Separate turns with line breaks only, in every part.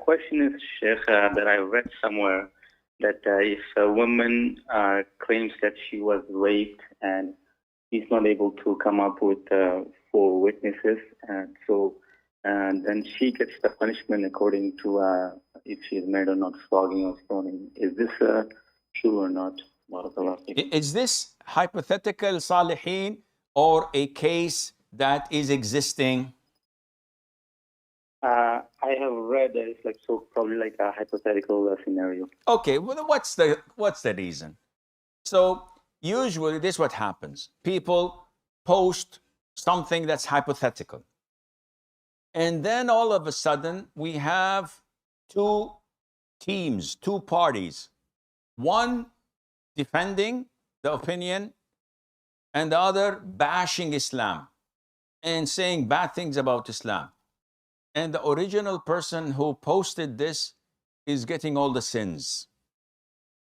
question is, Sheikh, that I read somewhere that if a woman claims that she was raped and she's not able to come up with four witnesses, and then she gets the punishment according to if she's married or not, flogging or stoning. Is this true or not? Barakallah feekum.
Is this hypothetical, Salihin, or a case that is existing?
I have read that it's like so probably like a hypothetical scenario.
Okay, well, what's the reason? So usually this is what happens. People post something that's hypothetical. And then all of a sudden we have two teams, two parties. One defending the opinion and the other bashing Islam and saying bad things about Islam. And the original person who posted this is getting all the sins.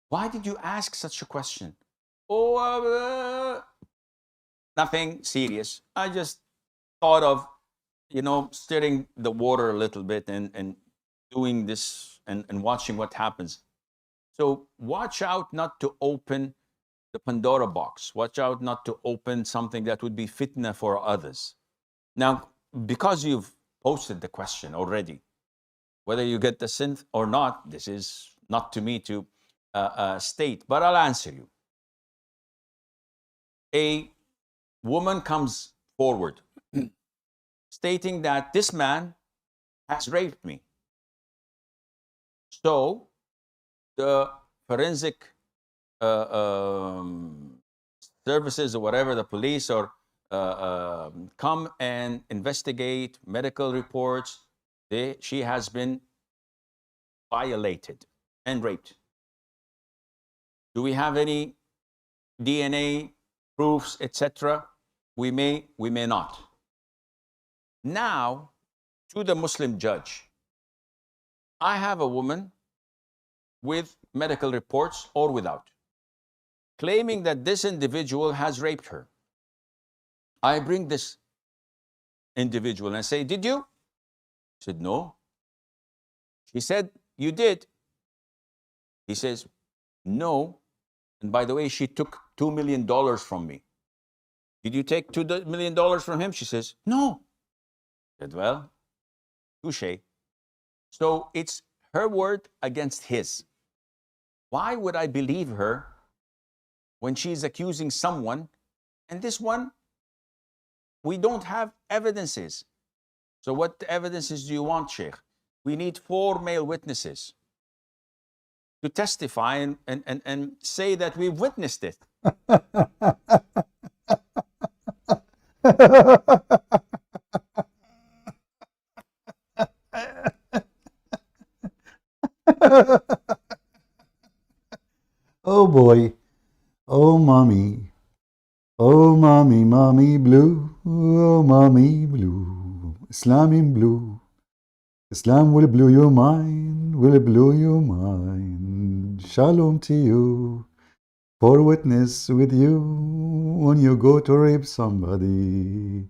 Why did you ask such a question? Oh, nothing serious. I just thought of, stirring the water a little bit and doing this and watching what happens. So watch out not to open the Pandora box. Watch out not to open something that would be fitna for others. Now, because you've posted the question already, whether you get the sin or not, this is not to me to state, but I'll answer you. A woman comes forward stating that this man has raped me. So the forensic services or whatever, the police or come and investigate medical reports. She has been violated and raped. Do we have any DNA proofs, etc.? We may not. Now, to the Muslim judge, I have a woman with medical reports or without, claiming that this individual has raped her. I bring this individual and say, did you? He said, no. She said, you did. He says, no. And by the way, she took $2 million from me. Did you take $2 million from him? She says, no. I said, well, touche. So it's her word against his. Why would I believe her when she's accusing someone? And this one, we don't have evidences. So what evidences do you want, Sheikh? We need 4 male witnesses to testify and say that we've witnessed it.
Oh boy. Oh mommy. Oh mommy, mommy blue. Oh mommy blue. Islam in blue. Islam will blow your mind. Will blow your mind. Shalom to you. For witness with you when you go to rape somebody.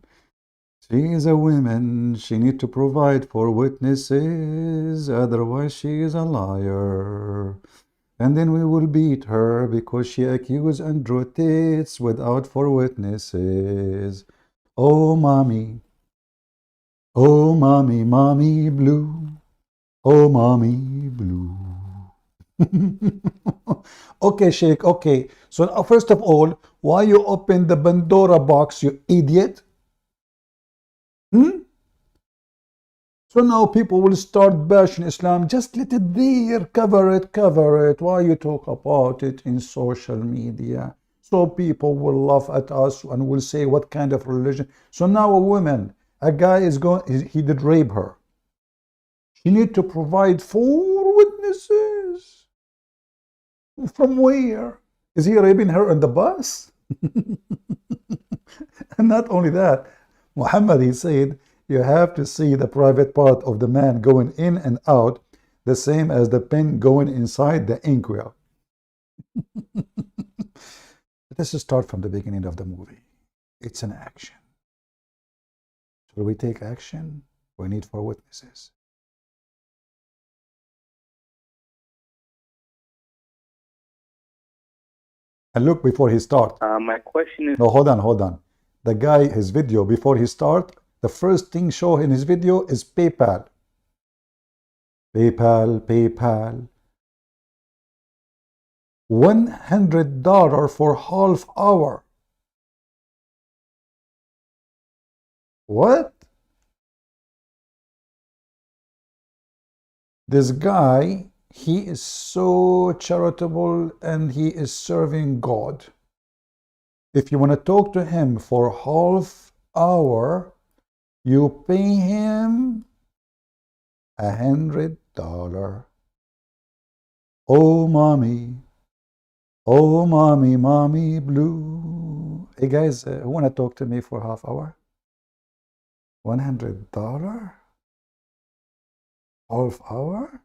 She is a woman, she need to provide for witnesses, otherwise she is a liar. And then we will beat her because she accused and drew Tates without 4 witnesses. Oh mommy, mommy blue, oh mommy blue. Okay, Sheikh, okay. So first of all, why you open the Pandora box, you idiot? So now people will start bashing Islam. Just let it there, cover it. Why you talk about it in social media? So people will laugh at us and will say, what kind of religion? So now a woman, a guy is going, he did rape her. She need to provide 4 witnesses. From where? Is he raping her on the bus? And not only that, Muhammad, he said, you have to see the private part of the man going in and out, the same as the pen going inside the inkwell. Let's just start from the beginning of the movie. It's an action. Should we take action? We need 4 witnesses. And look, before he start.
My question is...
No, hold on. The guy, his video, before he start, the first thing show in his video is PayPal. PayPal. $100 for half hour. What? This guy, he is so charitable and he is serving God. If you want to talk to him for half hour, you pay him $100. Oh, mommy blue. Hey guys, who want to talk to me for half hour? $100? Half hour?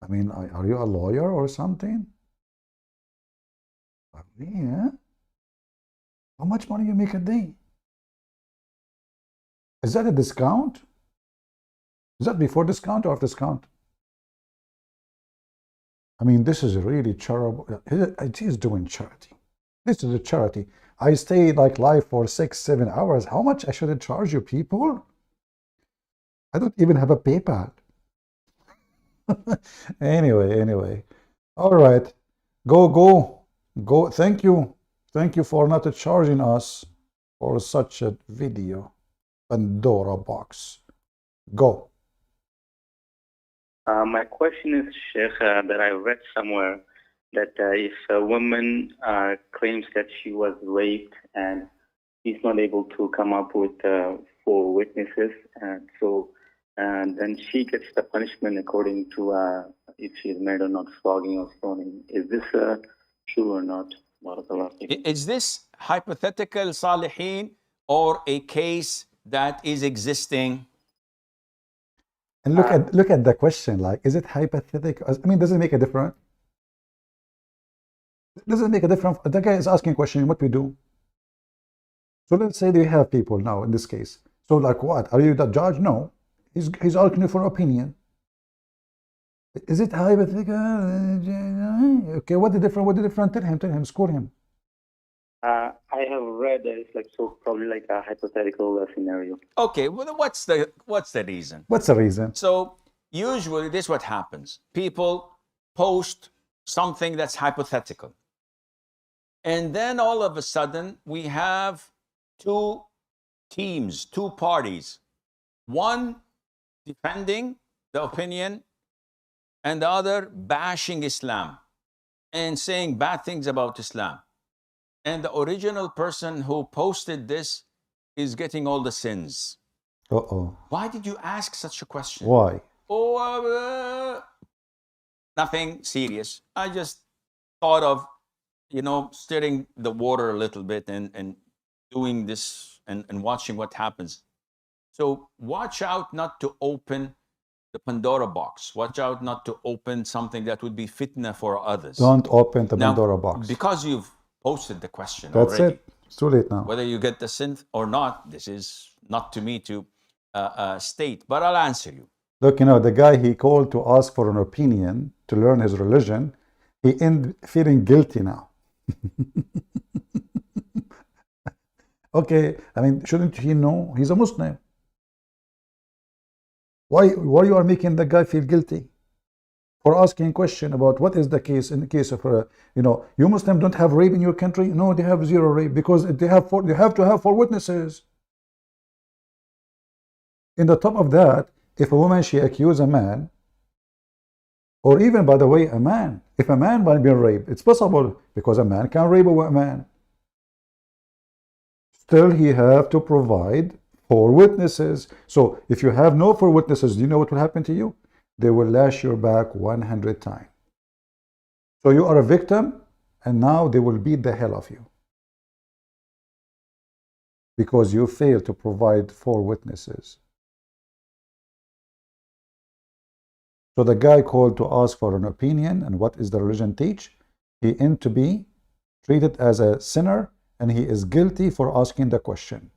I mean, are you a lawyer or something? Yeah. How much money you make a day? Is that a discount? Is that before discount or after discount? I mean, this is really charitable. He is doing charity. This is a charity. I stay like live for 6-7 hours. How much I should charge you people? I don't even have a PayPal. Anyway. All right. Go. Thank you for not charging us for such a video. Pandora box. Go.
My question is, Sheikh, that I read somewhere that if a woman claims that she was raped and she's not able to come up with 4 witnesses, and then she gets the punishment according to if she's married or not, flogging or stoning. Is this true or not?
Is this hypothetical, Salihin, or a case that is existing?
And look at the question, like, is it hypothetical? I mean, does it make a difference? Does it make a difference? The guy is asking a question, what we do? So let's say they have people now in this case. So like what? Are you the judge? No. He's asking for opinion. Is it hypothetical? Okay, what the different? Tell him, score him.
I have read that it's like probably like a hypothetical scenario.
Okay, well, what's the reason?
What's the reason?
So usually this is what happens. People post something that's hypothetical. And then all of a sudden we have 2 teams, 2 parties. One defending the opinion and the other bashing Islam and saying bad things about Islam. And the original person who posted this is getting all the sins.
Uh-oh.
Why did you ask such a question?
Why?
Oh, nothing serious. I just thought of, stirring the water a little bit and doing this and watching what happens. So watch out not to open the Pandora box. Watch out not to open something that would be fitna for others.
Don't open the Pandora box.
Because you've posted the question
That's
already.
it. It's too late now.
Whether you get the synth or not, this is not to me to state, but I'll answer you.
Look, the guy he called to ask for an opinion to learn his religion, he ended feeling guilty now. Okay, I mean, shouldn't he know? He's a Muslim. Why you are making the guy feel guilty for asking a question about what is the case in the case of you Muslims don't have rape in your country? No, they have 0 rape because they have to have 4 witnesses. In the top of that, if a woman she accuse a man, or even by the way a man, if a man might be raped, it's possible because a man can rape a man. Still he have to provide 4 witnesses. So if you have no 4 witnesses, do you know what will happen to you? They will lash your back 100 times. So you are a victim, and now they will beat the hell of you because you failed to provide 4 witnesses. So the guy called to ask for an opinion and what is the religion teach? He aimed to be treated as a sinner, and he is guilty for asking the question.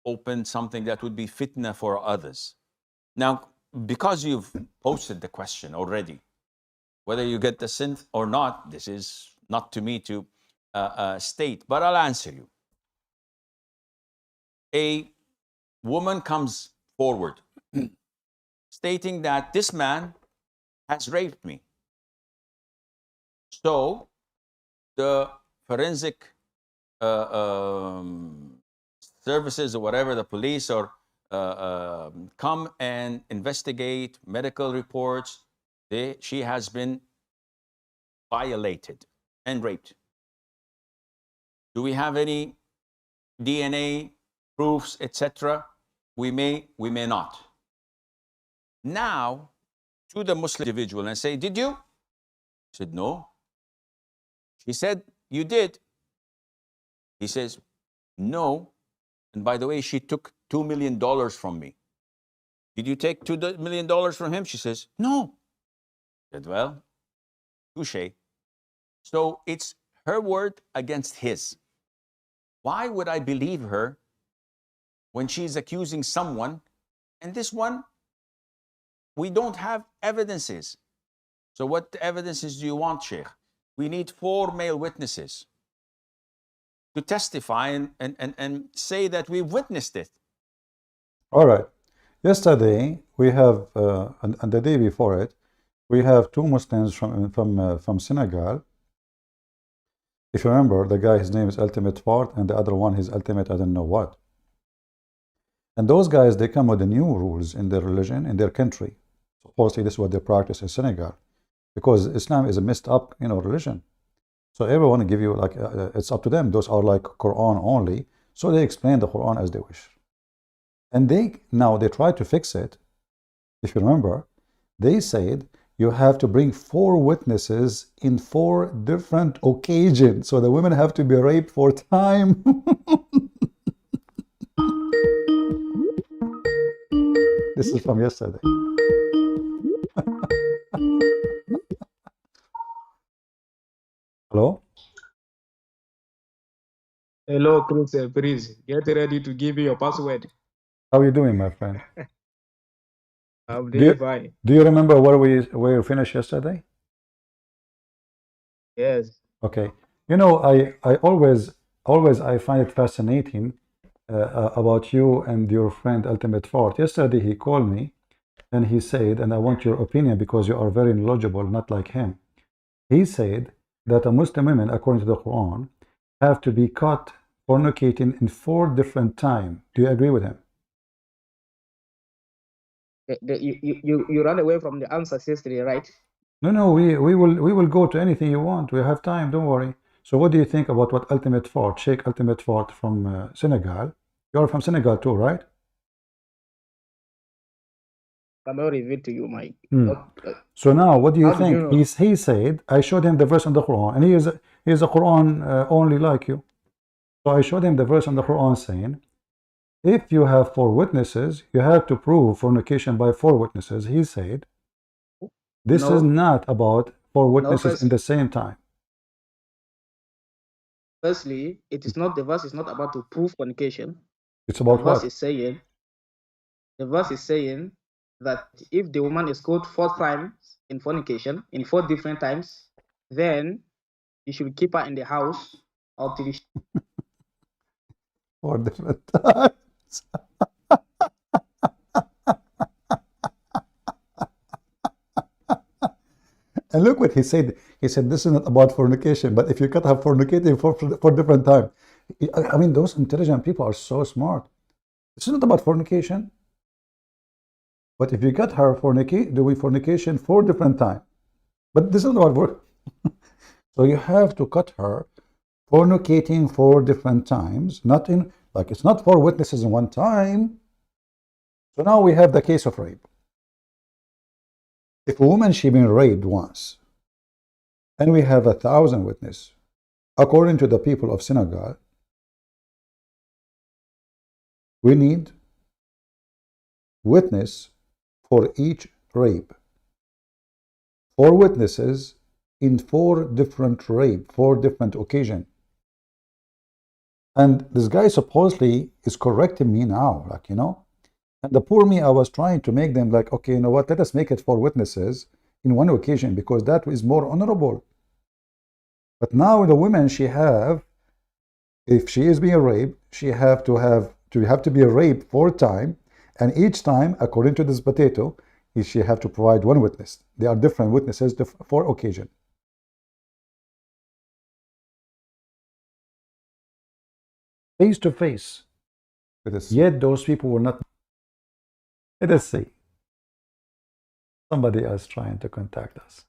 Open something that would be fitna for others. Now, because you've posted the question already, whether you get the synth or not, this is not to me to state, but I'll answer you. A woman comes forward stating that this man has raped me. So the forensic services or whatever, the police or come and investigate medical reports. She has been violated and raped. Do we have any DNA proofs, etc.? We may not. Now, to the Muslim individual and say, did you? He said, no. She said, you did. He says, no. And by the way, she took $2 million from me. Did you take $2 million from him? She says, no. I said, well, touche. So it's her word against his. Why would I believe her when she's accusing someone? And this one, we don't have evidences. So what evidences do you want, Sheikh? We need 4 male witnesses to testify and say that we've witnessed it.
All right. Yesterday, we have, and the day before it, we have 2 Muslims from Senegal. If you remember, the guy, his name is Ultimate Fort, and the other one, his Ultimate, I don't know what. And those guys, they come with the new rules in their religion, in their country. Supposedly, this is what they practice in Senegal, because Islam is a messed up, religion. So everyone give you like it's up to them. Those are like Quran only. So they explain the Quran as they wish, and now they try to fix it. If you remember, they said you have to bring 4 witnesses in 4 different occasions. So the women have to be raped 4 times. This is from yesterday. Hello?
Hello, Chris. Please get ready to give me your password.
How are you doing, my friend?
I'm doing fine.
Do you remember where we finished yesterday?
Yes.
Okay. I always I find it fascinating about you and your friend Ultimate Fort. Yesterday he called me and he said, and I want your opinion because you are very knowledgeable, not like him. He said that a Muslim women, according to the Quran, have to be caught fornicating in 4 different times. Do you agree with him?
You ran away from the answers yesterday, right?
No, we will go to anything you want. We have time, don't worry. So what do you think about what Ultimate Fort, Sheikh Ultimate Fort from Senegal? You're from Senegal too, right?
I'm not reveal to you, Mike.
So now, what do you
How did
think?
you know?
He said, I showed him the verse in the Quran, and he is a Quran only like you. So I showed him the verse in the Quran saying, if you have 4 witnesses, you have to prove fornication by 4 witnesses. He said, this is not about 4 witnesses in the same time.
Firstly, the verse is not about to prove fornication.
It's about
The verse
what?
is saying that if the woman is caught 4 times in fornication, in 4 different times, then you should keep her in the house until
4 different times. And look what he said. He said, this is not about fornication, but if you can't have fornicating for different time. I mean, those intelligent people are so smart. This is not about fornication. But if you got her doing fornication 4 different times. But this is not about work. So you have to cut her fornicating 4 different times. Not in, like, it's not 4 witnesses in one time. So now we have the case of rape. If a woman, she been raped once, and we have 1,000 witnesses, according to the people of Senegal, we need witness for each rape. 4 witnesses in 4 different rape, 4 different occasions. And this guy supposedly is correcting me now, like, And the poor me, I was trying to make them like, okay, you know what, let us make it 4 witnesses in 1 occasion, because that is more honorable. But now the woman, she have, if she is being raped, she have to be raped 4 times, and each time, according to this potato, she have to provide 1 witness. They are different witnesses for occasion. Face to face. Yet those people were not. Let us see. Somebody else trying to contact us.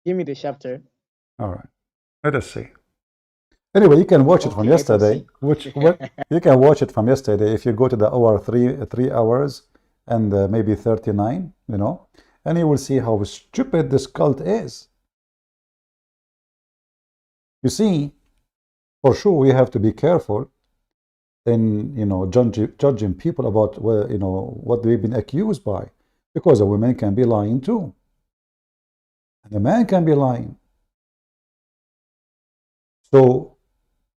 Give me the chapter.
All right. Let us see. Anyway, you can watch it from
Okay, let us
yesterday.
see.
You can watch it from yesterday if you go to the hour 3 hours and maybe 39, and you will see how stupid this cult is. You see, for sure we have to be careful in judging people about what they've been accused by, because a woman can be lying too, and a man can be lying. So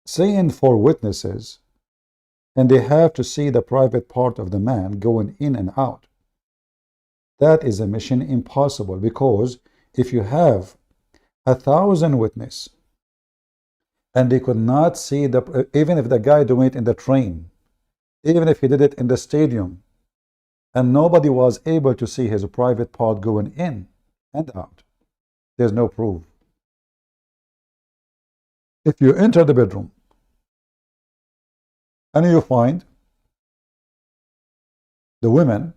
saying 4 witnesses, and they have to see the private part of the man going in and out, that is a mission impossible, because if you have 1,000 witnesses and they could not see even if the guy doing it in the train, even if he did it in the stadium, and nobody was able to see his private part going in and out, there's no proof. If you enter the bedroom and you find the women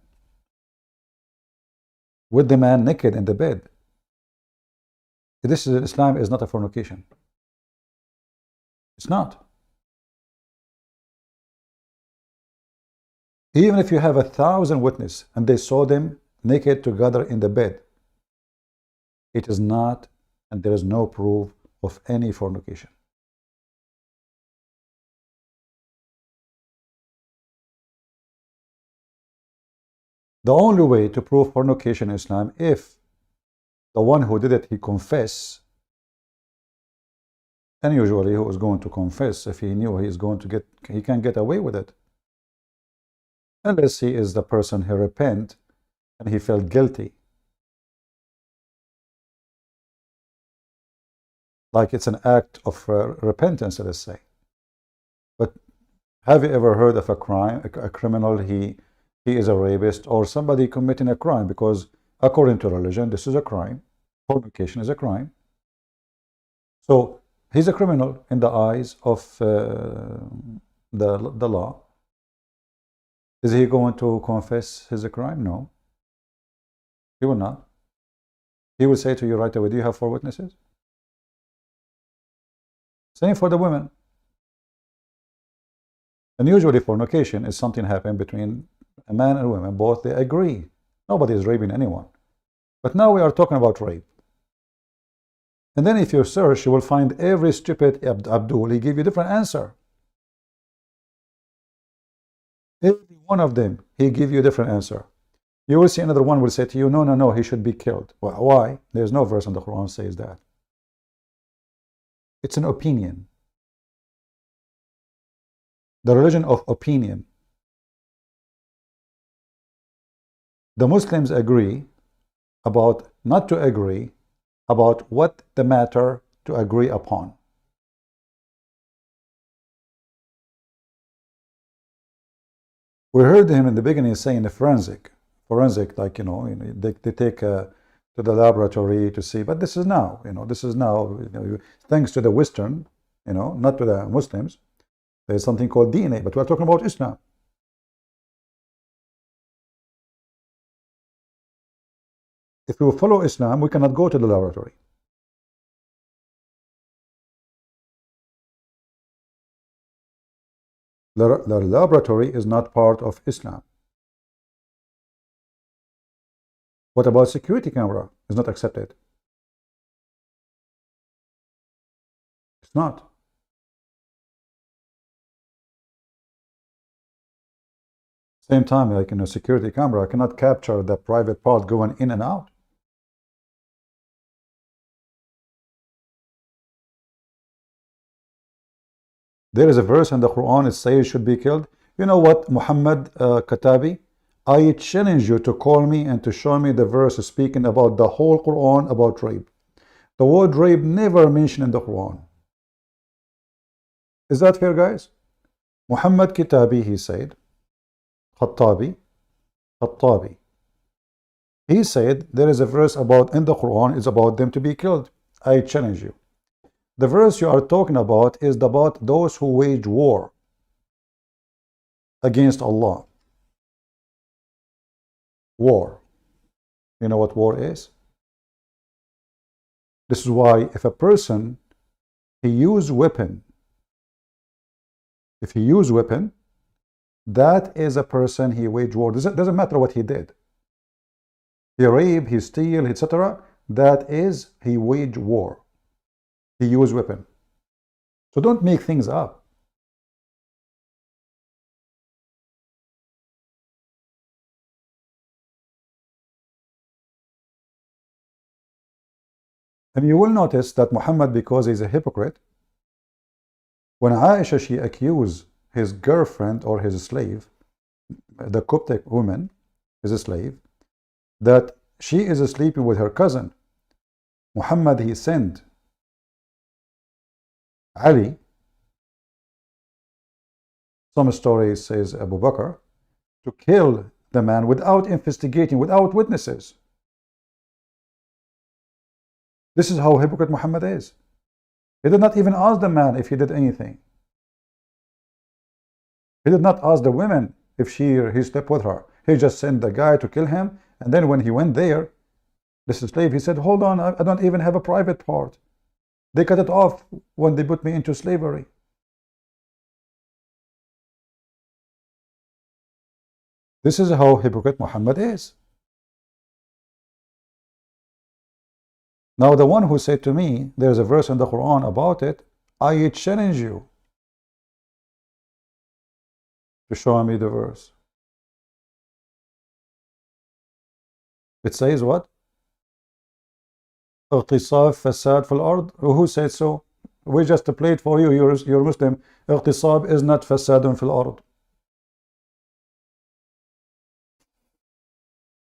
with the man naked in the bed, Islam is not a fornication. It's not. Even if you have 1,000 witnesses and they saw them naked together in the bed, it is not, and there is no proof of any fornication. The only way to prove fornication in Islam, if the one who did it, he confess, and usually who is going to confess if he knew he can get away with it, unless he is the person who repent and he felt guilty, like it's an act of repentance, let us say. But have you ever heard of a crime, a criminal, he is a rapist, or somebody committing a crime? Because according to religion, this is a crime. Fornication is a crime. So he's a criminal in the eyes of the law. Is he going to confess his crime? No. He will not. He will say to you right away, do you have 4 witnesses? Same for the women. And usually fornication is something happened between a man and a woman. Both, they agree. Nobody is raping anyone. But now we are talking about rape. And then if you search, you will find every stupid Abdul, he give you a different answer. Every one of them, he give you a different answer. You will see another one will say to you, no, no, no, he should be killed. Well, why? There's no verse in the Quran says that. It's an opinion. The religion of opinion. The Muslims agree about not to agree about what the matter to agree upon. We heard him in the beginning saying the forensic, like, they take to the laboratory to see, but this is now, thanks to the Western, not to the Muslims, there's something called DNA, but we're talking about Islam. If we follow Islam, we cannot go to the laboratory. The laboratory is not part of Islam. What about security camera? It's not accepted. It's not. Same time, like in a security camera, cannot capture the private part going in and out. There is a verse in the Quran, it says should be killed. You know what Muhammad Katabi, I challenge you to call me and to show me the verse speaking about the whole Quran about rape. The word rape never mentioned in the Quran. Is that fair, guys? Muhammad Kitabi, he said, Khattabi, he said there is a verse about in the Quran is about them to be killed. I challenge you. The verse you are talking about is about those who wage war against Allah. War. You know what war is? This is why if a person, he use weapon, if he use weapon, that is a person he wage war. Doesn't matter what he did. He rape, he steal, etc. That is he wage war. He use weapon. So don't make things up. And you will notice that Muhammad, because he's a hypocrite, when Aisha, she accused his girlfriend or his slave, the Coptic woman is a slave, that she is sleeping with her cousin, Muhammad, he sent Ali, some stories says Abu Bakr, to kill the man without investigating, without witnesses. This is how hypocrite Muhammad is. He did not even ask the man if he did anything. He did not ask the woman if he slept with her. He just sent the guy to kill him, and then when he went there, this slave, he said, hold on, I don't even have a private part. They cut it off when they put me into slavery. This is how hypocrite Muhammad is. Now the one who said to me, there's a verse in the Quran about it, I challenge you to show me the verse. It says what? اغتصاب فساد في الأرض. Who said so? We just played for you. You're Muslim. اغتصاب is not فساد في الأرض.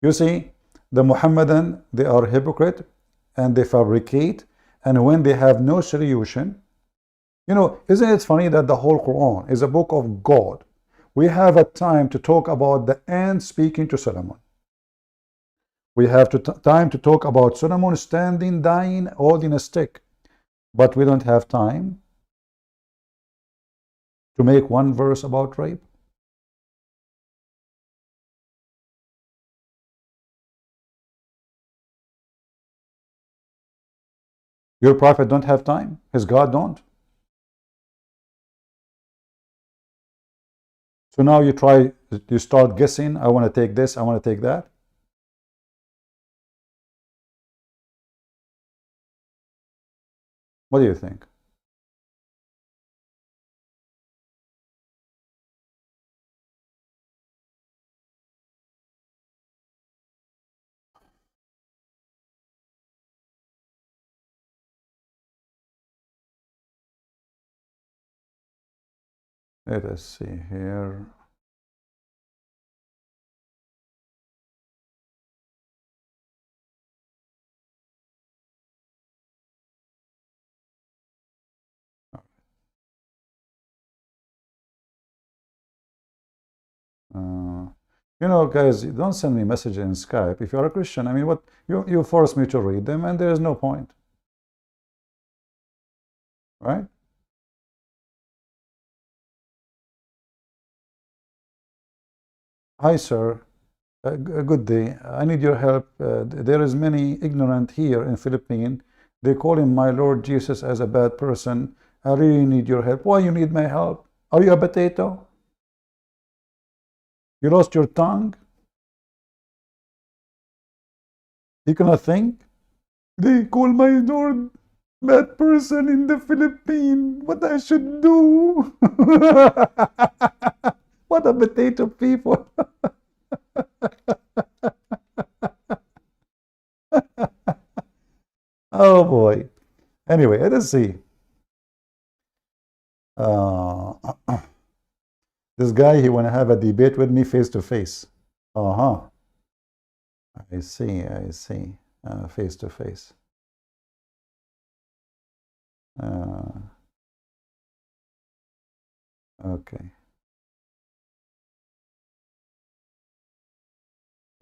You see, the Muhammadan, they are hypocrite and they fabricate, and when they have no solution, you know, isn't it funny that the whole Quran is a book of God? We have a time to talk about the ant speaking to Solomon. We have time to talk about Solomon standing, dying, holding a stick. But we don't have time to make one verse about rape. Your prophet don't have time. His God don't. So now you start guessing, I want to take this, I want to take that. What do you think? Let us see here. You know, guys, don't send me messages in Skype. If you're a Christian, I mean, what you force me to read them, and there is no point, right? Hi, sir. A good day. I need your help. There is many ignorant here in Philippines. They call him my Lord Jesus as a bad person. I really need your help. Why you need my help? Are you a potato? You lost your tongue? You cannot think? They call my Lord bad person in the Philippines. What I should do? What a potato people. Oh boy. Anyway, let us see. This guy, he want to have a debate with me face to face. Uh-huh. I see, I see. Face to face. Okay.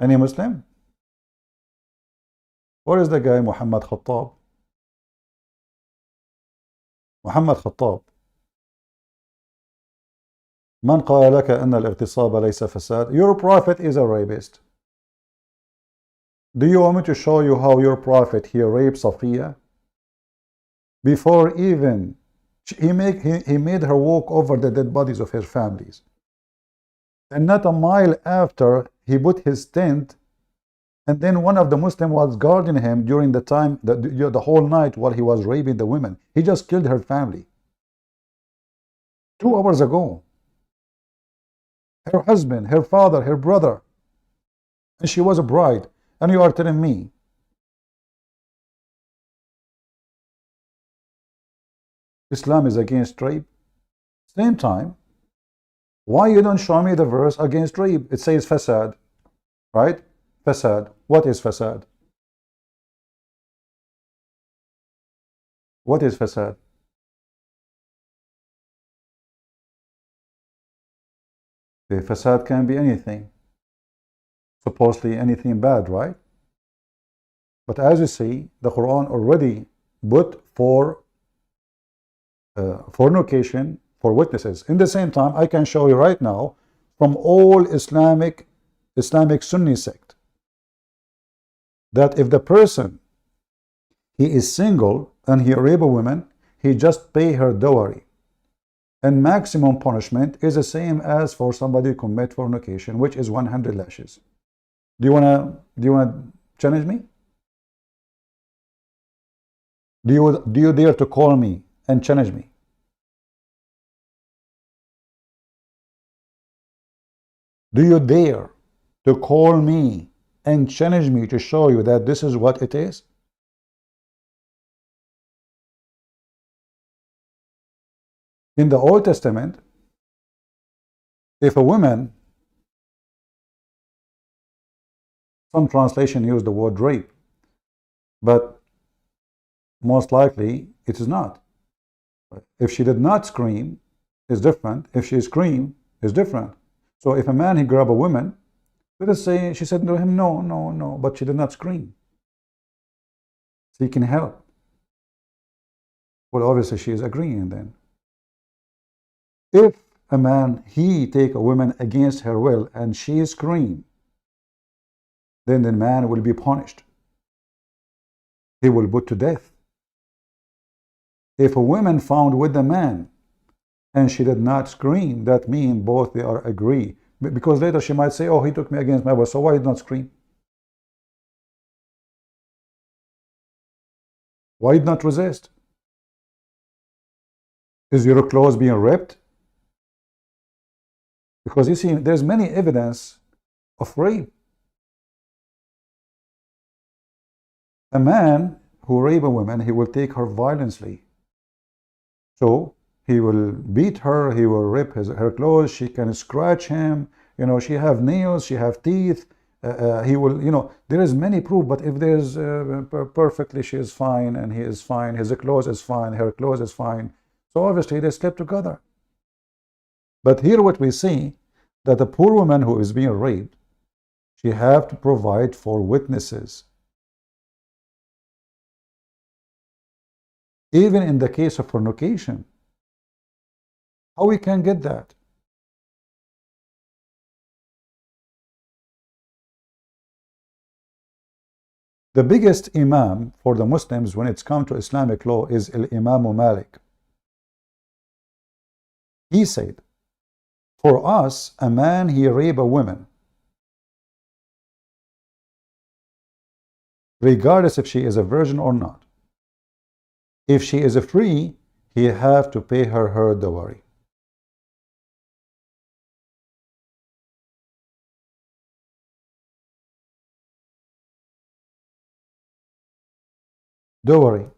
Any Muslim? What is the guy Muhammad Khattab? Muhammad Khattab. من قال لك أن الاغتصاب ليس فساد? Your prophet is a rapist. Do you want me to show you how your prophet he raped Safiya? Before even he made her walk over the dead bodies of her families. And not a mile after, he put his tent, and then one of the Muslims was guarding him during the time, the whole night while he was raping the women. He just killed her family. 2 hours ago. Her husband, her father, her brother. And she was a bride. And you are telling me Islam is against rape? Same time, why you don't show me the verse against rape? It says fasad, right? Fasad. What is fasad? What is fasad? The fasad can be anything. Supposedly anything bad, right? But as you see, the Quran already put for fornication for witnesses. In the same time, I can show you right now from all Islamic Sunni sect that if the person he is single and he rape a woman, he just pay her dowry, and maximum punishment is the same as for somebody who commit fornication, which is 100 lashes. Do you wanna challenge me? Do you dare to call me and challenge me? Do you dare to call me and challenge me to show you that this is what it is? In the Old Testament, if a woman, some translation use the word rape, but most likely it is not. If she did not scream, is different. If she screamed, is different. So if a man he grab a woman, let us say she said to him, no, no, no, but she did not scream, seeking help. Well, obviously she is agreeing then. If a man he take a woman against her will and she scream, then the man will be punished. He will put to death. If a woman found with the man and she did not scream, that means both they are agree. Because later she might say, oh, he took me against my will, so why did not scream? Why did not resist? Is your clothes being ripped? Because you see, there's many evidence of rape. A man who rape a woman, he will take her violently. So he will beat her, he will rip her clothes, she can scratch him, she have nails, she have teeth, he will, there is many proof, but if there's perfectly, she is fine and he is fine, his clothes is fine, her clothes is fine, so obviously they slept together. But here what we see, that the poor woman who is being raped, she have to provide for witnesses. Even in the case of fornication, how we can get that? The biggest imam for the Muslims when it's come to Islamic law is Imam Malik. He said, for us, a man, he rape a woman, regardless if she is a virgin or not. If she is free, he have to pay her dowry. Dowry.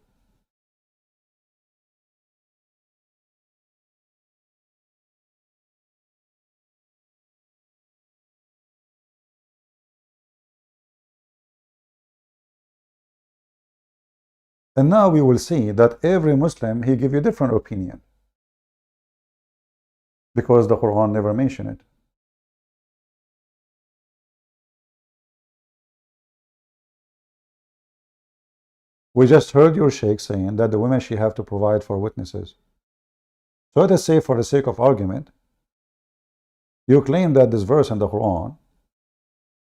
And now we will see that every Muslim, he give you different opinion, because the Quran never mentioned it. We just heard your sheikh saying that the women, she have to provide for witnesses. So let us say, for the sake of argument, you claim that this verse in the Quran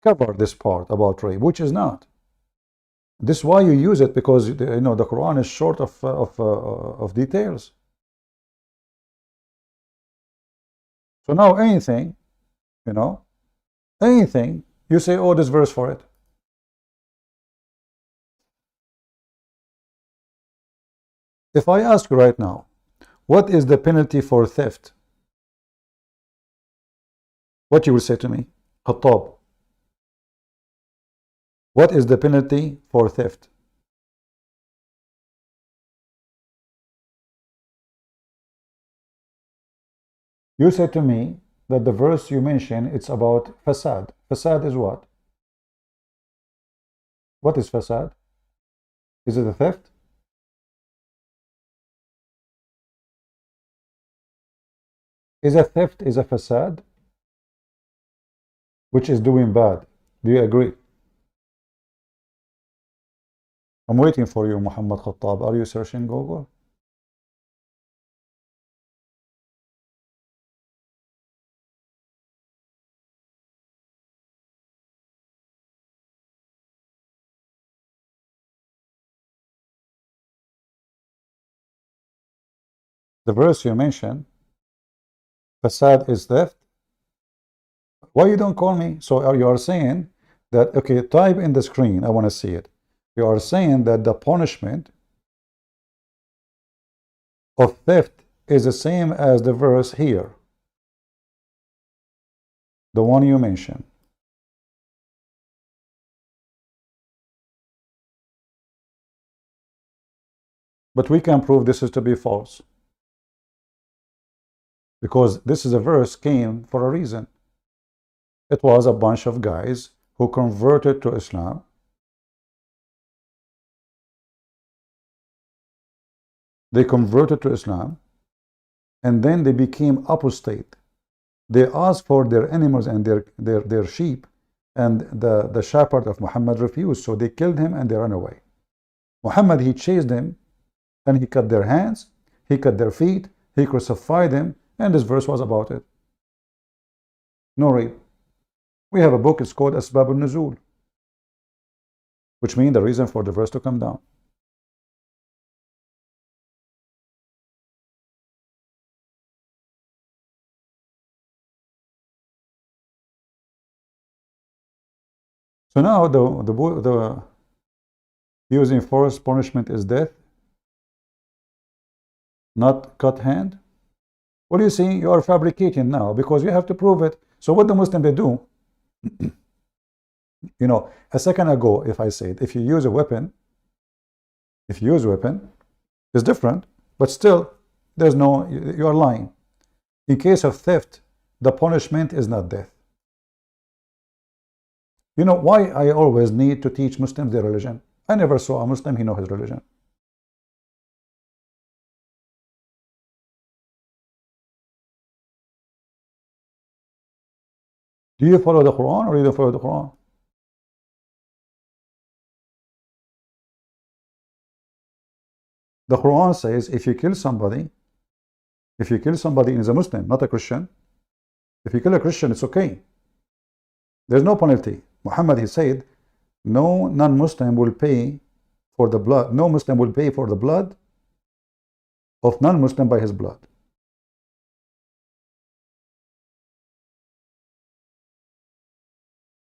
cover this part about rape, which is not. This is why you use it, because the Quran is short of details. So now anything, anything, you say, oh, this verse for it. If I ask you right now, what is the penalty for theft? What you will say to me? Khattab. What is the penalty for theft? You said to me that the verse you mentioned, it's about fasad. Fasad is what? What is fasad? Is it a theft? Is a theft is a fasad, which is doing bad. Do you agree? I'm waiting for you, Muhammad Khattab. Are you searching Google? The verse you mentioned, fasad is theft. Why you don't call me? So you are saying that, okay, type in the screen, I want to see it. You are saying that the punishment of theft is the same as the verse here, the one you mentioned. But we can prove this is to be false, because this is a verse came for a reason. It was a bunch of guys who converted to Islam. They converted to Islam, and then they became apostate. They asked for their animals and their sheep, and the shepherd of Muhammad refused, so they killed him and they ran away. Muhammad, he chased them, and he cut their hands, he cut their feet, he crucified them, and this verse was about it. No rape. We have a book, it's called Asbab al-Nuzul, which means the reason for the verse to come down. So now the using force punishment is death, not cut hand. What do you see? You are fabricating now, because you have to prove it. So what the Muslim they do, a second ago, if I said, if you use a weapon, it's different, but still, you are lying. In case of theft, the punishment is not death. You know why I always need to teach Muslims their religion? I never saw a Muslim, he know his religion. Do you follow the Quran or you don't follow the Quran? The Quran says if you kill somebody and is a Muslim, not a Christian, if you kill a Christian, it's okay. There's no penalty. Muhammad, he said, no non-Muslim will pay for the blood. No Muslim will pay for the blood of non-Muslim by his blood.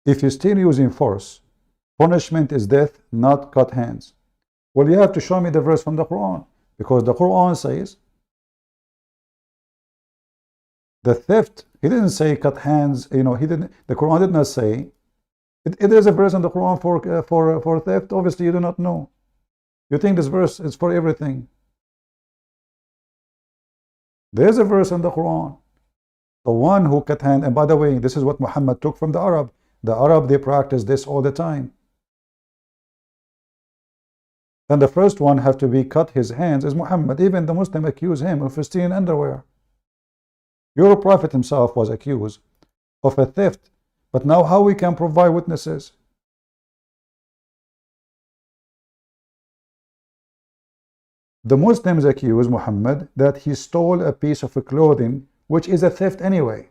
If you're still using force, punishment is death, not cut hands. Well, you have to show me the verse from the Quran, because the Quran says the theft. He didn't say cut hands. The Quran did not say. It is a verse in the Quran for theft. Obviously, you do not know. You think this verse is for everything. There's a verse in the Quran. The one who cut hand, and by the way, this is what Muhammad took from the Arab. The Arab, they practice this all the time. then the first one have to be cut his hands is Muhammad. Even the Muslim accuse him of stealing underwear. Your prophet himself was accused of a theft. But now how we can provide witnesses? The Muslims accuse Muhammad that he stole a piece of clothing, which is a theft anyway.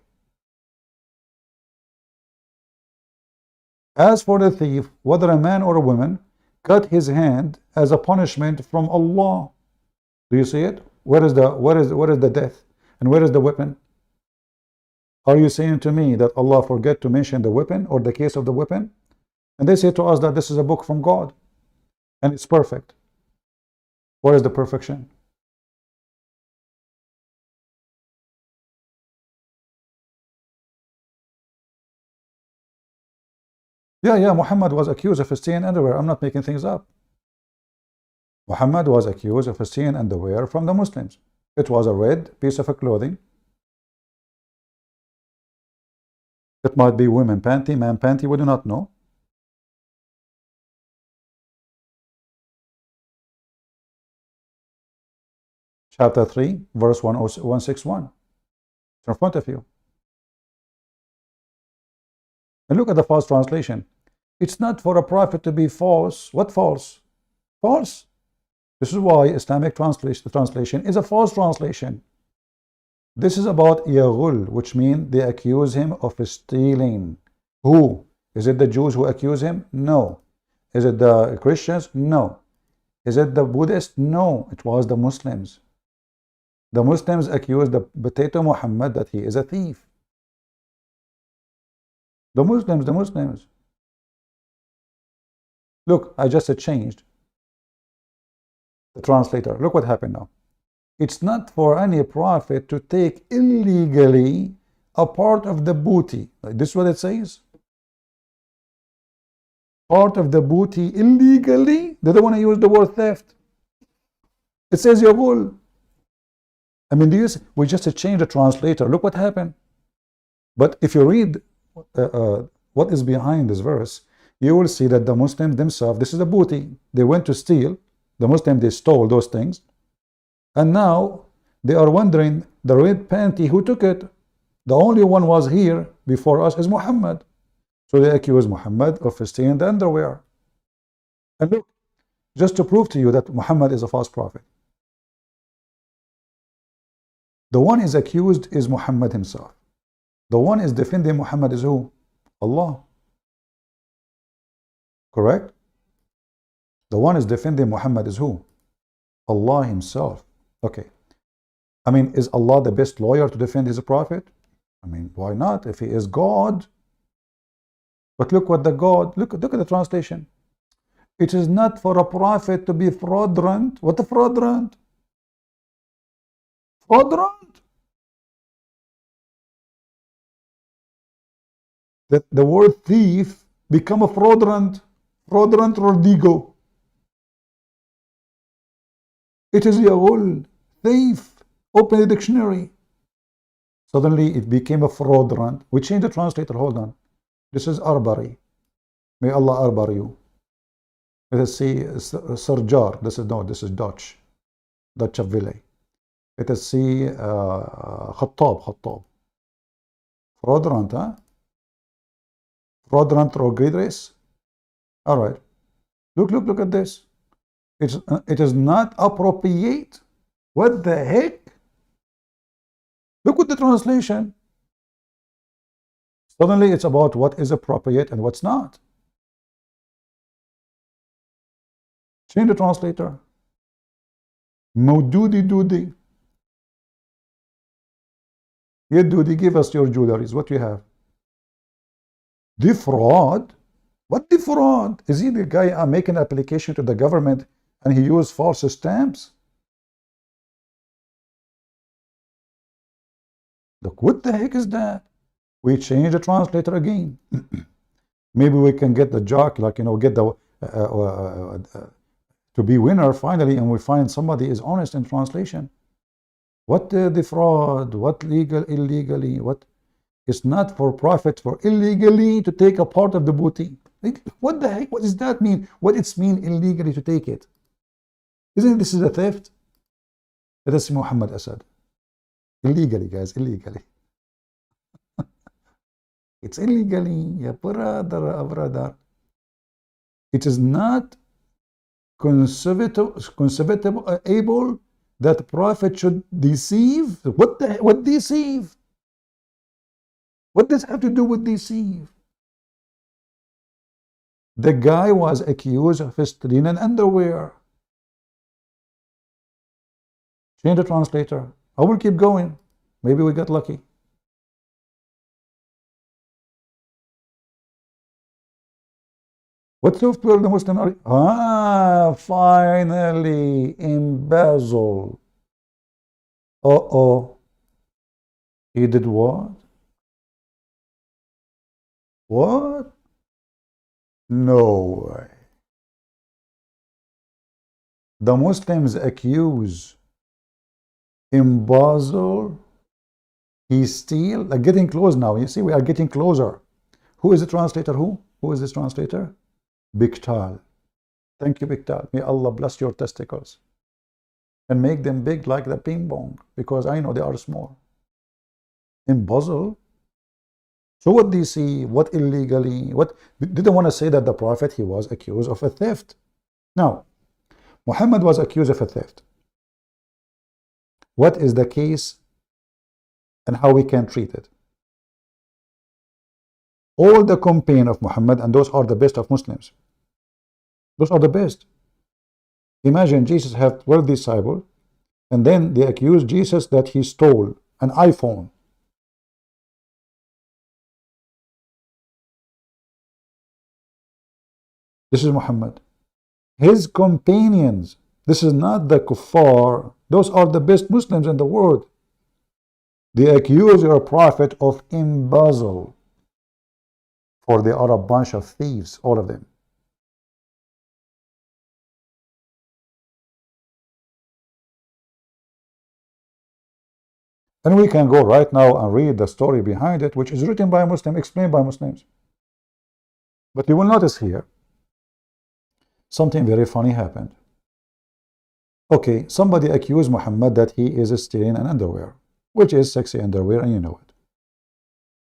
As for the thief, whether a man or a woman, cut his hand as a punishment from Allah. Do you see it? Where is the death? And where is the weapon? Are you saying to me that Allah forget to mention the weapon or the case of the weapon? And they say to us that this is a book from God and it's perfect. Where is the perfection? Yeah, Muhammad was accused of stealing underwear. I'm not making things up. Muhammad was accused of stealing underwear from the Muslims. It was a red piece of clothing. It might be women panty, man panty, we do not know. Chapter 3, verse 161. It's in front of you. And look at the false translation. It's not for a prophet to be false. What false? False. This is why Islamic translation is a false translation. This is about yaghul, which means they accuse him of stealing. Who? Is it the Jews who accuse him? No. Is it the Christians? No. Is it the Buddhists? No. It was the Muslims. The Muslims accused the potato Muhammad that he is a thief. The Muslims. Look, I just changed the translator. Look what happened now. It's not for any prophet to take illegally a part of the booty. This is what it says. Part of the booty illegally. They don't want to use the word theft. It says yaghul. I mean, we just changed the translator. Look what happened. But if you read what is behind this verse, you will see that the Muslims themselves, this is a booty. They went to steal. The Muslims, they stole those things. And now they are wondering, the red panty, who took it? The only one was here before us is Muhammad. So they accuse Muhammad of stealing the underwear. And look, just to prove to you that Muhammad is a false prophet. The one is accused is Muhammad himself. The one is defending Muhammad is who? Allah. Correct? The one is defending Muhammad is who? Allah himself. Okay. I mean, is Allah the best lawyer to defend his prophet? I mean, why not? If he is God. But look what the God, look at the translation. It is not for a prophet to be fraudulent. What a fraudulent? Fraudulent. That the word thief become a fraudulent Rodrigo. It is yaghul, thief. Open the dictionary. Suddenly it became a fraudulent. We changed the translator. Hold on. This is arbari. May Allah arbar you. Let us see Sarjar. This is Dutch. Dutch Villay. Let us see Khattab. Fraudulent, huh? Fraudulent Rodriguez. All right. Look at this. It is not appropriate. What the heck? Look at the translation. Suddenly it's about what is appropriate and what's not. Change the translator. Maududi Dudi. Yeah, Dudi, give us your jewelries. What do you have? Defraud? What defraud? Is he the guy making an application to the government and he used false stamps? Look, what the heck is that? We change the translator again. Maybe we can get the jock, like, get the to be winner finally, and we find somebody is honest in translation. What the fraud? What legal, illegally? What? It's not for profit, for illegally to take a part of the booty. Like, what the heck? What does that mean? What does it mean illegally to take it? Isn't this is a theft? Let us see Muhammad Asad. Illegally, guys, illegally. It's illegally, yeah, brother. It is not conservative able that Prophet should deceive. What deceive? What does it have to do with deceive? The guy was accused of stealing an underwear. Change the translator. I will keep going. Maybe we got lucky. What software the Muslim are? Finally, embezzle. Uh-oh. He did what? What? No way. The Muslims accuse embezzle. He steal. Like getting close now. You see, we are getting closer. Who is the translator? Who is this translator? Biktal. Thank you, Biktal. May Allah bless your testicles and make them big like the ping pong, because I know they are small. Embezzle. So what do you see? What illegally? What didn't want to say that the Prophet, he was accused of a theft. Now, Muhammad was accused of a theft. What is the case and how we can treat it? All the campaign of Muhammad, and those are the best of Muslims. Those are the best. Imagine Jesus had 12 disciples, and then they accused Jesus that he stole an iPhone. This is Muhammad. His companions, this is not the kuffar. Those are the best Muslims in the world. They accuse your Prophet of embezzle. For they are a bunch of thieves, all of them. And we can go right now and read the story behind it, which is written by a Muslim, explained by Muslims. But you will notice here, something very funny happened. Okay, somebody accused Muhammad that he is stealing an underwear, which is sexy underwear, and you know it.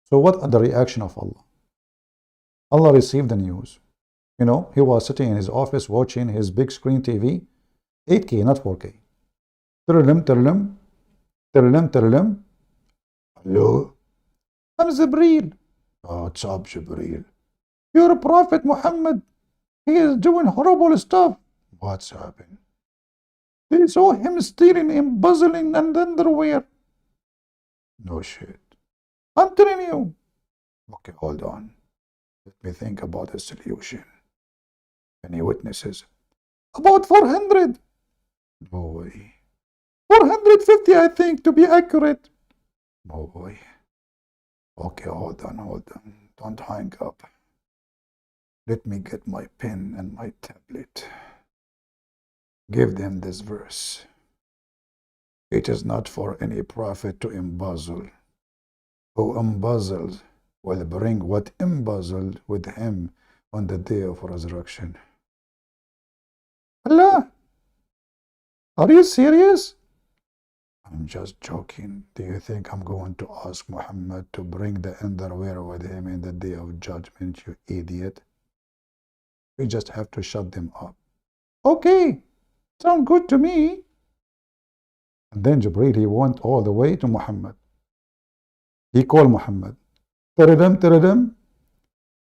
So what are the reaction of Allah? Allah received the news. You know, he was sitting in his office watching his big screen TV, 8K, not 4K. Hello, I'm Jibreel. Oh, what's up, Jibreel? Your Prophet Muhammad, he is doing horrible stuff. What's happened? They saw him stealing, embezzling, and underwear. No shit. I'm telling you. Okay, hold on. Let me think about a solution. Any witnesses? About 400. No way. 450, I think, to be accurate. No way. Okay, hold on. Don't hang up. Let me get my pen and my tablet. Give them this verse. It is not for any prophet to embezzle. Who embezzles will bring what embezzled with him on the day of resurrection. Allah, are you serious? I'm just joking. Do you think I'm going to ask Muhammad to bring the underwear with him in the day of judgment, you idiot? We just have to shut them up. Okay, sound good to me. And then Jibreel, he went all the way to Muhammad. He called Muhammad. Teredem, teredem,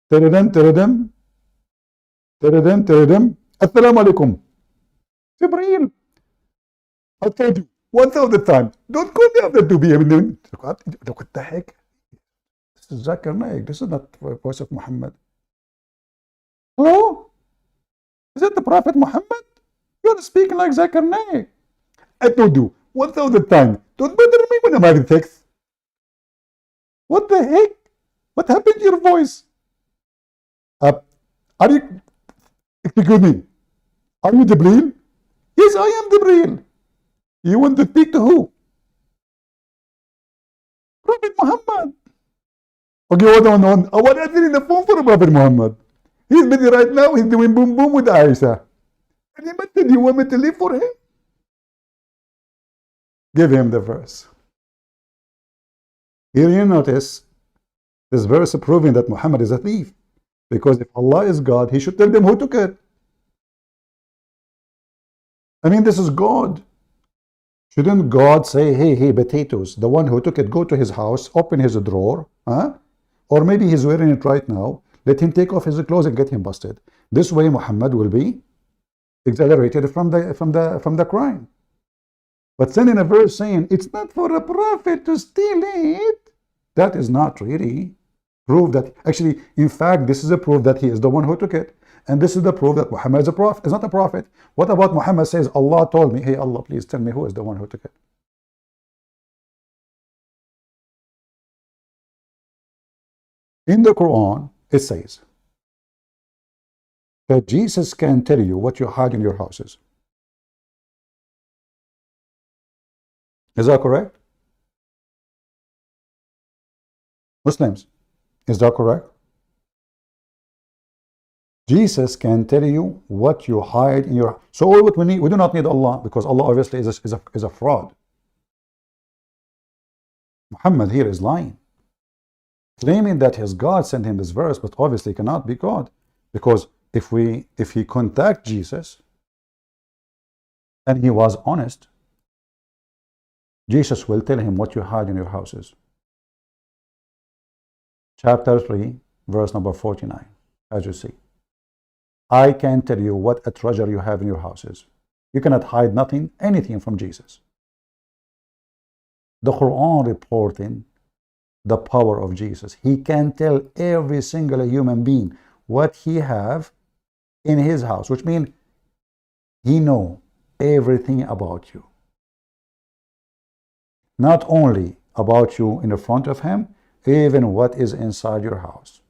teredem, teredem, teredem, teredem. Assalamu alaikum. Jibreel, I told you 1,000 times. Don't call me after 2 p.m. What the heck? This is Zakir Naik. This is not the voice of Muhammad. Hello? Is it the Prophet Muhammad? You're speaking like Zakir Naik. I told you 1,000 times. Don't bother me when I'm having sex. What the heck? What happened to your voice? Are you... Excuse me. Are you Jibreel? Yes, I am Jibreel. You want to speak to who? Prophet Muhammad. Okay, hold on. I want answering the phone for Prophet Muhammad. He's busy right now. He's doing boom boom with Aisha. And he said, you want me to live for him? Give him the verse. Here you notice this verse proving that Muhammad is a thief. Because if Allah is God, he should tell them who took it. I mean, this is God. Shouldn't God say, hey, potatoes, the one who took it, go to his house, open his drawer, huh? Or maybe he's wearing it right now. Let him take off his clothes and get him busted. This way, Muhammad will be exonerated from the crime. But sending a verse saying it's not for a prophet to steal it, that is not really proof that. Actually, in fact, this is a proof that he is the one who took it, and this is the proof that Muhammad is a prophet. Is not a prophet. What about Muhammad says, Allah told me? Hey, Allah, please tell me who is the one who took it. In the Quran, it says that Jesus can tell you what you hide in your houses. Is that correct? Muslims, is that correct? Jesus can tell you what you hide in your. So what we need, we do not need Allah, because Allah obviously is a fraud. Muhammad here is lying, claiming that his God sent him this verse, but obviously cannot be God, because if he contact Jesus and he was honest, Jesus will tell him what you hide in your houses. Chapter 3, verse number 49, as you see. I can tell you what a treasure you have in your houses. You cannot hide nothing, anything from Jesus. The Quran reporting the power of Jesus. He can tell every single human being what he have in his house, which means he know everything about you. Not only about you in the front of him, even what is inside your house.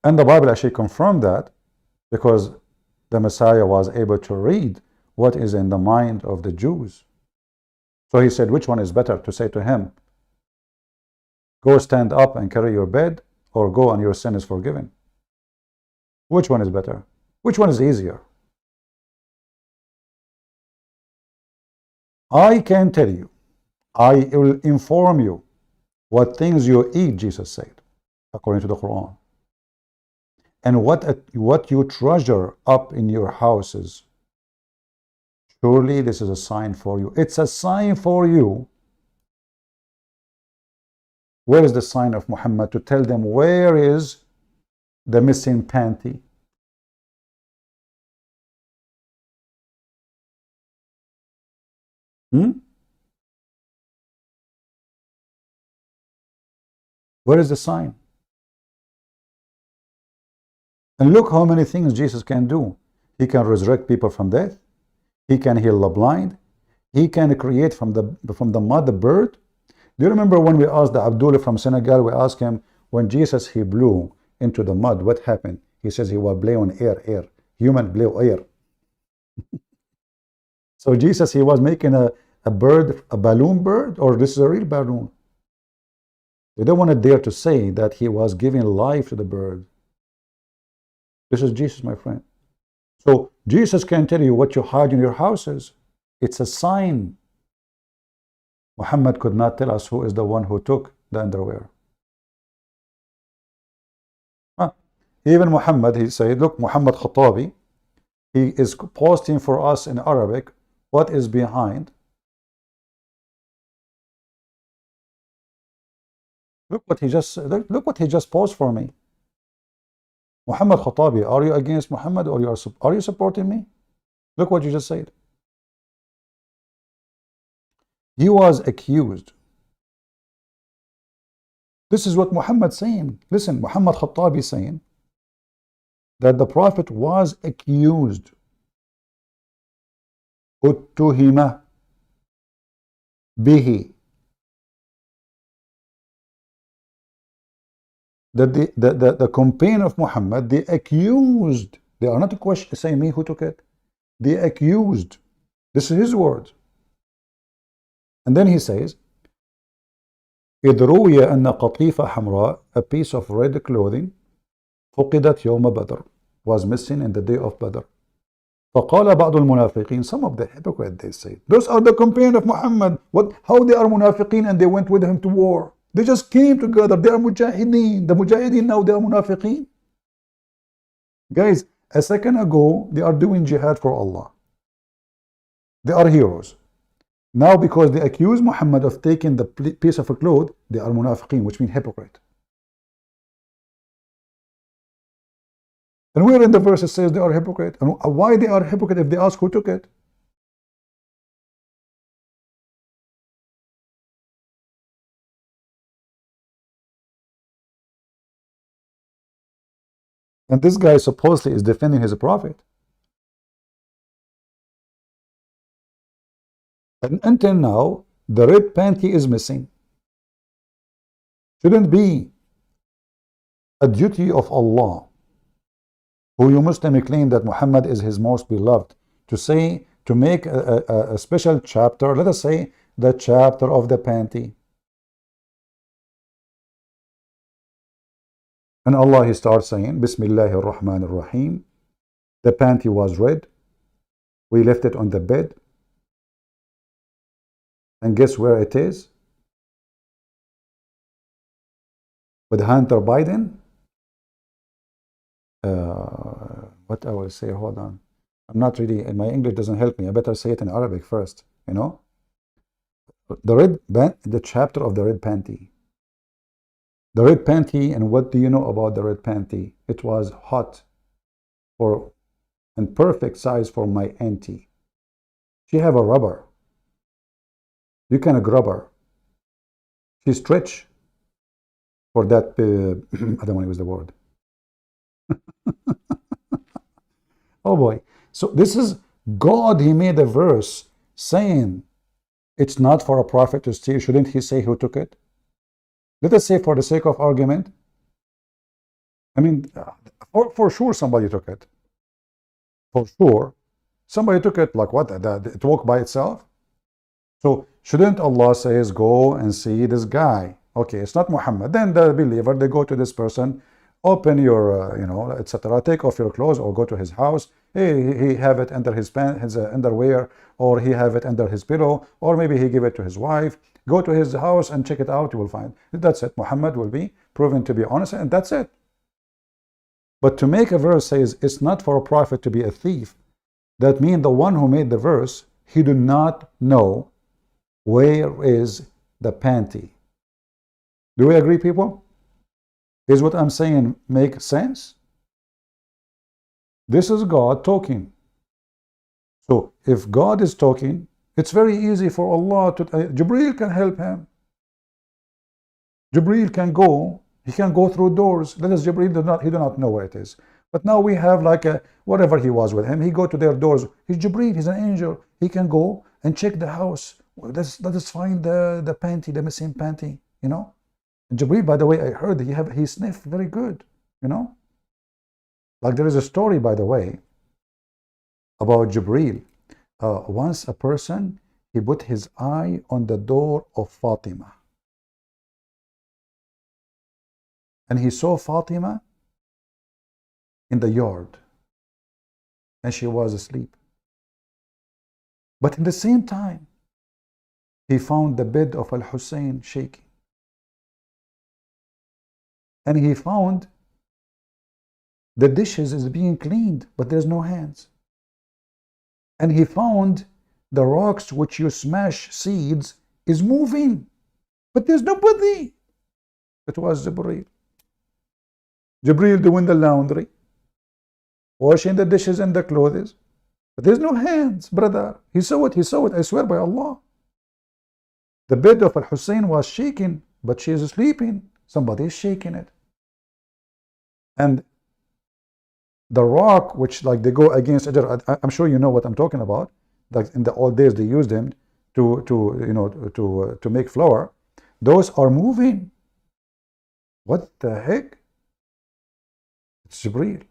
And the Bible actually confirmed that, because the Messiah was able to read what is in the mind of the Jews. So he said, which one is better, to say to him, go stand up and carry your bed, or go and your sin is forgiven? Which one is better? Which one is easier? I can tell you, I will inform you what things you eat, Jesus said, according to the Quran. And what you treasure up in your houses. Surely this is a sign for you. It's a sign for you. Where is the sign of Muhammad? To tell them where is the missing panty. Where is the sign? And look how many things Jesus can do. He can resurrect people from death. He can heal the blind. He can create from the mud the bird. Do you remember when we asked the Abdullah from Senegal, we asked him, when Jesus, he blew into the mud, what happened? He says he was blowing air. Human blow air. So Jesus, he was making a bird, a balloon bird, or this is a real balloon? They don't want to dare to say that he was giving life to the bird. This is Jesus, my friend. So Jesus can tell you what you hide in your houses. It's a sign. Muhammad could not tell us who is the one who took the underwear. Even Muhammad, he said, look, Muhammad Khattabi, he is posting for us in Arabic what is behind. Look what he just posted for me. Muhammad Khattabi, are you against Muhammad, or are you supporting me? Look what you just said. He was accused. This is what Muhammad saying. Listen, Muhammad Khattabi saying that the Prophet was accused. Uttuhima bihi. That the campaign of Muhammad, they accused. They are not a question saying me who took it. They accused. This is his word. And then he says, إذ روي أن قطيفة حمراء, a piece of red clothing, فقدت يوم بدر, was missing in the day of Badr. فقال بعض المنافقين, some of the hypocrites, they say, those are the companions of Muhammad. What? How they are munafiqeen and they went with him to war? They just came together. They are mujahideen. The mujahideen now they are munafiqeen. Guys, a second ago they are doing jihad for Allah. They are heroes. Now because they accuse Muhammad of taking the piece of a cloth, they are munafiqeen, which means hypocrite. And where in the verse it says they are hypocrite? And why they are hypocrite if they ask who took it? And this guy supposedly is defending his prophet. And until now, the red panty is missing. Shouldn't be a duty of Allah, who you Muslim claim that Muhammad is his most beloved, to say, to make a special chapter, let us say the chapter of the panty. And Allah, he starts saying, Bismillahir Rahmanir Rahim. The panty was red. We left it on the bed. And guess where it is? With Hunter Biden. What I will say, hold on. I'm not really, my English doesn't help me. I better say it in Arabic first, you know. The chapter of the red panty. The red panty, and what do you know about the red panty? It was hot and perfect size for my auntie. She have a rubber. You can grab her. She stretch for that, I don't want to use the word. Oh boy. So this is God, he made a verse saying it's not for a prophet to steal. Shouldn't he say who took it? Let us say for the sake of argument, I mean, for sure somebody took it. For sure. Somebody took it, like what? It walked by itself? So shouldn't Allah says, go and see this guy? Okay, it's not Muhammad. Then the believer, they go to this person, open your, etc. Take off your clothes or go to his house. He have it under his pants, his underwear, or he have it under his pillow, or maybe he give it to his wife. Go to his house and check it out. You will find. That's it. Muhammad will be proven to be honest, and that's it. But to make a verse says it's not for a prophet to be a thief, that means the one who made the verse, he do not know where is the panty. Do we agree, people? Is what I'm saying make sense? This is God talking. So if God is talking, it's very easy for Allah to, Jibreel can help him. Jibreel can go, he can go through doors. Let us, Jibreel he do not know where it is. But now we have like whatever he was with him, he go to their doors. He's Jibreel, he's an angel. He can go and check the house. Let us find the panty, the missing panty, you know. And Jibreel, by the way, I heard he sniffed very good, you know. Like there is a story, by the way, about Jibreel. Once a person, he put his eye on the door of Fatima. And he saw Fatima in the yard. And she was asleep. But in the same time, he found the bed of Al-Hussein shaking. And he found the dishes is being cleaned, but there's no hands. And he found the rocks which you smash seeds is moving, but there's nobody. It was Jibreel. Jibreel doing the laundry, washing the dishes and the clothes, but there's no hands, brother. He saw it, I swear by Allah. The bed of Al-Hussein was shaking, but she is sleeping. Somebody is shaking it. And the rock, which like they go against, I'm sure you know what I'm talking about. Like in the old days, they used them to make flour. Those are moving. What the heck? It's Jibreel.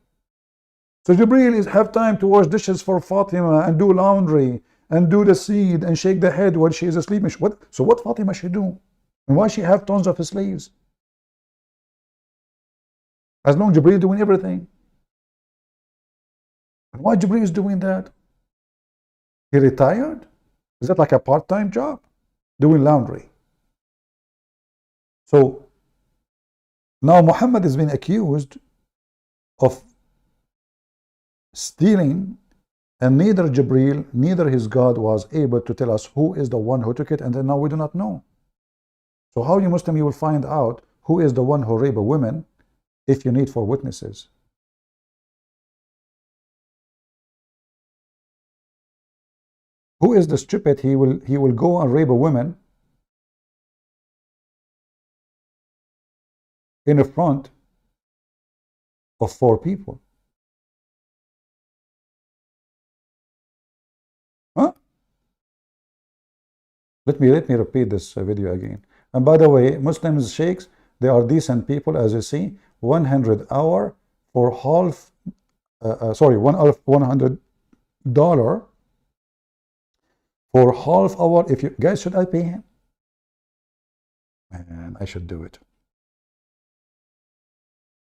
So Jibreel have time to wash dishes for Fatima and do laundry and do the seed and shake the head when she is asleep. So what Fatima should do? And why she have tons of slaves? As long as Jibreel doing everything. And why Jibreel is doing that? He retired? Is that like a part-time job? Doing laundry. So now Muhammad is being accused of stealing, and neither Jibreel, neither his God was able to tell us who is the one who took it, and then now we do not know. So how you Muslim, you will find out who is the one who raped a woman if you need 4 witnesses. Who is the stupid? He will go and rape a woman in the front of 4 people. Huh? Let me repeat this video again. And by the way, Muslims, sheikhs, they are decent people, as you see. 100 hour for half, $100 for half hour. If you guys, should I pay him? Man, I should do it.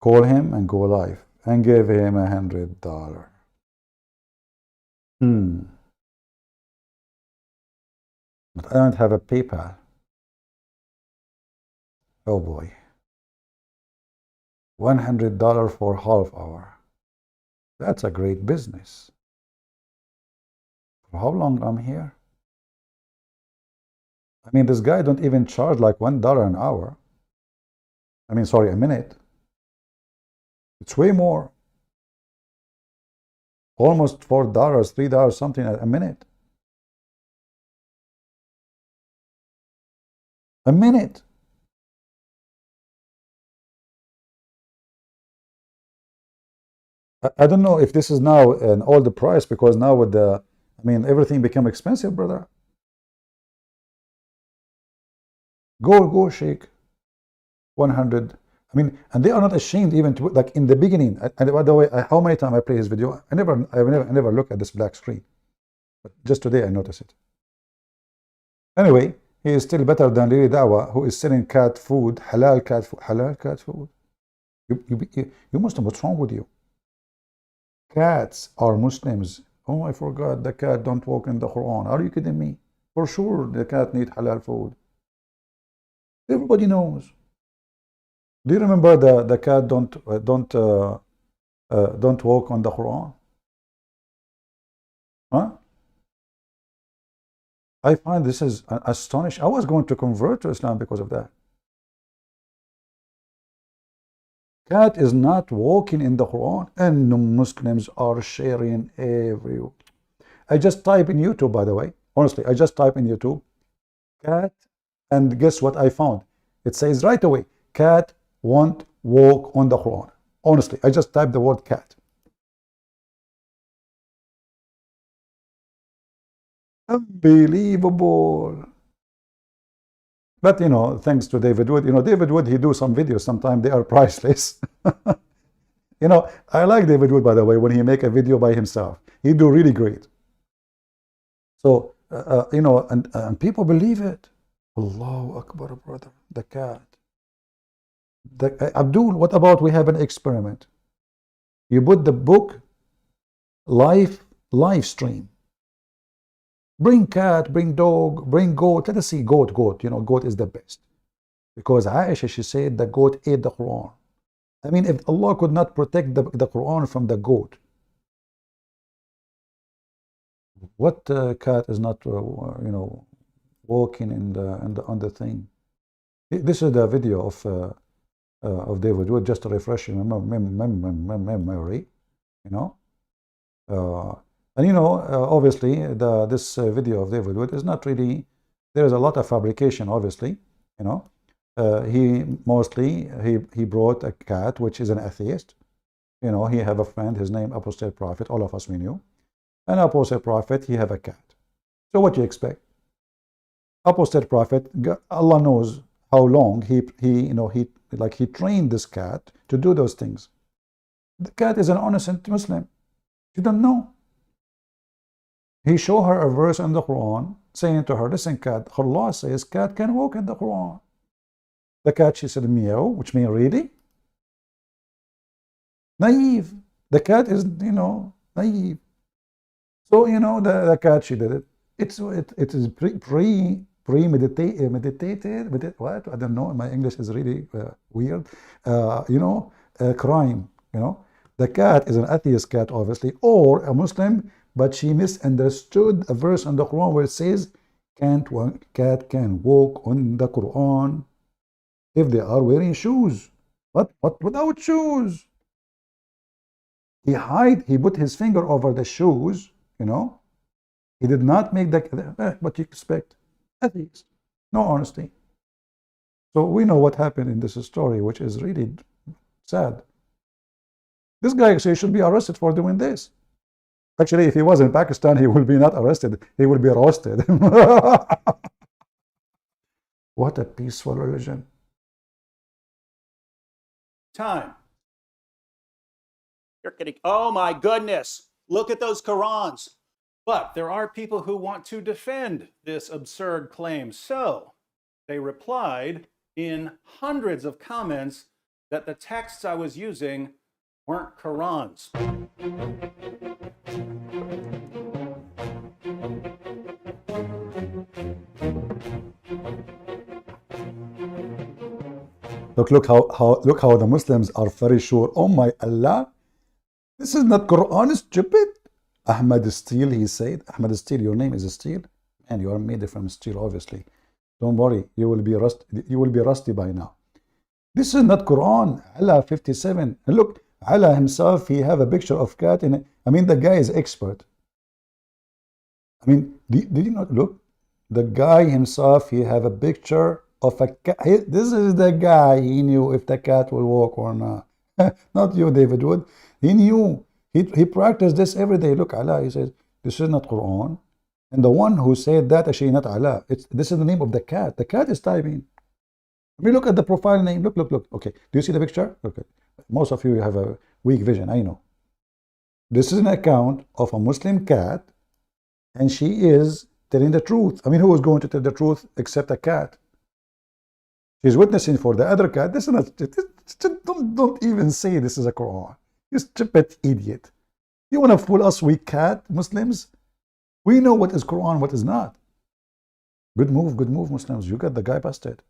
Call him and go live and give him $100. But I don't have a PayPal. Oh boy. $100 for half hour. That's a great business. For how long I'm here? I mean, this guy don't even charge like $1 an hour. I mean, sorry, a minute. It's way more. Almost $4, $3 something a minute. A minute. I don't know if this is now an older price, because now with the, I mean, everything become expensive, brother. Go, Sheikh. 100. I mean, and they are not ashamed even to, like in the beginning. And by the way, how many times I play his video? I never look at this black screen. But just today I noticed it. Anyway, he is still better than Lili Dawa, who is selling cat food, halal cat food, halal cat food. You Muslim, what's wrong with you? Cats are Muslims. Oh, I forgot, the cat don't walk in the Quran. Are you kidding me? For sure, the cat need halal food. Everybody knows. Do you remember the cat don't walk on the Quran? Huh? I find this is astonishing. I was going to convert to Islam because of that. Cat is not walking in the Quran, and Muslims are sharing everywhere. I just type in YouTube, by the way. Honestly, I just type in YouTube, cat, and guess what I found? It says right away, cat won't walk on the Quran. Honestly, I just typed the word cat. Unbelievable. But you know, thanks to David Wood, David Wood, he do some videos, sometimes they are priceless. I like David Wood, by the way, when he make a video by himself. He do really great. So, and people believe it. Allahu Akbar, brother, the cat. Abdul, what about we have an experiment? You put the book live stream. Bring cat, bring dog, bring goat. Let us see goat. Goat is the best. Because Aisha, she said the goat ate the Quran. I mean, if Allah could not protect the Quran from the goat, what cat is not, walking on the thing? This is the video of David Wood, just to refresh your memory, And obviously, this video of David Wood is not really, there is a lot of fabrication, obviously, he brought a cat, which is an atheist. He have a friend, his name Apostate Prophet, all of us we knew. And Apostate Prophet, he have a cat. So what do you expect? Apostate Prophet, Allah knows how long he trained this cat to do those things. The cat is an innocent Muslim. She don't know. He showed her a verse in the Quran saying to her, listen, cat, Allah says cat can walk in the Quran. The cat, she said, meow, which means really? Naive. The cat is, Naive. So, you know, the cat, she did it. It is meditated, what? I don't know. My English is really weird. You know, crime, you know. The cat is an atheist cat, obviously, or a Muslim, but she misunderstood a verse in the Quran where it says, cat can walk on the Quran if they are wearing shoes. What without shoes? He put his finger over the shoes, you know. He did not make what you expect. Atheist. No honesty. So we know what happened in this story, which is really sad. This guy actually should be arrested for doing this. Actually, if he was in Pakistan, he will be not arrested. He will be roasted. What a peaceful religion.
Time. You're kidding. Oh my goodness. Look at those Qurans. But there are people who want to defend this absurd claim. So they replied in hundreds of comments that the texts I was using weren't Qurans.
Look how the Muslims are very sure. Oh my Allah, this is not Quran, stupid. Ahmad Steel, he said. Ahmad Steel, your name is Steel, and you are made from steel, obviously. Don't worry, you will be rusty by now. This is not Quran. Allah 57. And look, Allah himself, he have a picture of cat in it. I mean, the guy is expert. I mean, did you not look? The guy himself, he have a picture of a cat. This is the guy, he knew if the cat will walk or not. Not you, David Wood. He knew. He practiced this every day. Look, Allah, he says, this is not Quran. And the one who said that, actually not Allah. This is the name of the cat. The cat is typing. I mean, look at the profile name. Look. Okay, do you see the picture? Okay. Most of you have a weak vision, I know. This is an account of a Muslim cat, and she is telling the truth. I mean, who is going to tell the truth except a cat? She's witnessing for the other cat. This is not. Don't even say this is a Quran. You stupid idiot. You want to fool us, we cat Muslims? We know what is Quran, what is not. Good move, Muslims. You got the guy busted.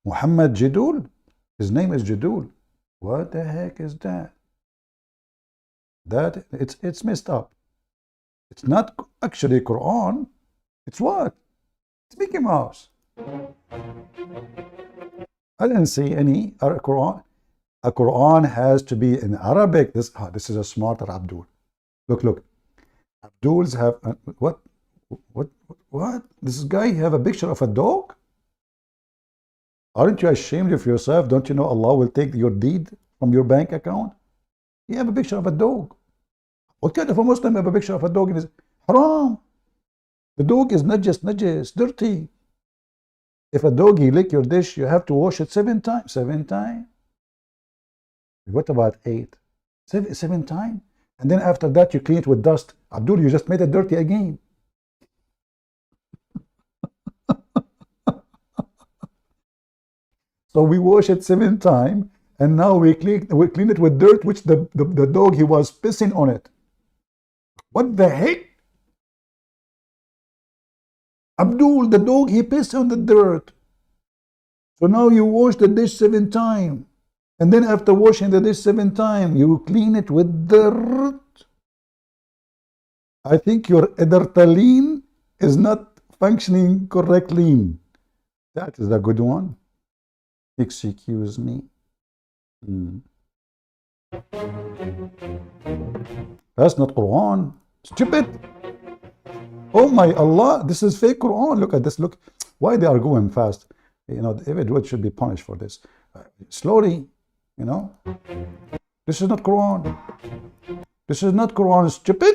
Muhammad Jidul. His name is Jidul. What the heck is that? It's messed up. It's not actually Quran. It's what? It's Mickey Mouse. I didn't see any Quran. A Quran has to be in Arabic. This is a smarter Abdul. Look. Abduls have what? This guy have a picture of a dog? Aren't you ashamed of yourself? Don't you know Allah will take your deed from your bank account? You have a picture of a dog. What kind of a Muslim have a picture of a dog in his haram? The dog is najis, dirty. If a dog he lick your dish, you have to wash it 7 times. 7 times? What about 8? 7 times? And then after that you clean it with dust. Abdul, you just made it dirty again. So we wash it 7 times, and now we clean it with dirt, which the dog, he was pissing on it. What the heck? Abdul, the dog, he pissed on the dirt. So now you wash the dish 7 times. And then after washing the dish 7 times, you clean it with dirt. I think your edartaline is not functioning correctly. That is a good one. Excuse me. That's not Quran. Stupid. Oh my Allah, this is fake Quran. Look at this. Look, why they are going fast. You know, David Wood should be punished for this. Slowly, you know. This is not Quran. This is not Quran, stupid.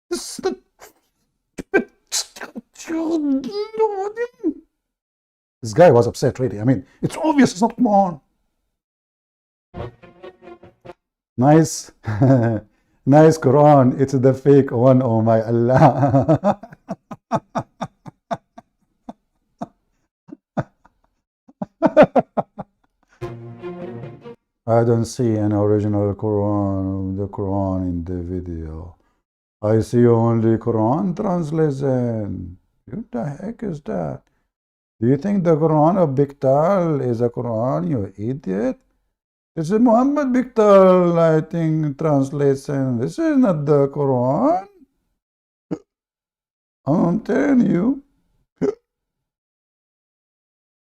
This is not stupid. This guy was upset, really. I mean, it's obvious it's not Quran. Nice. Nice Quran. It's the fake one. Oh my Allah. I don't see an original Quran, the Quran in the video. I see only Quran translation. What the heck is that? Do you think the Quran of Biktal is a Quran, you idiot? This is Muhammad Biktal, I think, translation. This is not the Quran. I'm telling you.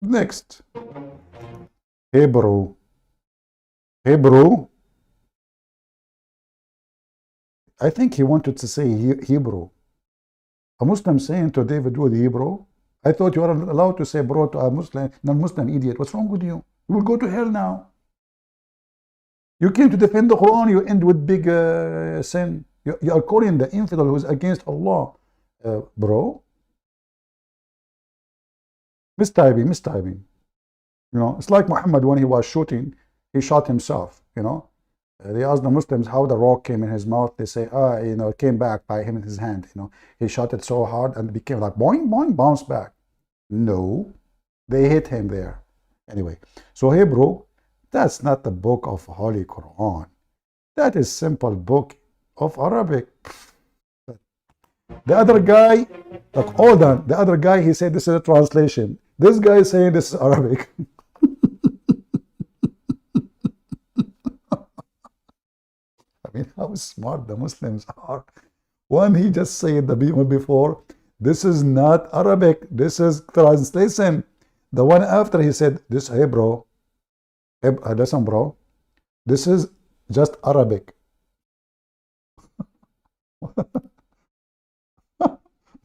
Next. Hebrew. Hebrew. I think he wanted to say Hebrew. A Muslim saying to David Wood Hebrew. I thought you are allowed to say bro to a Muslim, non-Muslim idiot. What's wrong with you? You will go to hell now. You came to defend the Quran, you end with big sin. You are calling the infidel who is against Allah, bro. Mistyping. You know, it's like Muhammad when he was shooting, he shot himself, you know. They asked the Muslims how the rock came in his mouth. They say, you know, it came back by him in his hand. You know, he shot it so hard and it became like boing, boing, bounced back. No, they hit him there. Anyway, so Hebrew, that's not the book of Holy Quran. That is simple book of Arabic. The other guy, like, hold on. The other guy, he said this is a translation. This guy is saying this is Arabic. I mean, how smart the Muslims are. One, he just said the one before, this is not Arabic, this is translation. The one after, he said, this, hey bro, listen bro, this is just Arabic.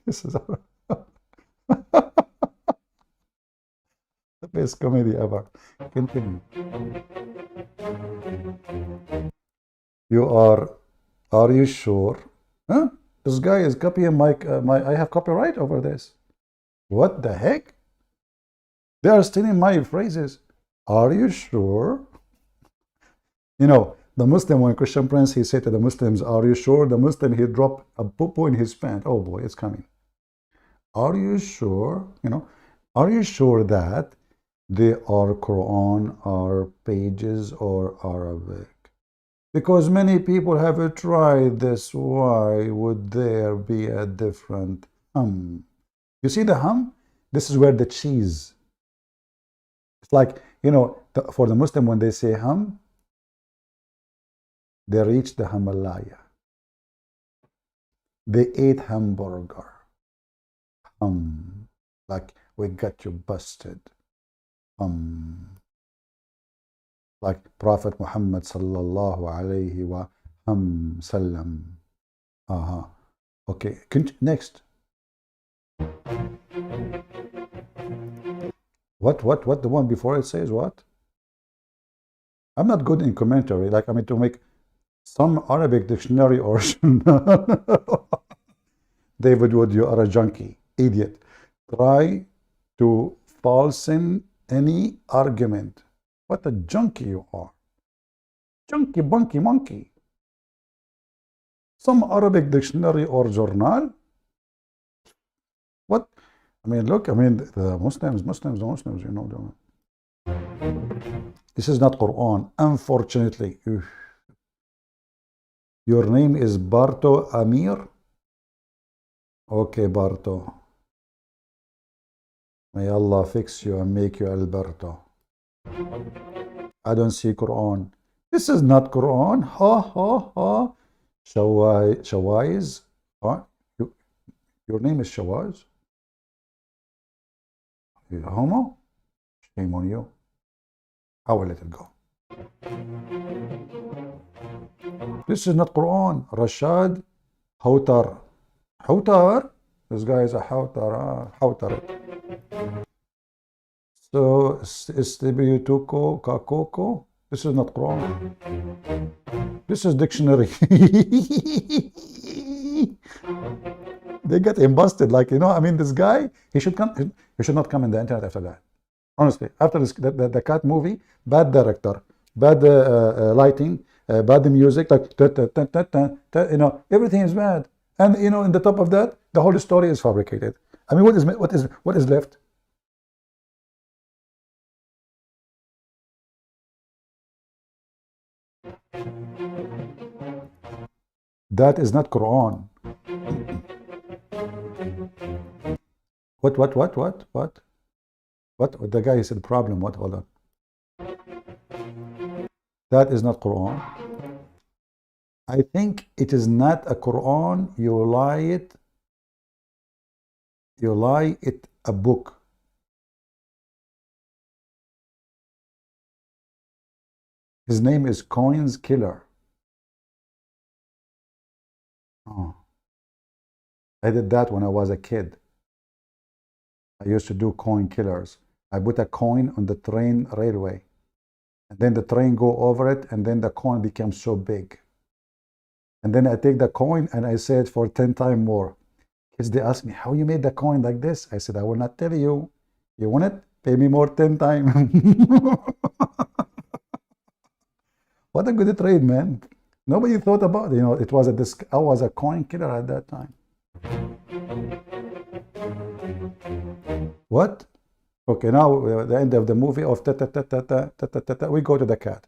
This is Arabic. The best comedy ever. Continue. Are you sure? Huh? This guy is copying my I have copyright over this. What the heck? They are stealing my phrases. Are you sure? You know, the Muslim, when Christian Prince, he said to the Muslims, are you sure? The Muslim, he dropped a poo-poo in his pant. Oh boy, it's coming. Are you sure? You know, are you sure that they are Quran or pages or Arabic? Because many people have tried this. Why would there be a different hum? You see the hum? This is where the cheese. It's like, you know, for the Muslim, when they say hum, they reach the Himalaya. They ate hamburger. Hum. Like, we got you busted. Like Prophet Muhammad sallallahu alayhi wa sallam. Okay, next. What the one before it says what? I'm not good in commentary, like I mean to make some Arabic dictionary or David Wood, you are a junkie, idiot. Try to falsen any argument. What a junkie you are. Junkie, bunky, monkey. Some Arabic dictionary or journal? What? I mean, look, I mean, the Muslims, you know. This is not Quran, unfortunately. Your name is Barto Amir? Okay, Barto. May Allah fix you and make you Alberto. I don't see Quran. This is not Quran. Ha ha ha. Shawaiz. Huh? Your name is Shawaiz? You're a homo? Shame on you. I will let it go. This is not Quran. Rashad Houtar. Houtar? This guy is a Houtar. Houtar. So, Estebiutuko Kakoko. This is not Quran. This is dictionary. They get him busted. Like, you know, I mean, this guy, he should not come in the internet after that. Honestly, after this, the cat movie, bad director, bad lighting, bad music, like, you know, everything is bad. And, you know, in the top of that, the whole story is fabricated. I mean, what is left? That is not Quran. What? What? The guy said problem. What? Hold on. That is not Quran. I think it is not a Quran. You lie it a book. His name is Coins Killer. Oh. I did that when I was a kid. I used to do coin killers. I put a coin on the train railway. And then the train go over it, and then the coin becomes so big. And then I take the coin and I say it for 10 times more. Kids, they ask me, how you made the coin like this? I said, I will not tell you. You want it? Pay me more 10 times. What a good trade, man. Nobody thought about it. You know, it was I was a coin killer at that time. What? Okay, now the end of the movie of we go to the cat.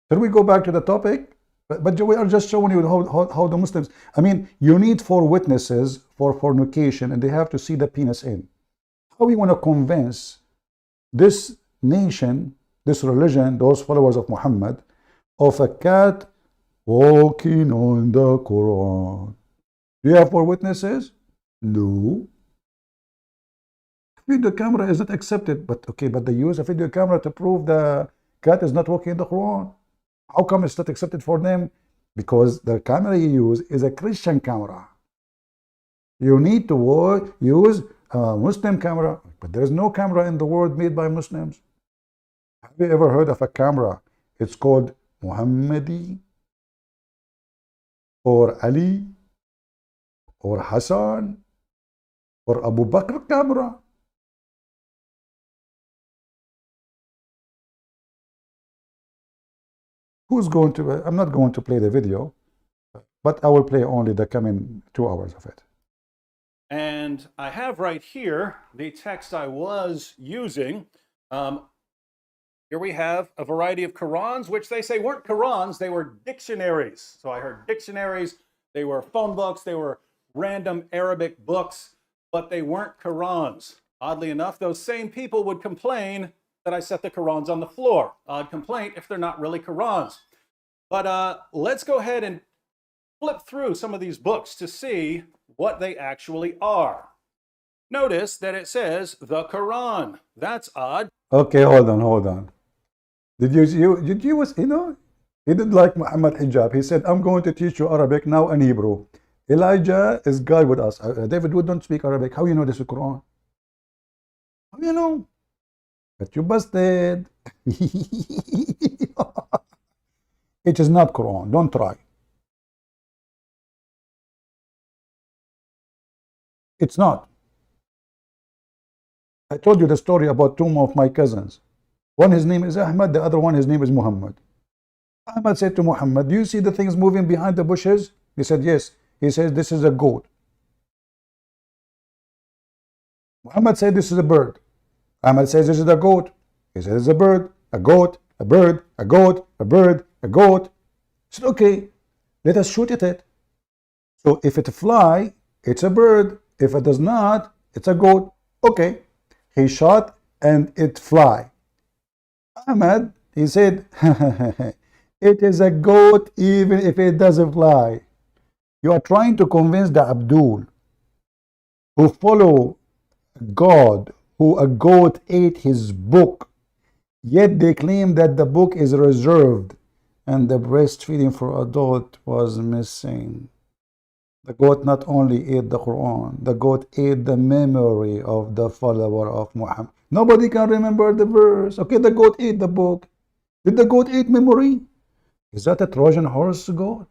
Should we go back to the topic? But we are just showing you how the Muslims, I mean, you need 4 witnesses for fornication and they have to see the penis in. How we want to convince this nation, this religion, those followers of Muhammad, of a cat walking on the Quran? Do you have 4 witnesses? No. Video camera is not accepted, but okay, but they use a video camera to prove the cat is not walking in the Quran. How come it's not accepted for them? Because the camera you use is a Christian camera. You need to use a Muslim camera, but there is no camera in the world made by Muslims. Have you ever heard of a camera? It's called Muhammadi, or Ali, or Hassan, or Abu Bakr camera. Who's going to, I'm not going to play the video, but I will play only the coming 2 hours of it.
And I have right here the text I was using. Here we have a variety of Qurans, which they say weren't Qurans, they were dictionaries. So I heard dictionaries, they were phone books, they were random Arabic books, but they weren't Qurans. Oddly enough, those same people would complain that I set the Qurans on the floor. Odd complaint if they're not really Qurans. But let's go ahead and flip through some of these books to see what they actually are. Notice that it says the Quran. That's odd.
Okay, hold on. Did you know, he did like Muhammad Hijab. He said, I'm going to teach you Arabic now and Hebrew. Elijah is God with us. David Wood don't speak Arabic. How you know this is Quran? How you know? But you busted. It is not Quran. Don't try. It's not. I told you the story about 2 of my cousins. One, his name is Ahmad. The other one, his name is Muhammad. Ahmad said to Muhammad, do you see the things moving behind the bushes? He said, yes. He says, this is a goat. Muhammad said, this is a bird. Ahmad says, this is a goat. He says, it's a bird, a goat, a bird, a goat, a bird, a goat. He said, okay, let us shoot at it. So if it fly, it's a bird. If it does not, it's a goat. Okay. He shot and it fly. Ahmad, he said, it is a goat even if it doesn't fly. You are trying to convince the Abdul who follow God, who a goat ate his book, yet they claim that the book is reserved and the breastfeeding for adult was missing. The goat not only ate the Quran, the goat ate the memory of the follower of Muhammad. Nobody can remember the verse. Okay, the goat ate the book. Did the goat eat memory? Is that a Trojan horse goat?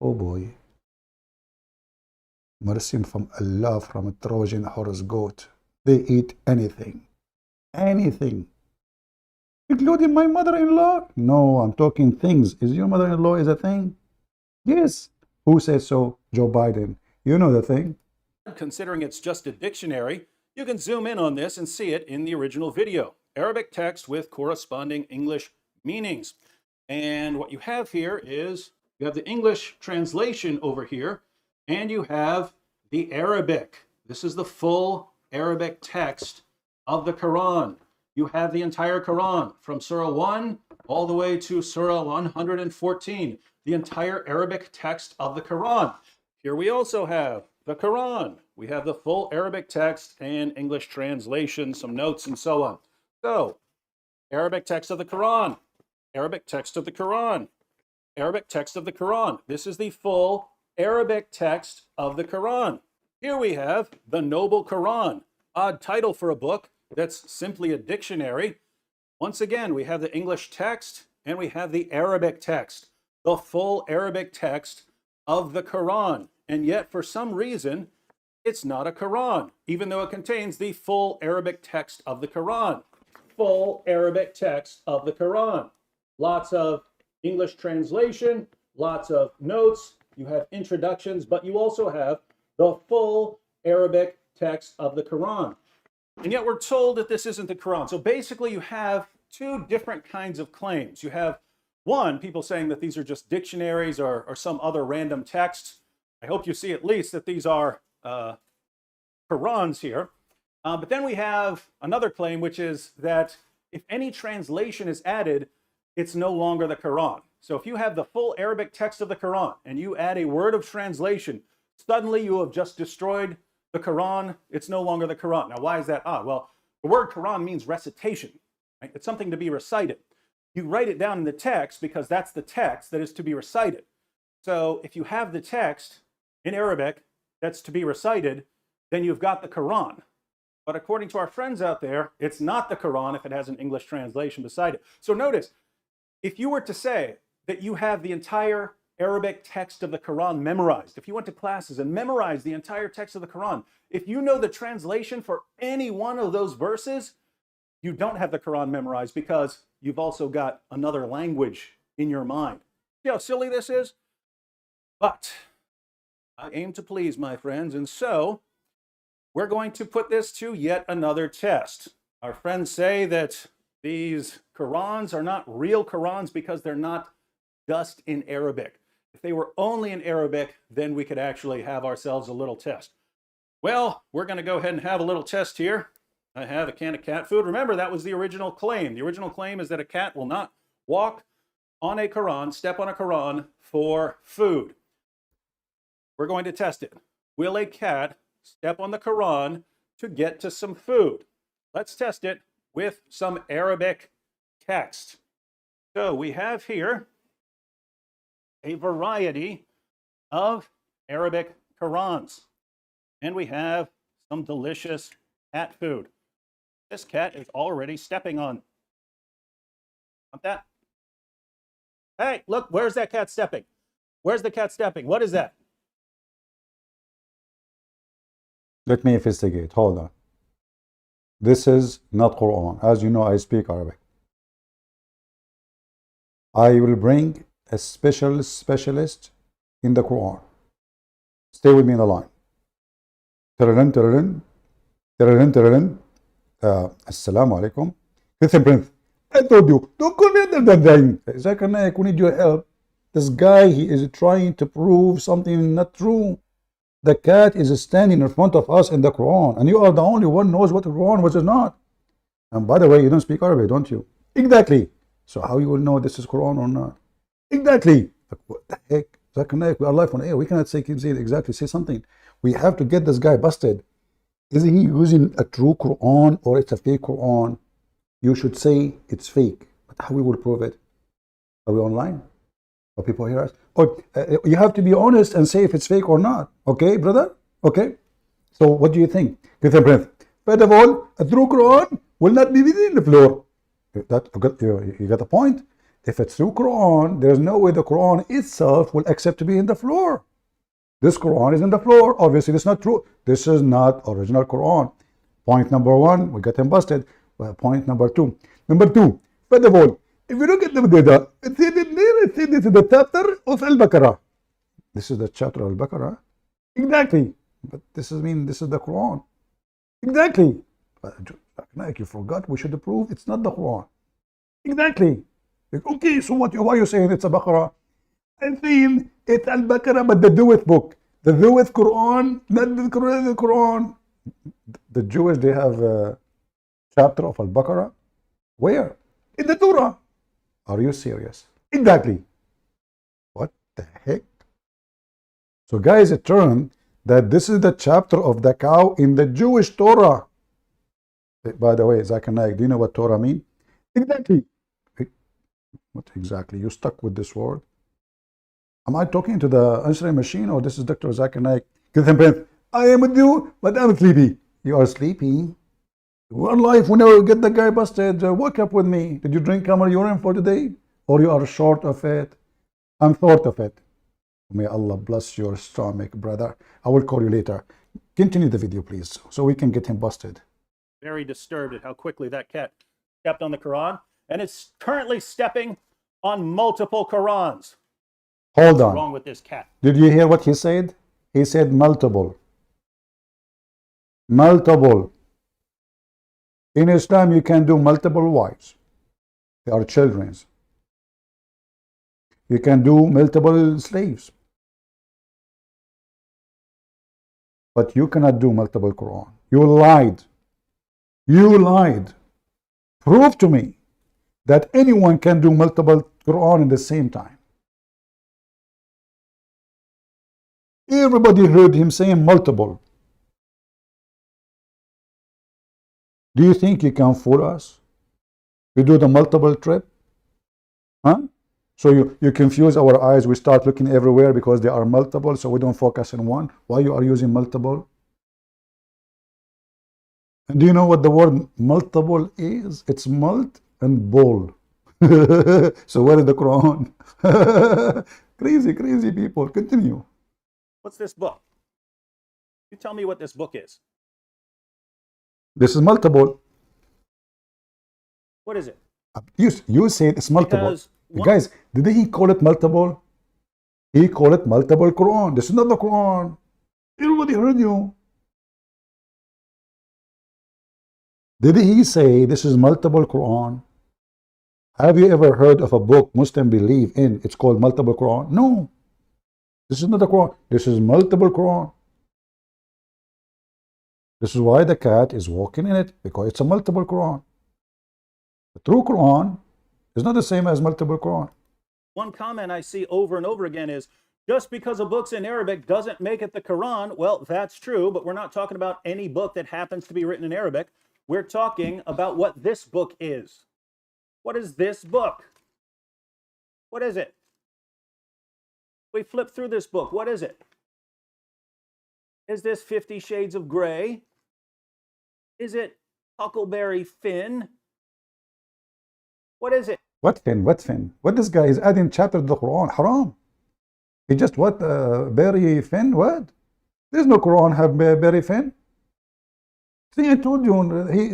Oh boy. Mercy from Allah from a Trojan horse goat. They eat anything. Anything. Including my mother-in-law? No, I'm talking things. Is your mother-in-law is a thing? Yes. Who says so? Joe Biden. You know the thing.
Considering it's just a dictionary, you can zoom in on this and see it in the original video. Arabic text with corresponding English meanings. And what you have here is You have the English translation over here, and you have the Arabic. This is the full Arabic text of the Quran. You have the entire Quran from Surah 1 all the way to Surah 114, the entire Arabic text of the Quran. Here we also have the Quran. We have the full Arabic text and English translation, some notes and so on. So, Arabic text of the Quran, Arabic text of the Quran, Arabic text of the Quran. This is the full Arabic text of the Quran. Here we have the Noble Quran, odd title for a book that's simply a dictionary. Once again, we have the English text and we have the Arabic text, the full Arabic text of the Quran. And yet, for some reason, it's not a Quran, even though it contains the full Arabic text of the Quran. Full Arabic text of the Quran. Lots of English translation, lots of notes. You have introductions, but you also have the full Arabic text of the Quran. And yet we're told that this isn't the Quran. So basically you have two different kinds of claims. You have one, people saying that these are just dictionaries or some other random text. I hope you see at least that these are Qurans here. But then we have another claim, which is that if any translation is added, it's no longer the Quran. So if you have the full Arabic text of the Quran and you add a word of translation, suddenly you have just destroyed the Quran. It's no longer the Quran. Now, why is that odd? Well, the word Quran means recitation. Right? It's something to be recited. You write it down in the text because that's the text that is to be recited. So if you have the text in Arabic that's to be recited, then you've got the Quran. But according to our friends out there, it's not the Quran if it has an English translation beside it. So notice, if you were to say that you have the entire Arabic text of the Quran memorized, if you went to classes and memorized the entire text of the Quran, if you know the translation for any one of those verses, you don't have the Quran memorized because you've also got another language in your mind. See how silly this is? But I aim to please, my friends, and so we're going to put this to yet another test. Our friends say that these Qurans are not real Qurans because they're not just in Arabic. If they were only in Arabic, then we could actually have ourselves a little test. Well, we're going to go ahead and have a little test here. I have a can of cat food. Remember, that was the original claim. The original claim is that a cat will not walk on a Quran, step on a Quran for food. We're going to test it. Will a cat step on the Quran to get to some food? Let's test it with some Arabic text. So we have here a variety of Arabic Qurans. And we have some delicious cat food. This cat is already stepping on. Want that? Hey, look, where's that cat stepping? Where's the cat stepping? What is that?
Let me investigate. Hold on. This is not Quran. As you know, I speak Arabic. I will bring a specialist in the Quran. Stay with me in the line. Assalamu alaikum. Listen, Prince. I told you, don't call me under that thing. Zakir, we need your help. This guy, he is trying to prove something not true. The cat is standing in front of us in the Quran, and you are the only one who knows what the Quran was or not. And by the way, you don't speak Arabic, don't you? Exactly. So how you will know this is Quran or not? Exactly. What the heck? Zakir, we are live on air. We cannot say exactly. Say something. We have to get this guy busted. Is he using a true Quran or it's a fake Quran? You should say it's fake. But how we will prove it? Are we online? Are people hear us? Or you have to be honest and say if it's fake or not. Okay, brother? Okay. So what do you think? First of all, a true Quran will not be within the floor. You got the point? If it's true Quran, there's no way the Quran itself will accept to be in the floor. This Quran is in the floor. Obviously, this is not true. This is not original Quran. Point number one, we got him busted. Point number two. First of all, if you look at the data, it's in the chapter of Al-Baqarah. This is the chapter of Al-Baqarah. Exactly. But this is the Quran. Exactly. But you forgot we should prove it's not the Quran. Exactly. Okay, so why are you saying it's a Baqarah? I think it's Al-Baqarah, but the Jewish book. The Jewish Quran, not the Quran. The Quran. The Jewish, they have a chapter of Al-Baqarah. Where? In the Torah. Are you serious? Exactly. What the heck? So guys, it turned that this is the chapter of the cow in the Jewish Torah. By the way, Zakir Naik, do you know what Torah mean? Exactly. What exactly? You stuck with this word? Am I talking to the answering machine, or this is Dr. Zakir Naik? I am with you, but I'm sleepy. You are sleepy? One life, whenever get the guy busted, wake up with me. Did you drink camel urine for today? Or you are short of it? I'm short of it. May Allah bless your stomach, brother. I will call you later. Continue the video, please, so we can get him busted.
Very disturbed at how quickly that cat stepped on the Quran, and it's currently stepping on multiple Qurans.
Hold
What's
on.
wrong with this cat?
Did you hear what he said? He said multiple. Multiple. In Islam, you can do multiple wives. They are children. You can do multiple slaves. But you cannot do multiple Quran. You lied. You lied. Prove to me that anyone can do multiple Quran at the same time. Everybody heard him saying multiple. Do you think you can fool us? We do the multiple trip? Huh? So you confuse our eyes. We start looking everywhere because they are multiple, so we don't focus on one. Why you are using multiple? And do you know what the word multiple is? It's mult and bowl. So where is the Quran? Crazy, crazy people. Continue.
What's this book? You tell me what this book is.
This is multiple.
What is it?
You said it's multiple.
Because
Guys, did he call it multiple? He called it multiple Quran. This is not the Quran. Everybody heard you. Did he say this is multiple Quran? Have you ever heard of a book Muslim believe in? It's called multiple Quran. No. This is not the Quran. This is multiple Quran. This is why the cat is walking in it, because it's a multiple Quran. The true Quran is not the same as multiple Quran.
one comment I see over and over again is, just because a book's in Arabic doesn't make it the Quran. Well, that's true, but we're not talking about any book that happens to be written in Arabic. We're talking about what this book is. What is this book? What is it? We flip through this book. What is it? Is this 50 Shades of Grey? Is it Huckleberry Finn? What is it?
What Finn? What Finn? What this guy is adding chapter to the Quran? Haram. He just what? Berry Finn? What? There's no Quran have Berry Finn. See, I told you.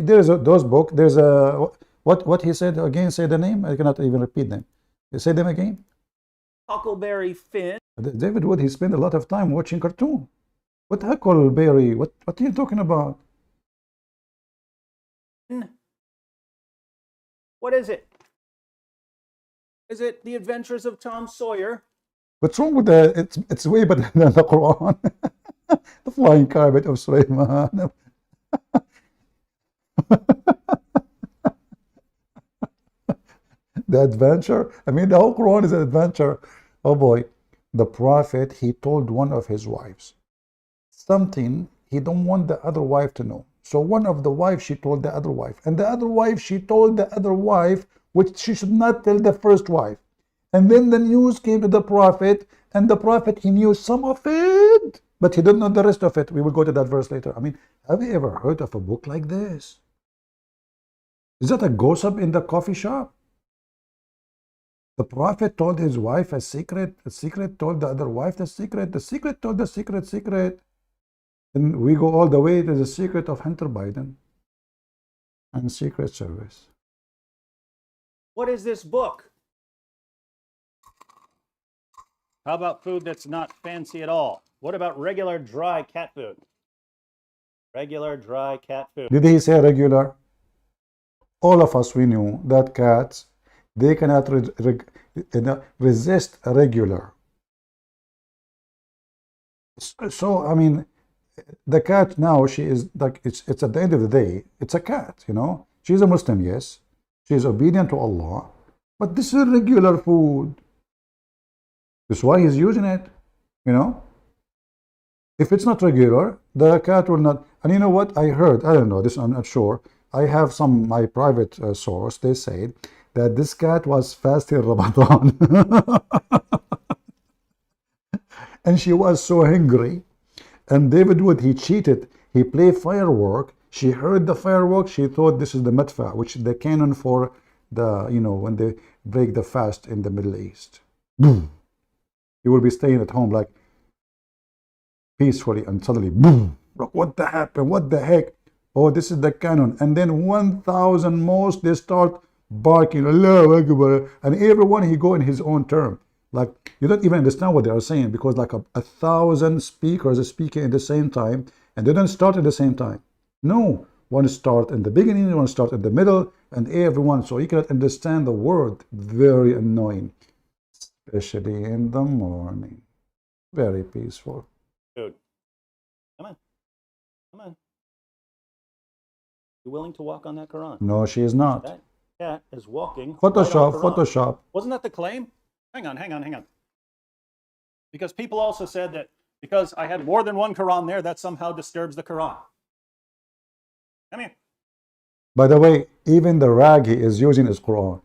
There's those book. There's a what he said again. Say the name. I cannot even repeat them. You say them again.
Huckleberry Finn.
David Wood. He spent a lot of time watching cartoon. What Huckleberry? What are you talking about?
What is it? Is it The Adventures of Tom Sawyer?
What's wrong with the? It's way better than the Quran. The flying carpet of Sulaiman. The adventure. I mean, the whole Quran is an adventure. Oh boy, the Prophet, he told one of his wives something he don't want the other wife to know. So one of the wives, she told the other wife, and the other wife, she told the other wife, which she should not tell the first wife. And then the news came to the Prophet, and the Prophet, he knew some of it, but he didn't know the rest of it. We will go to that verse later. I mean, have you ever heard of a book like this? Is that a gossip in the coffee shop? The Prophet told his wife a secret told the other wife the secret told the secret. And we go all the way to the secret of Hunter Biden and Secret Service.
What is this book? How about food that's not fancy at all? What about regular dry cat food? Regular dry cat food.
Did he say regular? All of us, we knew that cats, they cannot resist regular. So I mean, the cat now, she is like, it's at the end of the day, it's a cat, you know. She's a Muslim, yes. She's obedient to Allah, but this is regular food. That's why he's using it, you know. If it's not regular, the cat will not. And you know what I heard? I don't know this. I'm not sure. I have my private source. They said that this cat was fasting Ramadan, and she was so hungry. And David Wood, he cheated. He played firework. She heard the firework. She thought this is the matfa, which is the cannon for the, you know, when they break the fast in the Middle East. Boom. You will be staying at home like peacefully, and suddenly, boom. Like, what the happened? What the heck? Oh, this is the cannon. And then 1,000 most, they start barking, Allahu Akbar. And everyone, he go in his own term. Like, you don't even understand what they are saying, because like 1,000 speakers are speaking at the same time, and they don't start at the same time. No, one start in the beginning, one start in the middle, and everyone. So you cannot understand the word. Very annoying, especially in the morning. Very peaceful.
Dude, come on. Come on. You willing to walk on that Quran?
No, she is not.
That cat is walking.
Photoshop,
right on Quran.
Photoshop.
Wasn't that the claim? Hang on. Because people also said that because I had more than one Quran there, that somehow disturbs the Quran. Come here.
By the way, even the rag he is using is Quran.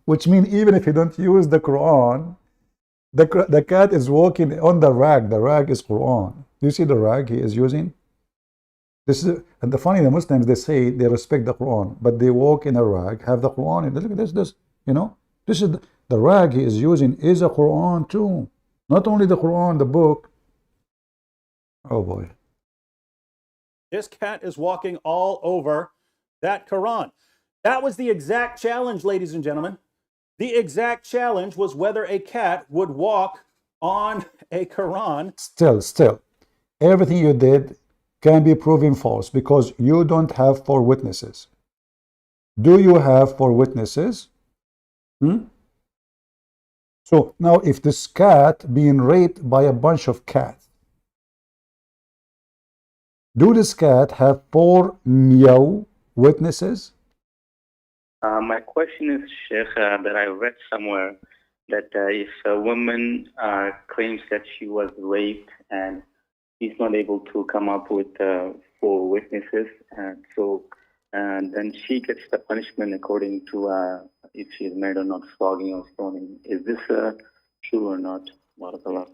Which means even if you don't use the Quran, the cat is walking on the rag. The rag is Quran. You see the rag he is using? This is, and the funny, the Muslims, they say they respect the Quran, but they walk in a rag, have the Quran, and look at this, you know, this is the rag he is using is a Quran too. Not only the Quran, the book. Oh boy.
This cat is walking all over that Quran. That was the exact challenge, ladies and gentlemen. The exact challenge was whether a cat would walk on a Quran.
Still, everything you did can be proven false because you don't have 4 witnesses. Do you have 4 witnesses? So now if this cat being raped by a bunch of cats, do this cat have 4 meow witnesses?
My question is, Sheikh, that I read somewhere that if a woman claims that she was raped and she's not able to come up with 4 witnesses, and then she gets the punishment according to if she's married or not, flogging or stoning. Is this true or not?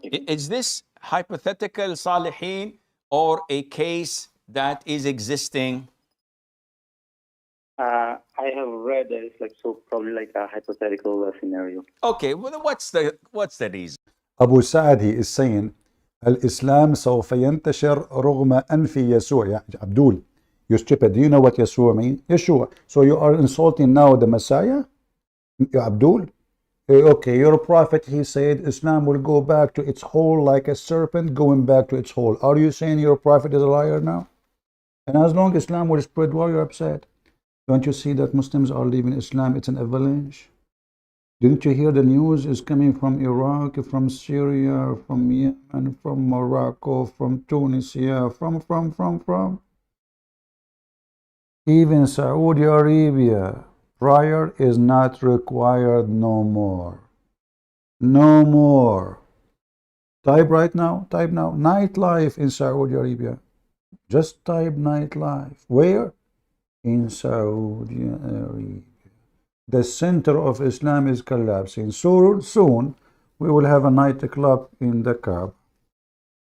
Is this hypothetical, Salihin, or a case that is existing?
I have read that it's like probably like a hypothetical scenario.
Okay, well, what's the reason?
Abu Sa'ad, he is saying, Al-Islam سوف ينتشر رغم أنف يسوع. Yeah, Abdul, you stupid. Do you know what Yeshua means? Yeshua. So you are insulting now the Messiah? Abdul? Okay, your prophet, he said Islam will go back to its hole like a serpent going back to its hole. Are you saying your prophet is a liar now? And as long as Islam will spread, why are you upset? Don't you see that Muslims are leaving Islam? It's an avalanche. Didn't you hear the news is coming from Iraq, from Syria, from Yemen, from Morocco, from Tunisia, from? Even Saudi Arabia, prayer is not required no more. No more. Type right now, type now, nightlife in Saudi Arabia. Just type nightlife. Where? In Saudi Arabia. The center of Islam is collapsing. Soon we will have a nightclub in the Kaaba.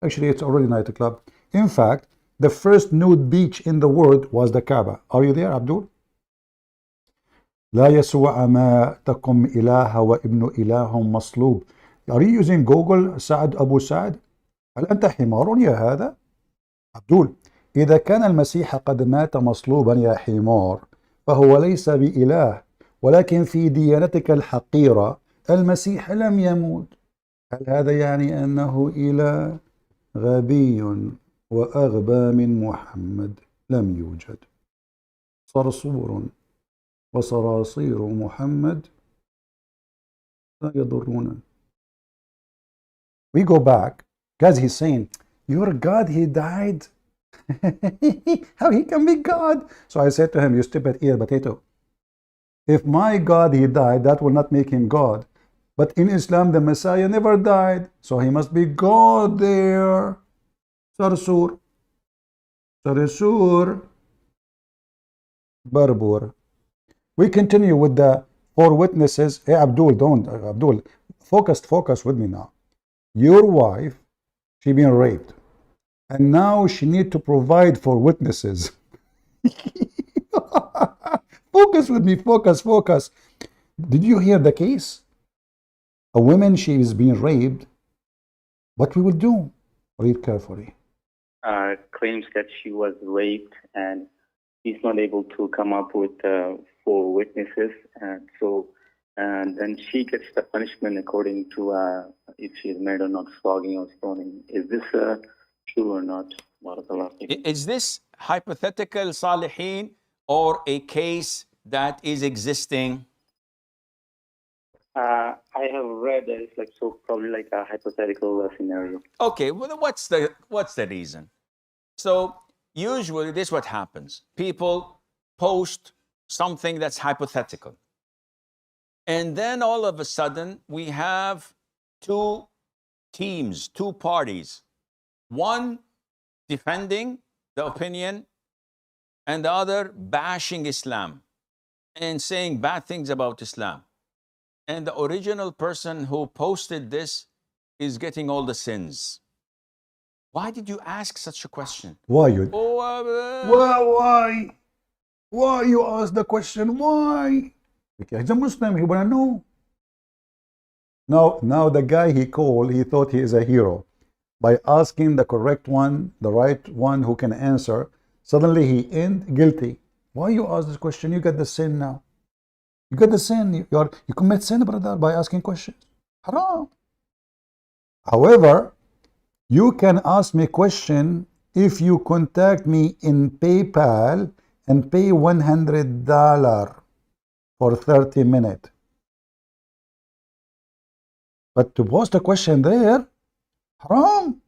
Actually, it's already a nightclub. In fact, the first nude beach in the world was the Kaaba. Are you there, Abdul? لا يسوع ما تقم إله وابن إله مصلوب. Are you using Google, سعد أبو سعد؟ هل أنت حمار يا هذا؟ عبدول، إذا كان المسيح قد مات مصلوبا يا حمار فهو ليس بإله، ولكن في ديانتك الحقيرة المسيح لم يموت. هل هذا يعني أنه إله؟ غبي وأغبى من محمد لم يوجد. صرصور وصراصير محمد لا يضرون. We go back, because he's saying, your God, he died. How he can be God? So I said to him, you stupid ear potato. If my God, he died, that will not make him God. But in Islam, the Messiah never died. So he must be God there. Sarsur. Sarsur. Barbur. We continue with the 4 witnesses. Hey, Abdul, don't. Abdul, focus with me now. Your wife, she been raped. And now she need to provide for witnesses. Focus with me, focus. Did you hear the case? A woman, she is being raped. What we will do? Read carefully.
Claims that she was raped and he's not able to come up with 4 witnesses. And then she gets the punishment according to if she's married or not, flogging or stoning. Is this true or not?
Is this hypothetical, Salihin, or a case that is existing?
I have read that it's like probably like a hypothetical scenario.
Okay, well, what's the reason? So usually this is what happens. People post something that's hypothetical. And then all of a sudden we have 2 teams, 2 parties. One defending the opinion and the other bashing Islam and saying bad things about Islam. And the original person who posted this is getting all the sins. Why did you ask such a question?
Why you? Why you ask the question? Why? Because he's a Muslim. He wanna know. Now the guy he called, he thought he is a hero by asking the correct one, the right one who can answer. Suddenly he end guilty. Why you ask this question? You get the sin now. You get the sin. You commit sin, brother, by asking questions. Haram. However, you can ask me question if you contact me in PayPal and pay $100 for 30 minutes. But to post a question there, haram.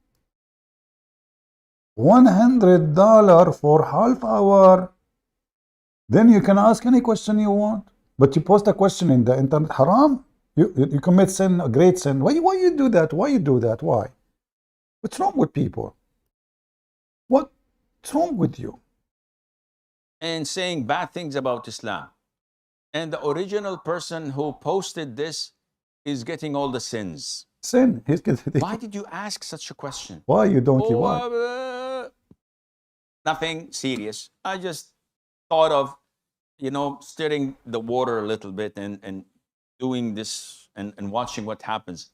$100 for half hour. Then you can ask any question you want. But you post a question in the internet, haram. You commit sin, a great sin. Why you do that? Why you do that? Why? What's wrong with people? What's wrong with you?
And saying bad things about Islam. And the original person who posted this is getting all the sins.
Sin.
Why did you ask such a question?
Why you don't you want?
Nothing serious. I just thought of, stirring the water a little bit and doing this and watching what happens.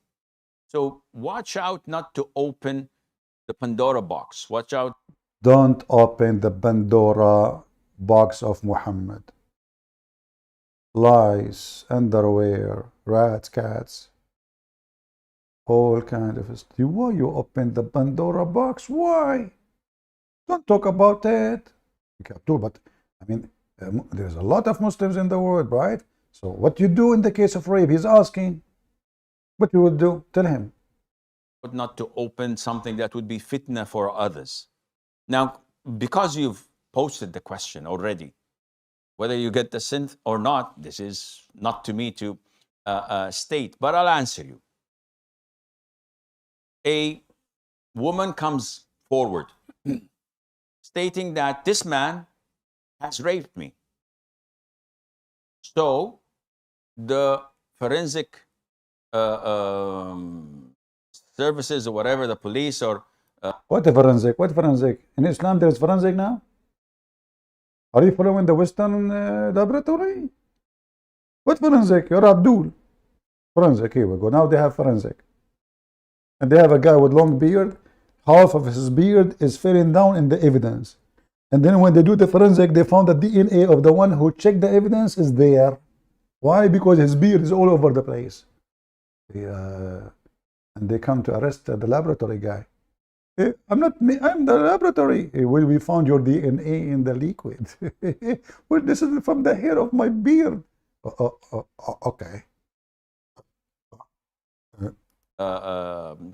So watch out not to open the Pandora box. Watch out.
Don't open the Pandora box of Muhammad. Lies, underwear, rats, cats, all kind of stuff. Why you open the Pandora box? Why? Don't talk about it. But I mean, there's a lot of Muslims in the world, right? So what you do in the case of rape? He's asking. What you would do? Tell him.
But not to open something that would be fitna for others. Now, because you've posted the question already, whether you get the sin or not, this is not to me to state, but I'll answer you. A woman comes forward stating that this man has raped me. So the forensic services or whatever, the police or...
What forensic? What forensic? In Islam there is forensic now? Are you following the Western laboratory? What forensic? You're Abdul. Forensic, here we go. Now they have forensic. And they have a guy with long beard. Half of his beard is filling down in the evidence. And then when they do the forensic, they found the DNA of the one who checked the evidence is there. Why? Because his beard is all over the place. And they come to arrest the laboratory guy. I'm not me, I'm the laboratory. Well, we found your DNA in the liquid. Well, this is from the hair of my beard. Okay.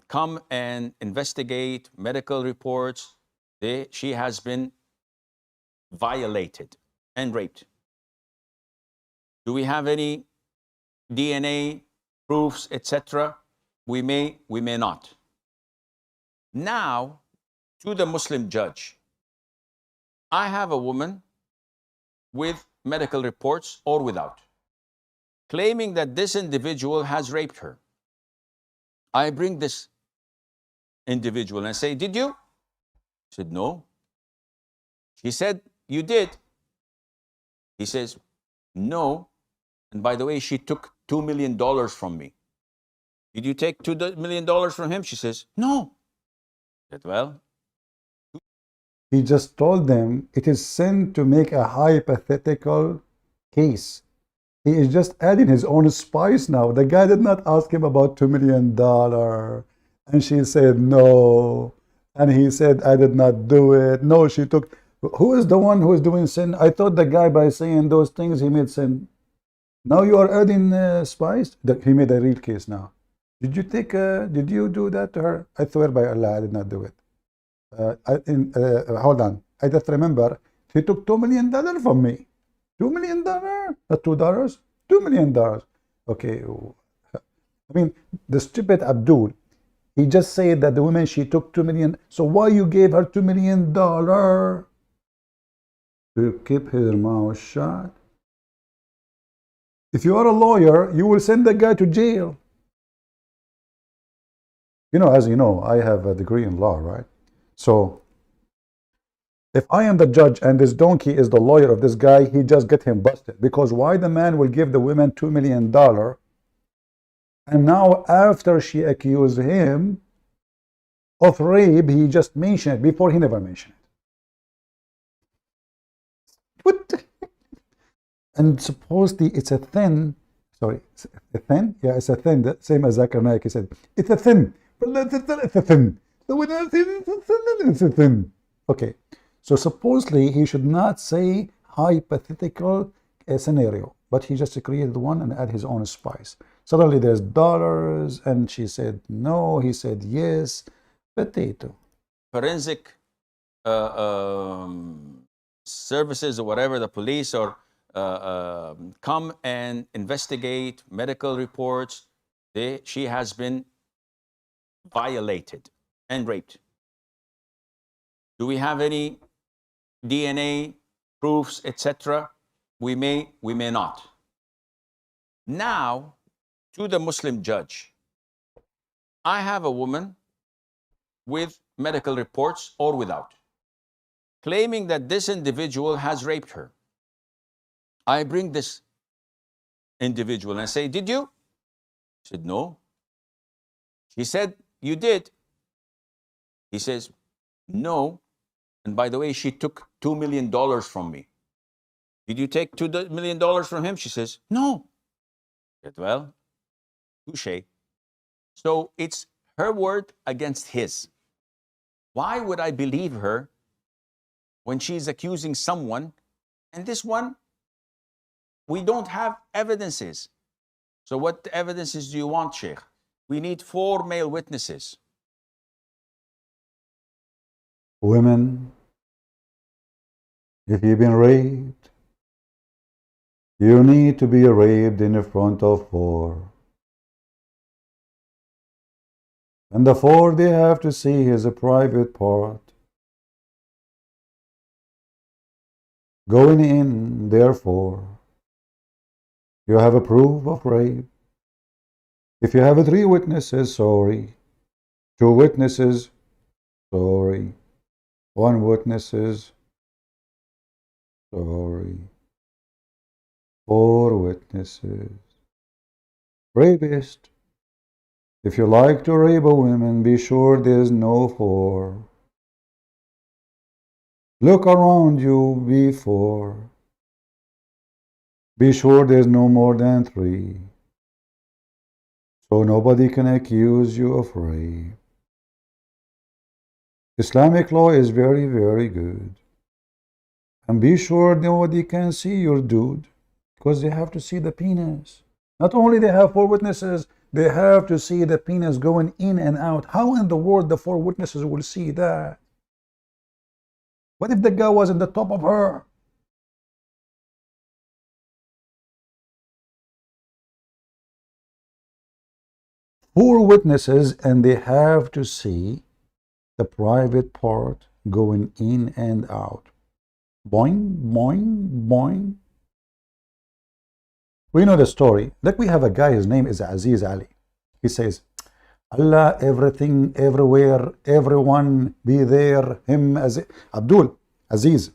come and investigate medical reports. She has been violated and raped. Do we have any DNA proofs, etc.? We may not. Now, to the Muslim judge, I have a woman with medical reports or without, claiming that this individual has raped her. I bring this individual and say, did you? He said, no. She said, you did. He says, no. And by the way, she took $2 million from me. Did you take $2 million from him? She says, no. I said, well.
He just told them it is sin to make a hypothetical case. He is just adding his own spice now. The guy did not ask him about $2 million. And she said no. And he said, I did not do it. No, she took. Who is the one who is doing sin? I thought the guy, by saying those things, he made sin. Now you are adding spice? He made a real case now. Did you do that to her? I swear by Allah, I did not do it. Hold on. I just remember she took $2 million from me. $2 million? Not $2? $2 million. Okay. I mean, the stupid Abdul, he just said that the woman, she took $2 million. So why you gave her $2 million? To keep her mouth shut. If you are a lawyer, you will send the guy to jail. You know, as you know, I have a degree in law, right? So, if I am the judge and this donkey is the lawyer of this guy, he just get him busted. Because why the man will give the woman $2 million, and now after she accused him of rape, he just mentioned it. Before, he never mentioned it. What? And supposedly it's a thin, sorry, a thin? Yeah, it's a thin, same as Zakir Naik, he said, it's a thin, it's a thin. It's a thin. Okay, so supposedly he should not say hypothetical scenario, but he just created one and add his own spice. Suddenly there's dollars, and she said no, he said yes, potato.
Forensic services or whatever, the police or come and investigate medical reports. She has been violated and raped. Do we have any DNA proofs, etc.? We may not. Now, to the Muslim judge, I have a woman with medical reports or without, claiming that this individual has raped her. I bring this individual and say, did you? He said, no. She said, you did. He says, no. And by the way, she took $2 million from me. Did you take $2 million from him? She says, no. I said, well, touche. So it's her word against his. Why would I believe her when she's accusing someone? And this one, we don't have evidences. So what evidences do you want, Sheikh? We need 4 male witnesses.
Women, if you've been raped, you need to be raped in front of 4. And the 4 they have to see is a private part. Going in, therefore, you have a proof of rape. If you have 3 witnesses, sorry. 2 witnesses, sorry. 1 witnesses, sorry. 4 witnesses. Rapist. If you like to rape a woman, be sure there's no 4. Look around you before. Be sure there's no more than 3. So nobody can accuse you of rape. Islamic law is very, very good. And be sure nobody can see your dude, because they have to see the penis. Not only they have 4 witnesses, They have to see the penis going in and out. How in the world the 4 witnesses will see that? What if the guy was at the top of her? Four witnesses, and they have to see the private part going in and out. Boing, boing, boing. We know the story. Like, we have a guy, his name is Aziz Ali. He says, Allah, everything, everywhere, everyone, be there, him, Abdul, Aziz,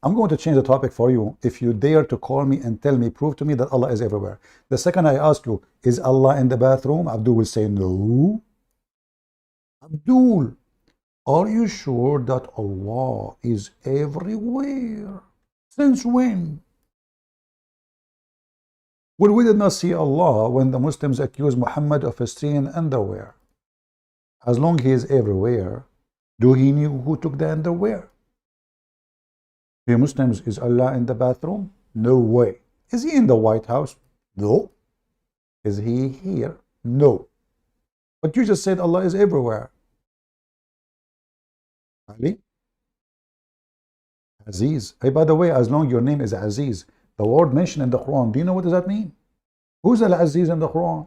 I'm going to change the topic for you. If you dare to call me and tell me, prove to me that Allah is everywhere. The second I ask you, is Allah in the bathroom? Abdul will say, no. Abdul, are you sure that Allah is everywhere? Since when? Well, we did not see Allah when the Muslims accused Muhammad of stealing underwear. As long as he is everywhere, do he know who took the underwear? The Muslims, is Allah in the bathroom? No way. Is he in the White House? No. Is he here? No. But you just said Allah is everywhere. Ali? Aziz. Hey, by the way, as long as your name is Aziz, the word mentioned in the Quran, do you know what does that mean? Who's Al-Aziz in the Quran?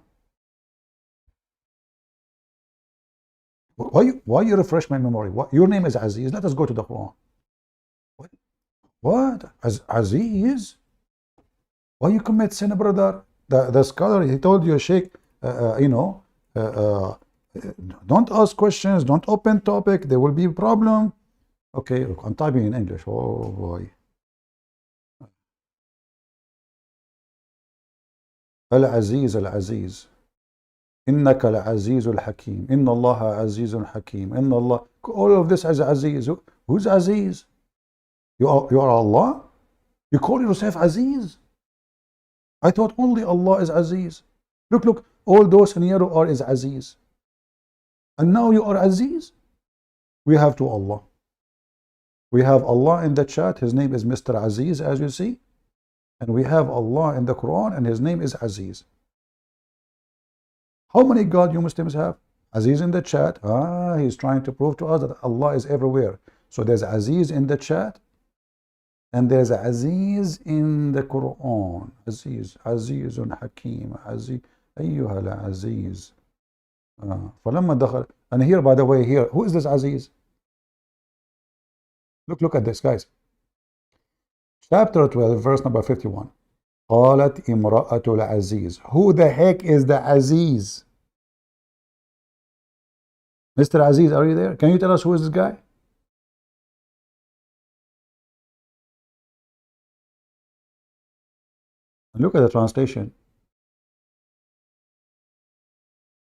Why you refresh my memory? Your name is Aziz. Let us go to the Quran. What? Aziz? Why you commit sin, brother? The scholar, he told you, Sheikh, don't ask questions, don't open topic, there will be a problem. Okay, look, I'm typing in English. Oh boy. Al-Aziz, Al-Aziz. إنك العزيز الحكيم. إن الله عزيز حكيم. إن Allah. All of this is Aziz. Who's Aziz? You are Allah? You call yourself Aziz? I thought only Allah is Aziz. Look, all those in yellow are is Aziz. And now you are Aziz? We have to Allah. We have Allah in the chat. His name is Mr. Aziz, as you see. And we have Allah in the Quran, and his name is Aziz. How many God you Muslims have? Aziz in the chat. He's trying to prove to us that Allah is everywhere. So there's Aziz in the chat, and there's Aziz in the Quran. Aziz, Azizun Hakim, Aziz, Ayyuha al-Aziz. فلما دخل. And here, by the way, here, who is this Aziz? Look at this, guys. Chapter 12, verse number 51. قالت امرأة العزيز. Who the heck is the Aziz? Mr. Aziz, are you there? Can you tell us who is this guy? Look at the translation.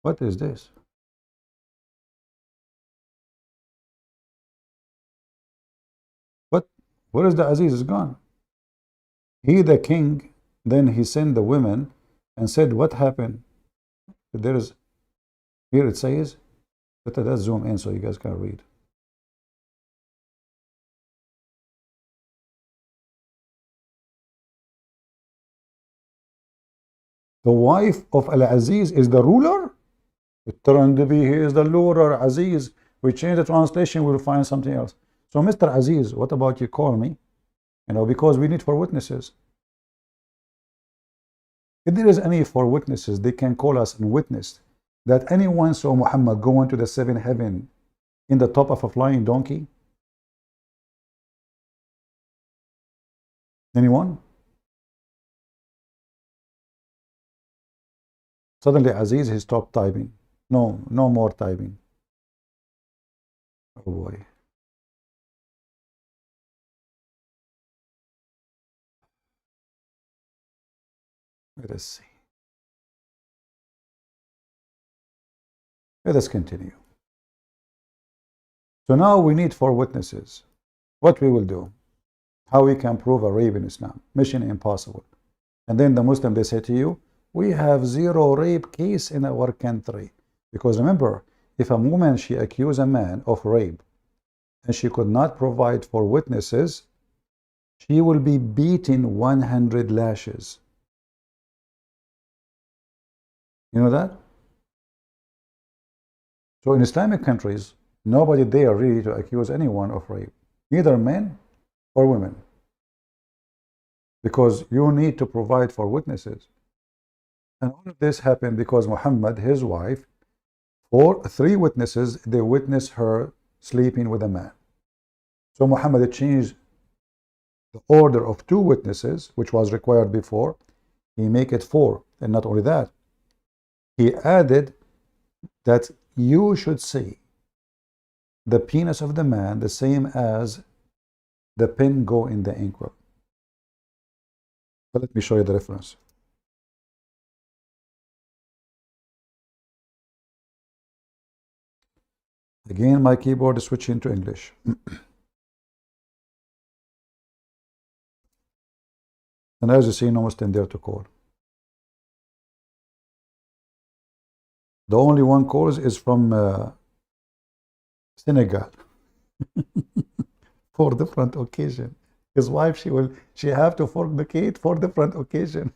What is this? What? Where is the Aziz? Is gone. He, the king, then he sent the women and said, what happened? There is, here it says, let's zoom in so you guys can read. The wife of Al-Aziz is the ruler? It turned to be he is the ruler, Aziz. We change the translation, we'll find something else. So Mr. Aziz, what about you call me? Because we need 4 witnesses. If there is any 4 witnesses, they can call us and witness that anyone saw Muhammad go into the 7th heaven in the top of a flying donkey. Anyone? Suddenly Aziz, he stopped typing. No more typing. Oh boy. Let us see. Let us continue. So now we need 4 witnesses. What we will do? How we can prove a rape in Islam? Mission impossible. And then the Muslim, they say to you, we have 0 rape case in our country. Because remember, if a woman, she accused a man of rape, and she could not provide 4 witnesses, she will be beaten 100 lashes. You know that? So in Islamic countries, nobody dare really to accuse anyone of rape, either men or women, because you need to provide for witnesses. And all of this happened because Muhammad, his wife, three witnesses, they witnessed her sleeping with a man. So Muhammad changed the order of 2 witnesses, which was required before. He make it 4. And not only that, he added that you should see the penis of the man the same as the pin go in the inkwell. But let me show you the reference. Again, my keyboard is switching to English. And as you see, no Muslim there to call. The only one calls is from Senegal. For different occasion. His wife, she have to fornicate for different occasion.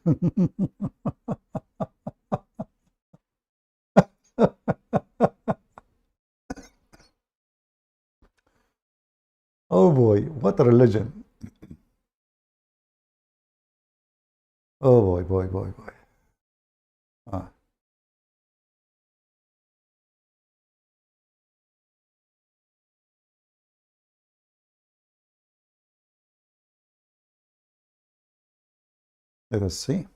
Oh boy, what a religion. Oh boy, boy, boy, boy. Ah. Let us see.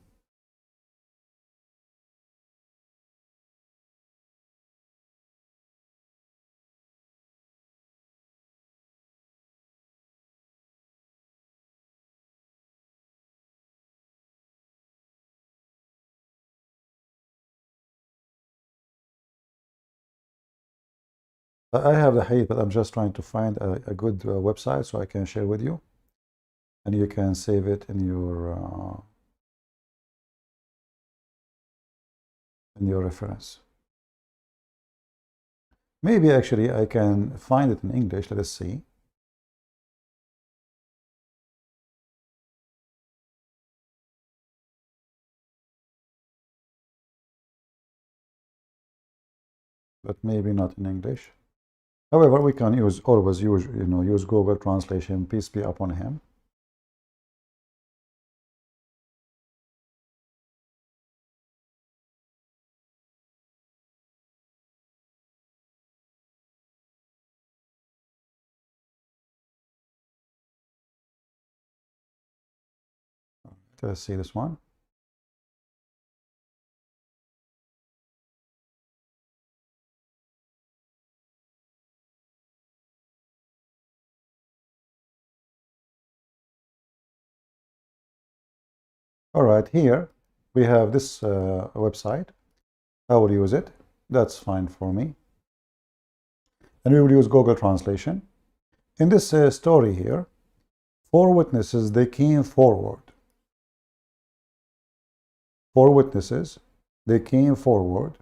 I have the hadith, but I'm just trying to find a good website so I can share with you, and you can save it in your reference. Maybe actually I can find it in English. Let us see. But maybe not in English. However, we can always use Google Translation, peace be upon him. Let's see this one. All right, here we have this website. I will use it. That's fine for me. And we will use Google Translation. In this story here, 4 witnesses, they came forward. 4 witnesses, they came forward.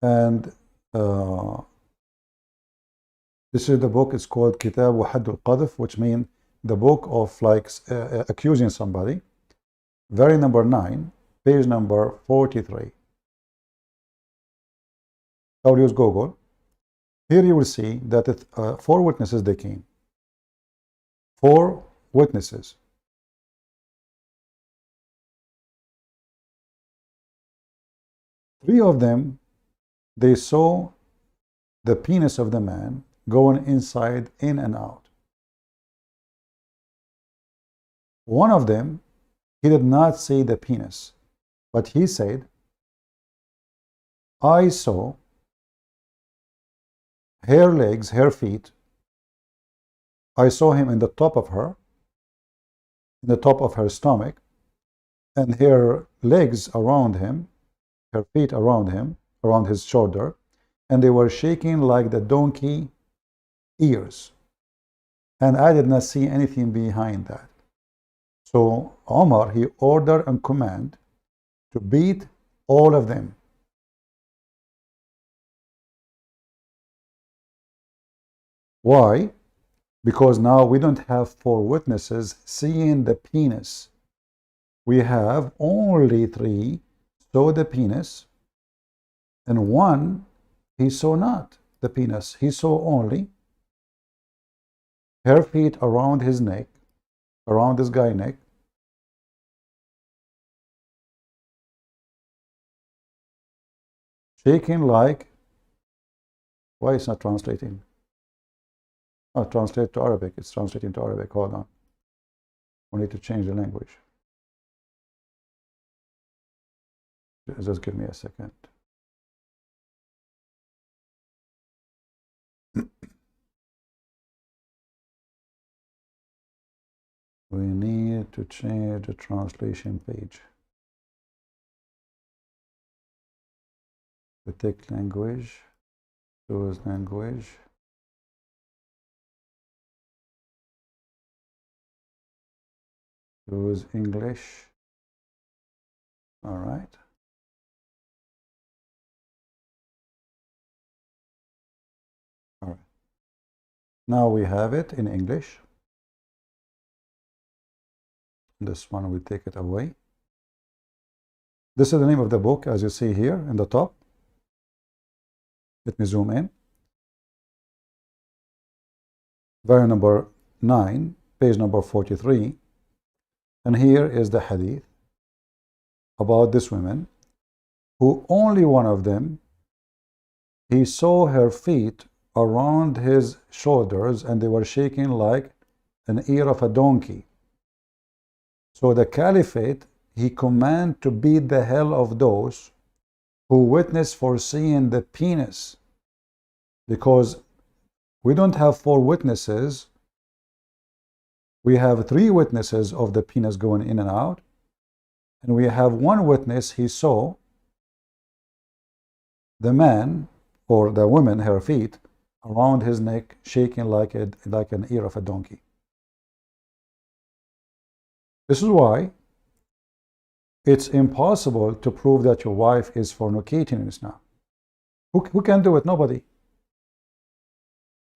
And this is the book. It's called Kitab wa Hadd al-Qadhf, which means the book of like accusing somebody. Very number 9, page number 43. I will use Google. Here you will see that 4 witnesses they came. 4 witnesses. Three of them, they saw the penis of the man going inside, in and out. One of them, he did not see the penis, but he said, I saw her legs, her feet. I saw him in the top of her, in the top of her stomach, and her legs around him, her feet around him, around his shoulder, and they were shaking like the donkey ears. And I did not see anything behind that. So Omar, he ordered and commanded to beat all of them. Why? Because now we don't have 4 witnesses seeing the penis. We have only 3 saw the penis, and one he saw not the penis. He saw only her feet around his neck, around this guy's neck, shaking like, why it's not translating? Oh, translate to Arabic. It's translating to Arabic. Hold on. We need to change the language. Just give me a second. We need to change the translation page. We take language, choose language. Choose English. All right. All right. Now we have it in English. This one, we take it away. This is the name of the book, as you see here in the top. Let me zoom in. Volume number 9, page number 43. And here is the hadith about this woman, who only one of them, he saw her feet around his shoulders, and they were shaking like an ear of a donkey. So the caliphate, he commanded to beat the hell of those who witness for seeing the penis, because we don't have 4 witnesses. We have 3 witnesses of the penis going in and out, and we have 1 witness, he saw the man or the woman, her feet around his neck, shaking like an ear of a donkey. This is why it's impossible to prove that your wife is fornicating in Islam. Who can do it? Nobody.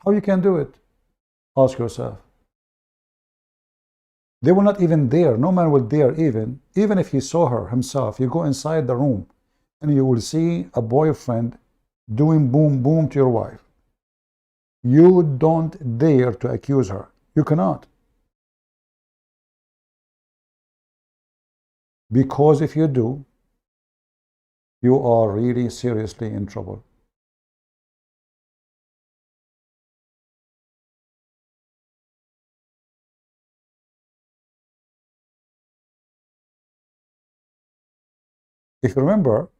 How you can do it? Ask yourself. They were not even there. No man will dare even if he saw her himself. You go inside the room and you will see a boyfriend doing boom boom to your wife. You don't dare to accuse her. You cannot. Because if you do, you are really seriously in trouble. If you remember,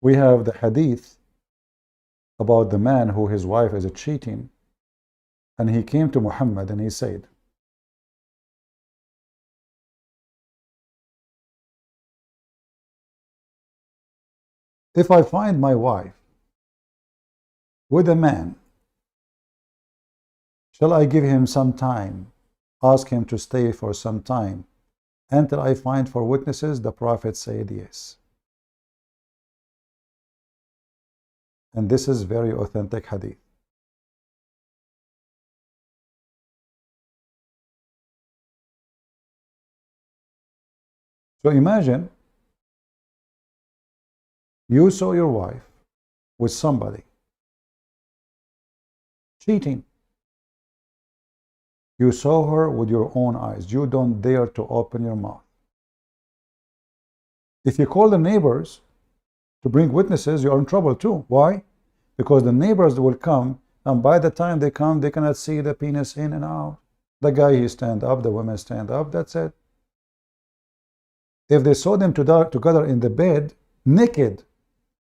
we have the hadith about the man who his wife is cheating, and he came to Muhammad and he said, if I find my wife with a man, shall I give him some time, ask him to stay for some time until I find 4 witnesses? The Prophet said yes. And this is very authentic hadith. So imagine you saw your wife with somebody cheating. You saw her with your own eyes. You don't dare to open your mouth. If you call the neighbors to bring witnesses, you are in trouble too. Why? Because the neighbors will come, and by the time they come, they cannot see the penis in and out. The guy, he stand up, the women stand up, that's it. If they saw them together in the bed, naked,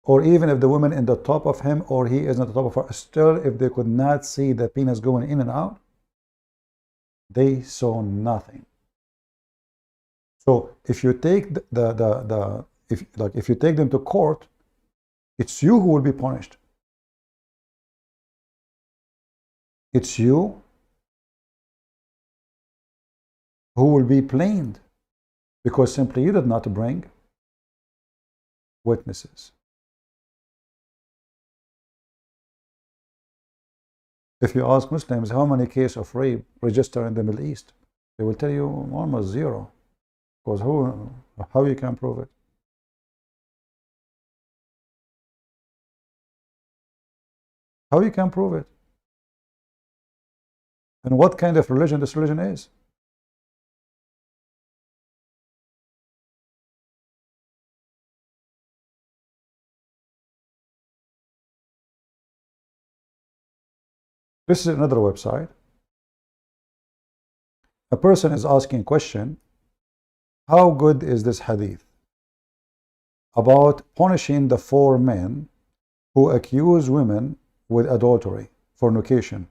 or even if the woman in the top of him or he is on the top of her, still if they could not see the penis going in and out, they saw nothing. So if you take if you take them to court, it's you who will be punished. It's you who will be blamed, because simply you did not bring witnesses. If you ask Muslims how many cases of rape register in the Middle East, they will tell you almost 0. Because how you can prove it? How you can prove it? And what kind of religion this religion is? This is another website. A person is asking a question, how good is this hadith about punishing the 4 men who accuse women with adultery, fornication?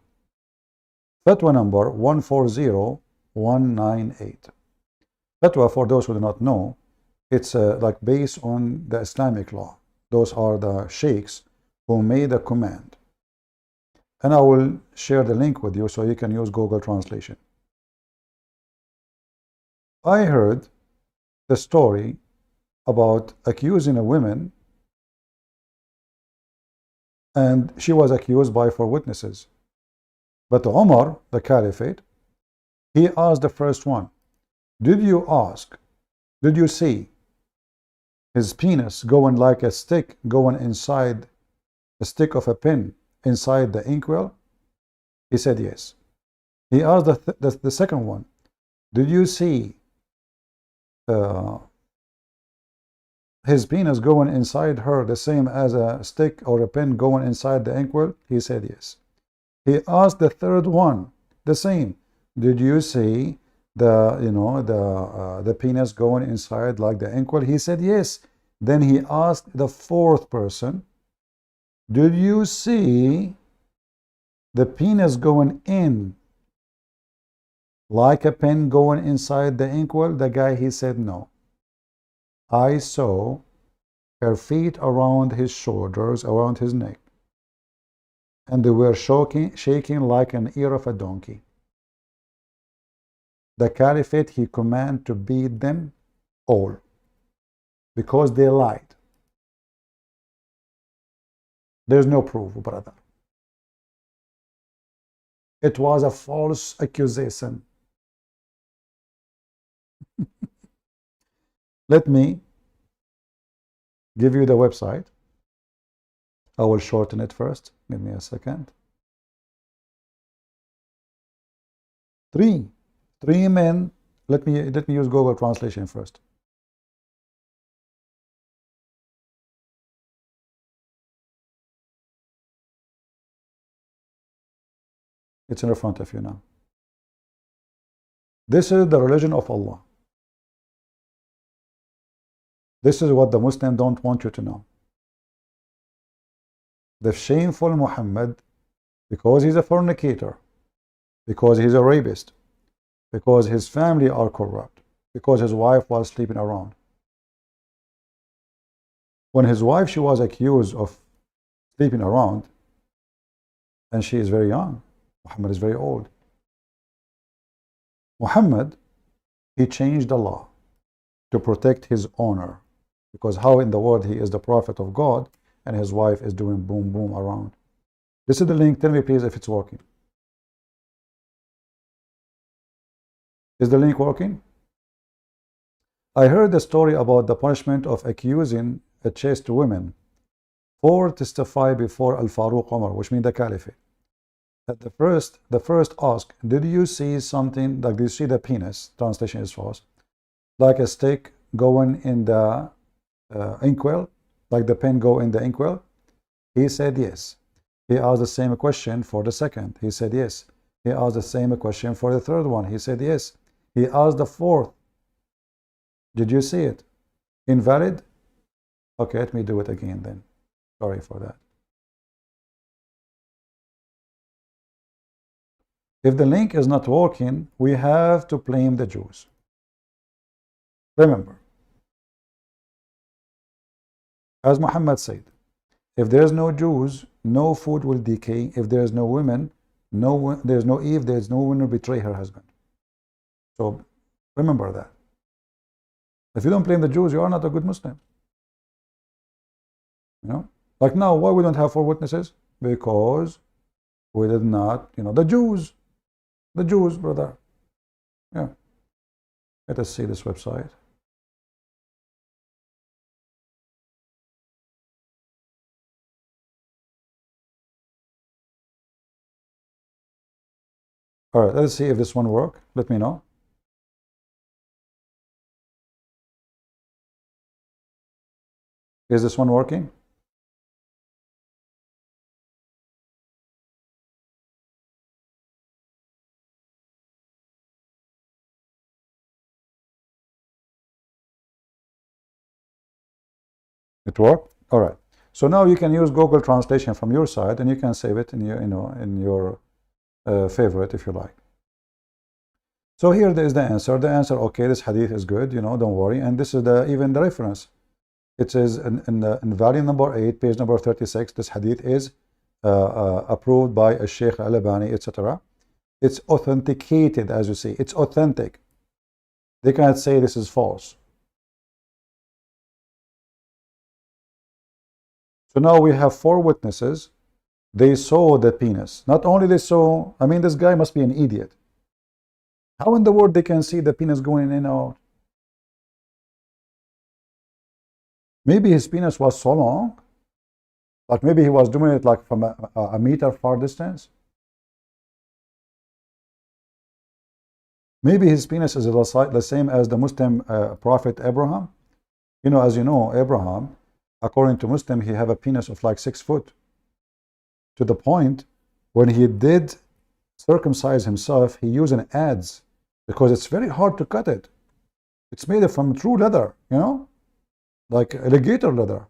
Fatwa number 140198. Fatwa, for those who do not know, it's like based on the Islamic law. Those are the sheikhs who made a command. And I will share the link with you so you can use Google Translation. I heard the story about accusing a woman, and she was accused by 4 witnesses. But Umar, the Caliphate, he asked the first one, did you see his penis going like a stick going inside a stick of a pin inside the inkwell? He said yes. He asked the second one, did you see his penis going inside her the same as a stick or a pin going inside the inkwell? He said yes. He asked the third one the same. Did you see the penis going inside like the inkwell? He said yes. Then he asked the fourth person, did you see the penis going in like a pin going inside the inkwell? The guy, he said no. I saw her feet around his shoulders, around his neck, and they were shaking like an ear of a donkey. The Caliphate, he commanded to beat them all because they lied. There's no proof, brother. It was a false accusation. Let me give you the website. I will shorten it first. Give me a second. Three men. Let me use Google Translation first. It's in front of you now. This is the religion of Allah. This is what the Muslims don't want you to know. The shameful Muhammad, because he's a fornicator, because he's a rapist, because his family are corrupt, because his wife was sleeping around. When his wife, she was accused of sleeping around, and she is very young. Muhammad is very old. Muhammad, he changed the law to protect his honor, because how in the world he is the prophet of God and his wife is doing boom boom around. This is the link. Tell me please if it's working. Is the link working? I heard the story about the punishment of accusing a chaste women for testify before Al-Faruq Umar, which means the Caliphate. That the first ask, did you see something like, did you see the penis? Translation is false. Like a stick going in the inkwell, like the pen go in the inkwell? He said yes. He asked the same question for the second. He said yes. He asked the same question for the third one. He said yes. He asked the fourth, did you see it? Invalid? Okay, let me do it again then. Sorry for that. If the link is not working, we have to blame the Jews. Remember, as Muhammad said, if there's no Jews, no food will decay. If there's no women, there's no Eve, there's no woman will betray her husband. So remember that. If you don't blame the Jews, you are not a good Muslim. You know, like now, why we don't have 4 witnesses? Because we did not, the Jews, brother. Yeah. Let us see this website. All right, let's see if this one works. Let me know. Is this one working? It worked? All right. So now you can use Google Translation from your side, and you can save it in your, in your favorite if you like. So here there is the answer. The answer, okay, this hadith is good, don't worry. And this is even the reference. It says in volume number 8, page number 36, this hadith is approved by a Sheikh Al-Albani, etc. It's authenticated, as you see. It's authentic. They cannot say this is false. So now we have 4 witnesses. They saw the penis. Not only they saw, I mean, this guy must be an idiot. How in the world they can see the penis going in and out? Maybe his penis was so long, like maybe he was doing it like from a meter far distance. Maybe his penis is the same as the Muslim prophet Abraham. As you know, Abraham, according to Muslim, he have a penis of like 6 foot. To the point, when he did circumcise himself, he used an adze because it's very hard to cut it. It's made from true leather, like alligator leather.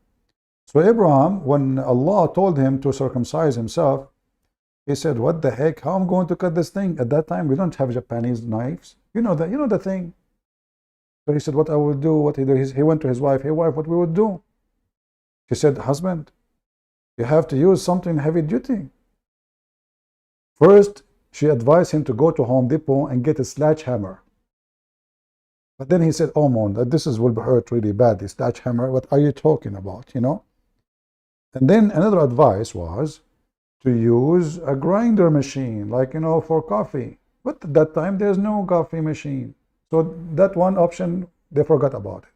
So Abraham, when Allah told him to circumcise himself, he said, "What the heck? How am I going to cut this thing?" At that time, we don't have Japanese knives. You know the thing. So he said, "What I will do?" What he did? He went to his wife. "Hey, wife, what we would do?" She said, "Husband, you have to use something heavy duty." First, she advised him to go to Home Depot and get a sledgehammer. But then he said, "Oh, man, this will hurt really badly. Sledgehammer, what are you talking about, And then another advice was to use a grinder machine, like, for coffee. But at that time, there's no coffee machine. So that one option, they forgot about it.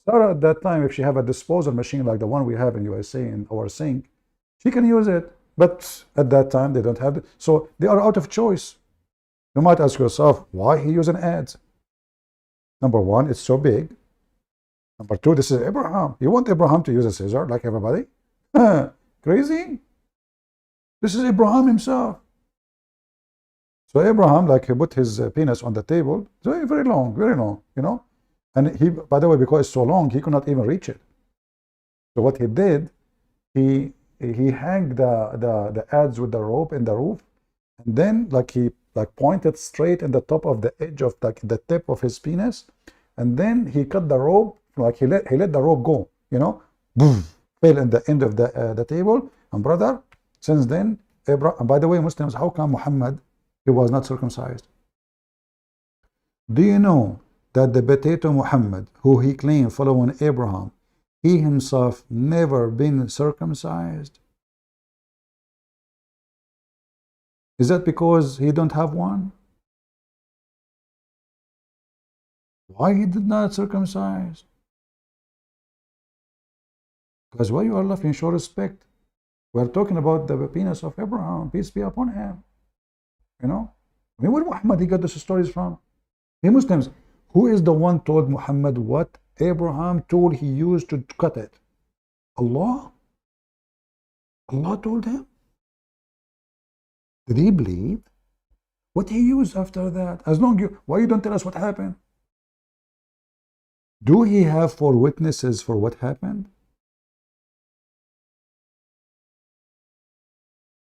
Sarah, at that time, if she have a disposal machine like the one we have in USA in our sink, she can use it. But at that time, they don't have it. So they are out of choice. You might ask yourself, why he use an adze? Number one, it's so big. Number two, this is Abraham. You want Abraham to use a scissor like everybody? Crazy? This is Abraham himself. So Abraham, like, he put his penis on the table. It's very, very long, And he, by the way, because it's so long, he could not even reach it. So what he did, he hanged the adze with the rope in the roof, and then he pointed straight in the top of the edge of the tip of his penis, and then he cut the rope, he let the rope go, boom, fell in the end of the table. And brother, since then, Abraham, and by the way, Muslims, how come Muhammad, he was not circumcised? Do you know that the potato Muhammad, who he claimed following Abraham, he himself never been circumcised? Is that because he don't have one? Why he did not circumcise? Because why you are left in show respect? We are talking about the penis of Abraham, peace be upon him. I mean, where Muhammad he got these stories from? Hey Muslims, who is the one told Muhammad what Abraham told he used to cut it? Allah? Allah told him? Did he believe? What he used after that? Why you don't tell us what happened? Do he have 4 witnesses for what happened?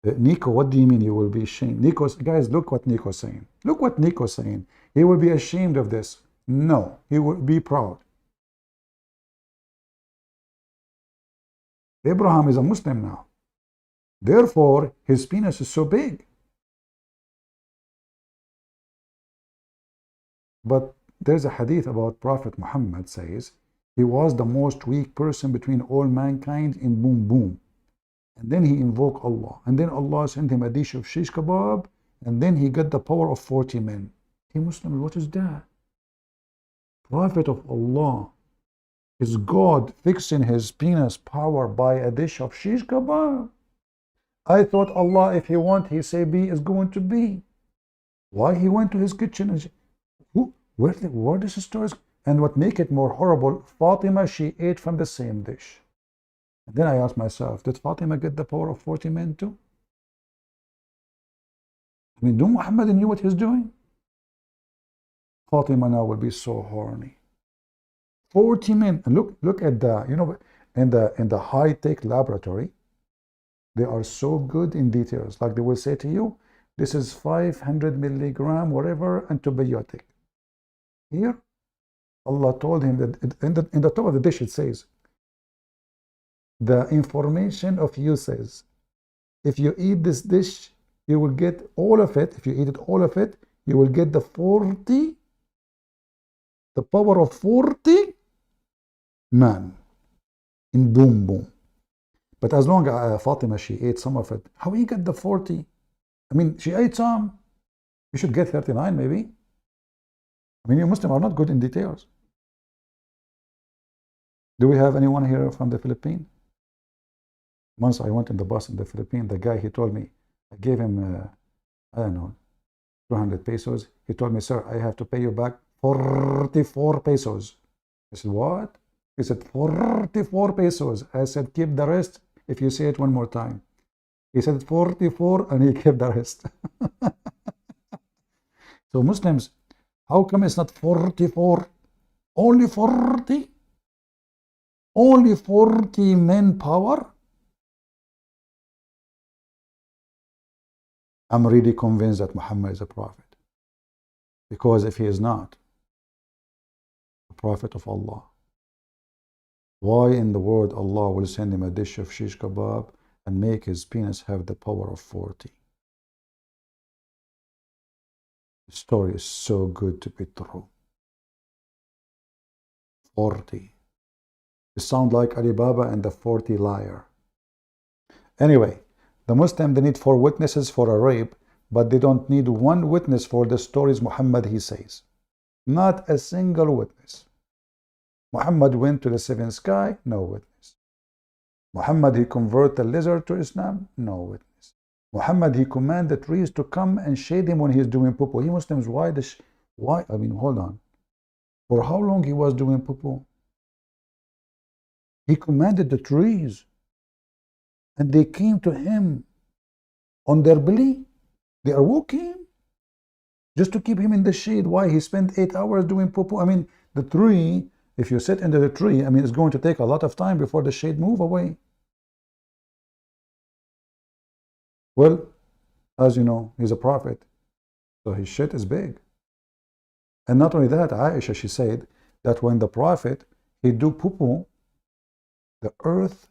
Nico, what do you mean you will be ashamed? Guys, look what Nico's saying. Look what Nico's saying. He will be ashamed of this. No, he will be proud. Abraham is a Muslim now. Therefore, his penis is so big. But there's a hadith about Prophet Muhammad says he was the most weak person between all mankind in boom boom. And then he invoked Allah. And then Allah sent him a dish of shish kebab. And then he got the power of 40 men. Hey Muslim, what is that? Prophet of Allah. Is God fixing his penis power by a dish of shish kebab? I thought Allah, if he want, he say be is going to be. Why he went to his kitchen and where this story is? And what make it more horrible, Fatima, she ate from the same dish. And then I asked myself, did Fatima get the power of 40 men too? I mean, do Muhammad knew what he's doing? Fatima now will be so horny. 40 men. And look at the, in the high-tech laboratory, they are so good in details. Like they will say to you, this is 500 milligram, whatever, antibiotic. Here, Allah told him that in the top of the dish it says, the information of you says, if you eat this dish, you will get all of it. If you eat it, all of it, you will get the power of 40 man in boom boom. But as long as Fatima, she ate some of it, how you get the 40? I mean, she ate some. You should get 39 maybe. I mean, you Muslims are not good in details. Do we have anyone here from the Philippines? Once I went in the bus in the Philippines, the guy, he told me, I gave him, I don't know, 200 pesos. He told me, sir, I have to pay you back 44 pesos. I said, what? He said, 44 pesos. I said, keep the rest if you say it one more time. He said 44 and he kept the rest. So Muslims, how come it's not 44? Only 40? Only 40 men power? I'm really convinced that Muhammad is a prophet. Because if he is not a prophet of Allah, why in the world Allah will send him a dish of shish kebab and make his penis have the power of 40? The story is so good to be true. 40. It sounds like Alibaba and the 40 liar. Anyway, the Muslim, they need 4 witnesses for a rape, but they don't need 1 witness for the stories Muhammad he says. Not a single witness. Muhammad went to the 7th sky, no witness. Muhammad, he converted the lizard to Islam, no witness. Muhammad, he commanded trees to come and shade him when he's doing poo-poo. You Muslims, why? I mean, hold on. For how long he was doing poo-poo? He commanded the trees, and they came to him on their belly. They are walking just to keep him in the shade. Why? He spent 8 hours doing poo-poo. I mean, the tree, if you sit under the tree, I mean, it's going to take a lot of time before the shade move away. Well, as you know, he's a prophet, so his shit is big. And not only that, Aisha, she said that when the prophet, he do poo-poo, the earth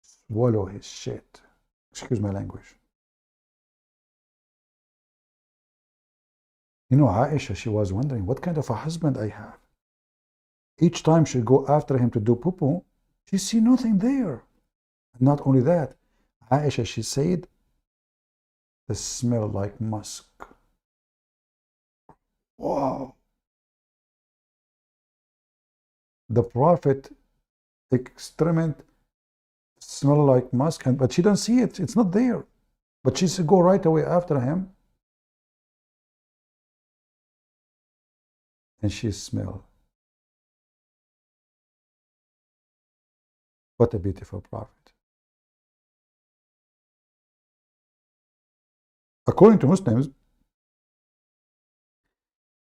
swallow his shit. Excuse my language. You know, Aisha, she was wondering, what kind of a husband I have? Each time she'd go after him to do poo-poo, she see nothing there. And not only that, Aisha, she said, they smell like musk. Wow. The prophet excrement smell like musk, but she don't see it. It's not there. But she said, go right away after him. And she smell. What a beautiful prophet. According to Muslims,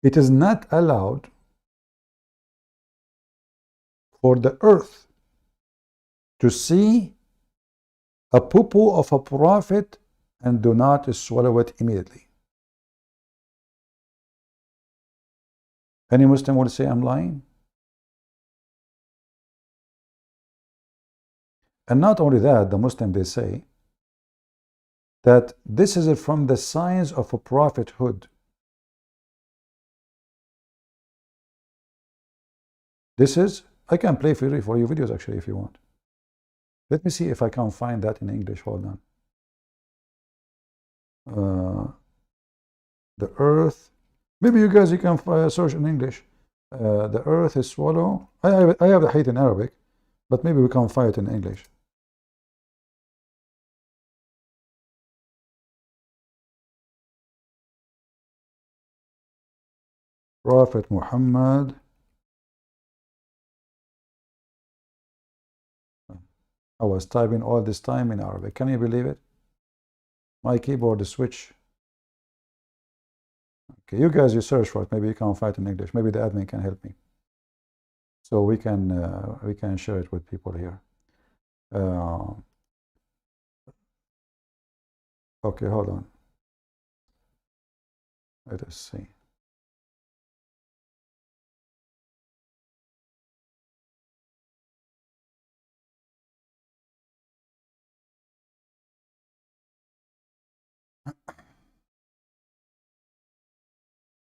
it is not allowed for the earth to see a poo-poo of a prophet and do not swallow it immediately. Any Muslim would say I'm lying? And not only that, the Muslim, they say that this is from the signs of a prophethood. This is, I can play for you videos actually if you want. Let me see if I can find that in English. Hold on. The earth, maybe you guys, you can search in English. The earth is swallow. I have the hadith in Arabic, but maybe we can find it in English. Prophet Muhammad. I was typing all this time in Arabic. Can you believe it? My keyboard is switch. Okay, you guys, you search for it. Maybe you can find it in English. Maybe the admin can help me, so we can share it with people here. Okay, hold on. Let us see.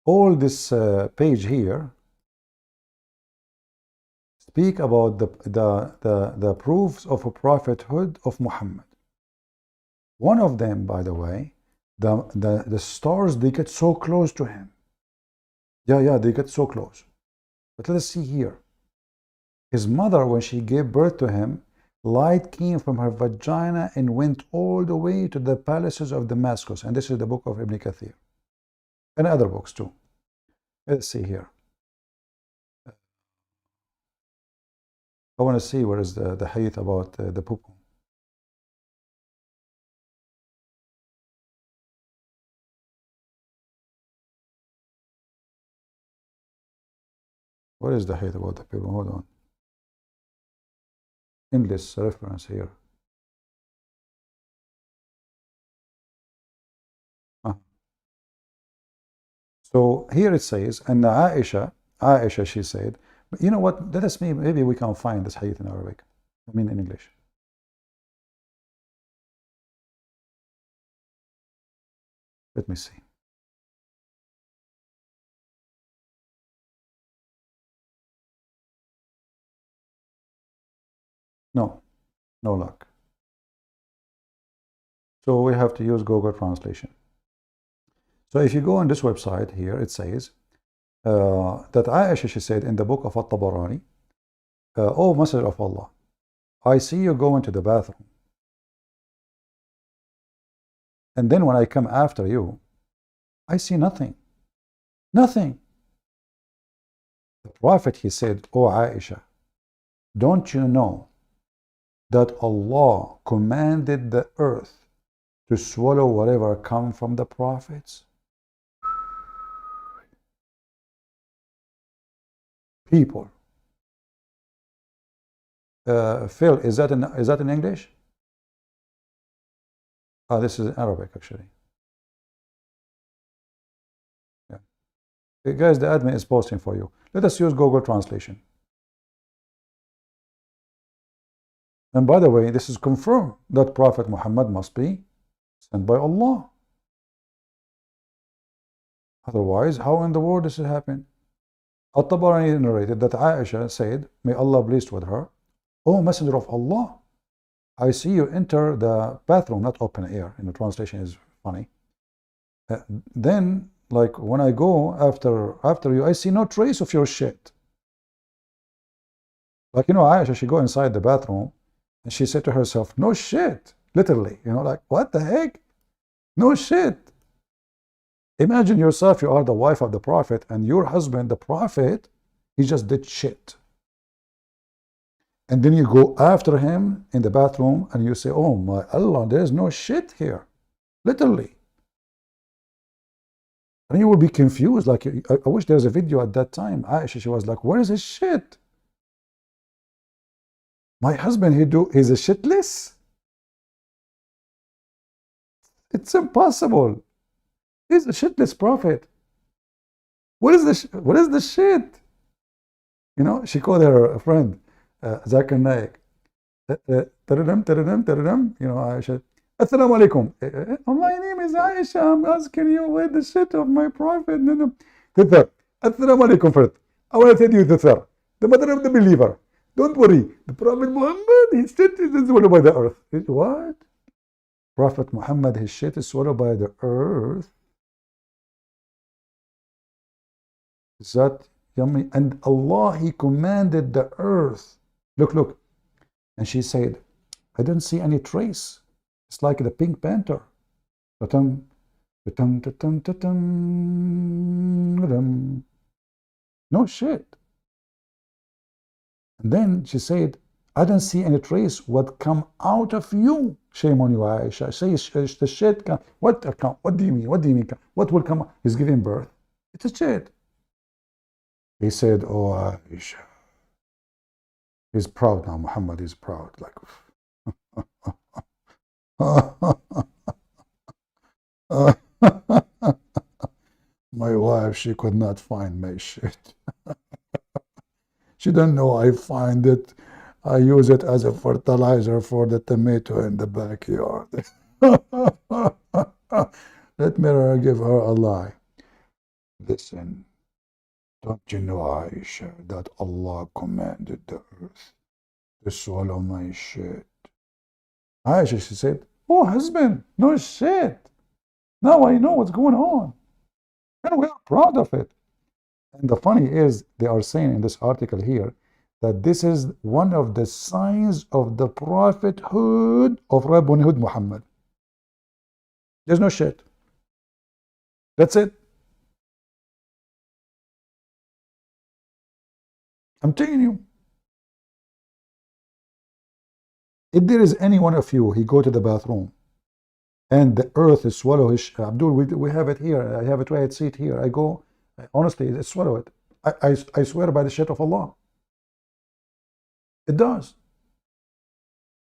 All this page here speak about the proofs of a prophethood of Muhammad. One of them, by the way, the stars, they get so close to him. Yeah, they get so close. But let us see here. His mother, when she gave birth to him, light came from her vagina and went all the way to the palaces of Damascus. And this is the book of Ibn Kathir. And other books too. Let's see here. I want to see where is the hadith about the poo-poo. What is the hadith about the people? Hold on. In this reference here. So here it says, and Aisha, she said, you know what, let us maybe we can find this hadith in Arabic. I mean in English. Let me see. No luck. So we have to use Google Translation. So if you go on this website here, it says that Aisha, she said in the book of At-Tabarani, "O Messenger of Allah, I see you go into the bathroom. And then when I come after you, I see nothing. Nothing." The Prophet, he said, "O Aisha, don't you know that Allah commanded the earth to swallow whatever comes from the prophets?" People. Phil, is that in English? Oh, this is in Arabic actually. Yeah. Hey guys, the admin is posting for you. Let us use Google Translation. And by the way, this is confirmed that Prophet Muhammad must be sent by Allah. Otherwise, how in the world does it happen? At-Tabarani narrated that Aisha said, may Allah be pleased with her, "O Messenger of Allah, I see you enter the bathroom," not open air, in the translation is funny. Then, like when I go after you, I see no trace of your shit. Like, you know, Aisha, she go inside the bathroom and she said to herself, no shit, literally, you know, like, what the heck? No shit. Imagine yourself, you are the wife of the Prophet, and your husband, the Prophet, he just did shit. And then you go after him in the bathroom and you say, oh my Allah, there is no shit here. Literally. And you will be confused. Like, I wish there's a video at that time. Aisha, she was like, where is his shit? My husband, he's a shitless? It's impossible. He's a shitless prophet. What is the shit? You know, she called her friend, Zakir Naik. You know, Aisha. Assalamu alaikum. My name is Aisha. I'm asking you where the shit of my prophet. Thithar. Assalamu alaikum first. I want to tell you Thithar, the mother of the believer. Don't worry. The Prophet Muhammad, his shit is swallowed by the earth. What? Prophet Muhammad, his shit is swallowed by the earth. Is that yummy? And Allah, he commanded the earth. Look. And she said, I don't see any trace. It's like the Pink Panther. No shit. And then she said, I don't see any trace what come out of you. Shame on you, Aisha. Say the shit come. What come? What do you mean? What do you mean? What will come? He's giving birth. It's a shit. He said, oh, Aisha. He's proud now. Muhammad is proud. Like, my wife, she could not find my shit. She don't know I find it. I use it as a fertilizer for the tomato in the backyard. Let me give her a lie. Listen, don't you know, Aisha, that Allah commanded the earth to swallow my shit? Aisha, she said, oh, husband, no shit. Now I know what's going on. And we are proud of it. And the funny is, they are saying in this article here that this is one of the signs of the prophethood of Rabbanihood Muhammad. There's no shit. That's it. I'm telling you. If there is any one of you, he go to the bathroom and the earth is swallow his, Abdul, we have it here. I have a toilet seat here. I go, honestly, it swallow it. I swear by the shit of Allah. It does.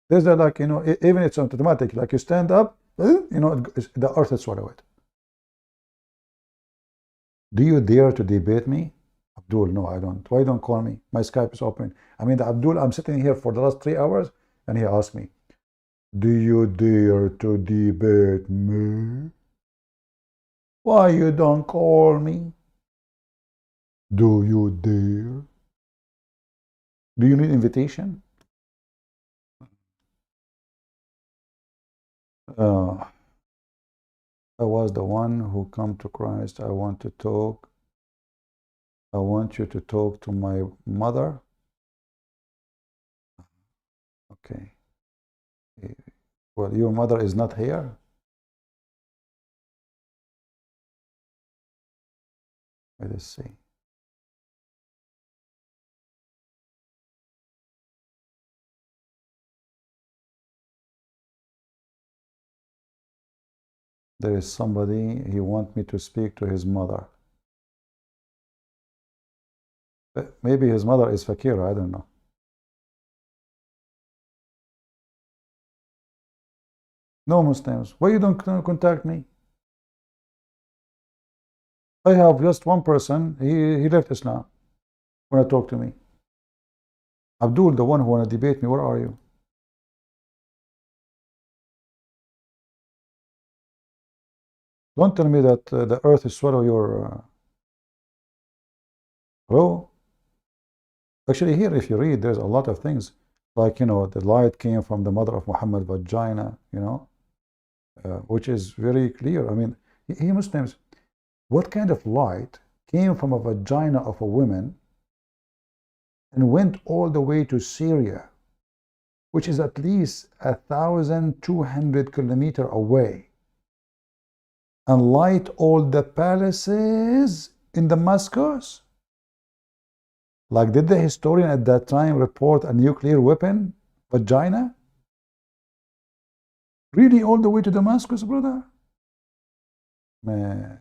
There's that, like, you know, even it's automatic. Like you stand up, you know, the earth will swallow it. Do you dare to debate me? Abdul, no, I don't. Why don't call me? My Skype is open. I mean, Abdul, I'm sitting here for the last 3 hours, and he asked me, do you dare to debate me? Why you don't call me? Do you dare? Do you need invitation? I was the one who come to Christ. I want to talk. I want you to talk to my mother. Okay. Well, your mother is not here. Let us see. There is somebody, he wants me to speak to his mother. Maybe his mother is Fakira, I don't know. No Muslims. Why you don't contact me? I have just one person, he left Islam. Want to talk to me. Abdul, the one who want to debate me, where are you? Don't tell me that the earth is swallow your... Hello? Actually, here, if you read, there's a lot of things. Like, you know, the light came from the mother of Muhammad vagina, you know, which is very clear. I mean, he Muslims, what kind of light came from a vagina of a woman and went all the way to Syria, which is at least 1,200 kilometers away, and light all the palaces in Damascus? Like, did the historian at that time report a nuclear weapon vagina? Really, all the way to Damascus, brother? Man.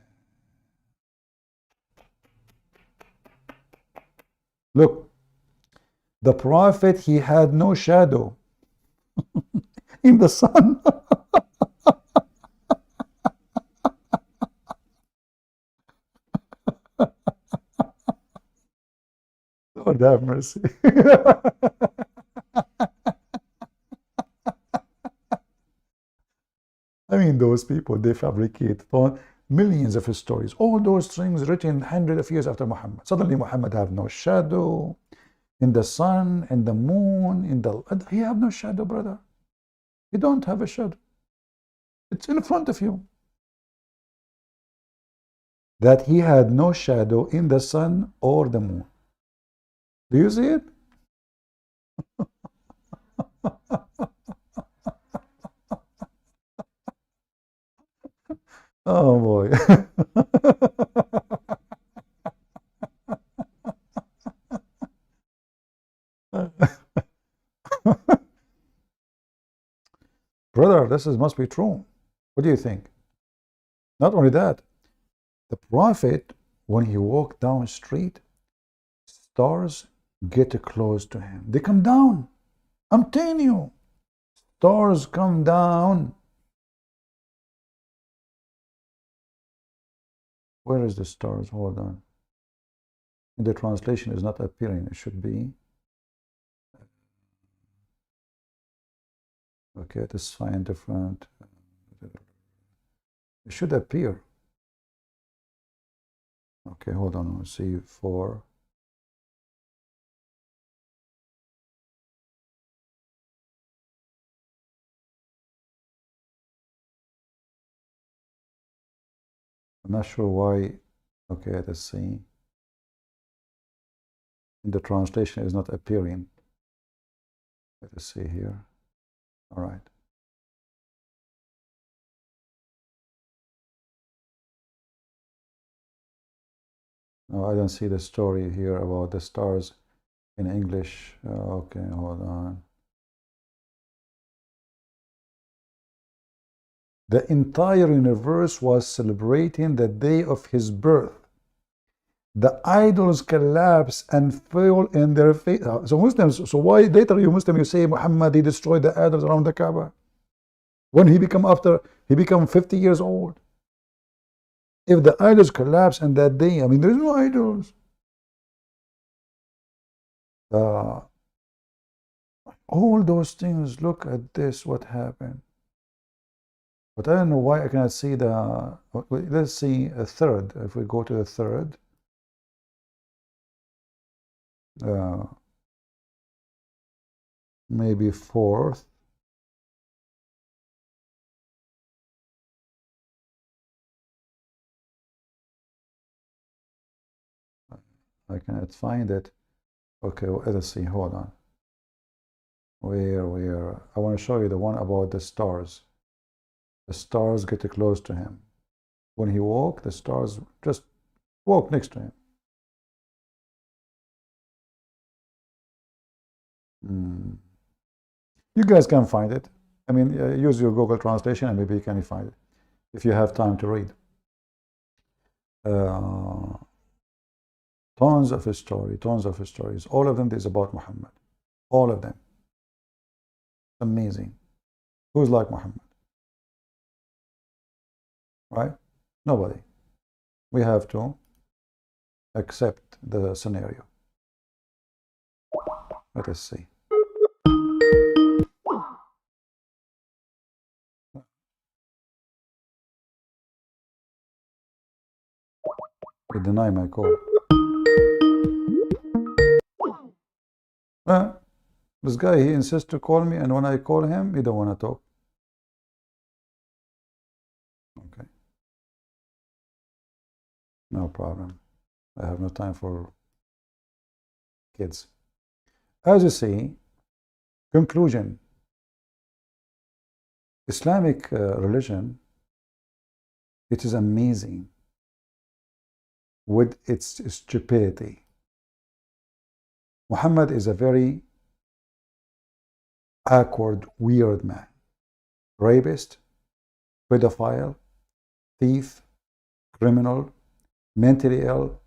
Look, the prophet, he had no shadow in the sun. Lord have mercy. I mean, those people, they fabricate millions of stories. All those things written hundreds of years after Muhammad. Suddenly Muhammad have no shadow in the sun, in the moon, he have no shadow, brother. You don't have a shadow. It's in front of you. That he had no shadow in the sun or the moon. Do you see it? Oh boy. Brother, this must be true. What do you think? Not only that, the Prophet, when he walked down the street, stars get close to him. They come down. I'm telling you, stars come down. Where is the stars? Hold on. The translation is not appearing. It should be. Okay, let's find different. It should appear. Okay, hold on. Let's see. 4. I'm not sure why. Okay, let's see. The translation is not appearing. Let us see here. All right. No, I don't see the story here about the stars in English. Okay, hold on. The entire universe was celebrating the day of his birth. The idols collapse and fell in their face. So Muslims, so why later you Muslim, you say Muhammad, he destroyed the idols around the Kaaba? When he become 50 years old. If the idols collapse in that day, I mean, there's no idols. All those things, look at this, what happened. But I don't know why I cannot see the, let's see a third. If we go to the third. Maybe fourth. I cannot find it. Okay, well, let's see. Hold on. Where? I want to show you the one about the stars. The stars get close to him. When he walked, the stars just walk next to him. You guys can find it. I mean, use your Google translation and maybe you can find it if you have time to read. Tons of stories. All of them is about Muhammad. All of them. Amazing. Who's like Muhammad? Right? Nobody. We have to accept the scenario. Let us see. He denied my call. This guy, he insists to call me, and when I call him, he don't want to talk. Okay. No problem. I have no time for kids. As you see, conclusion. Islamic religion, it is amazing with its stupidity. Muhammad is a very awkward, weird man. Rapist, pedophile, thief, criminal, mentally ill,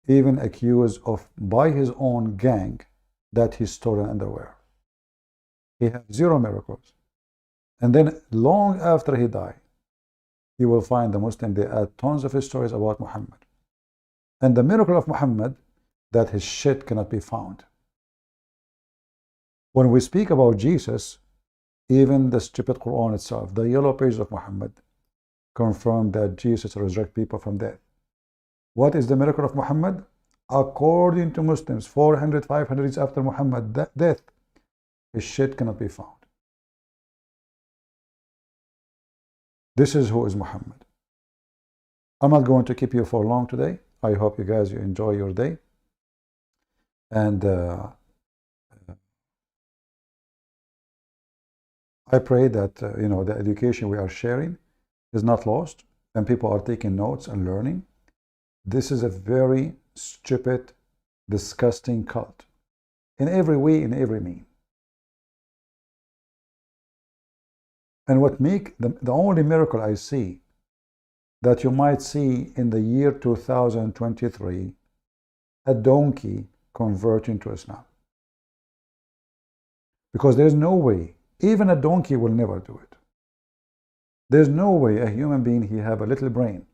even accused of by his own gang that he stole underwear. He had 0 miracles. And then long after he died, you will find the Muslim, they add tons of stories about Muhammad. And the miracle of Muhammad, that his shit cannot be found. When we speak about Jesus, even the stupid Quran itself, the yellow pages of Muhammad, confirm that Jesus resurrects people from death. What is the miracle of Muhammad? According to Muslims, 400, 500 years after Muhammad's death, his shit cannot be found. This is who is Muhammad. I'm not going to keep you for long today. I hope you guys enjoy your day. And I pray that the education we are sharing is not lost and people are taking notes and learning. This is a very stupid, disgusting cult in every way, in every mean. And what make the only miracle I see that you might see in the year 2023, a donkey converting to Islam. Because there's no way, even a donkey will never do it. There's no way a human being, he have a little brain,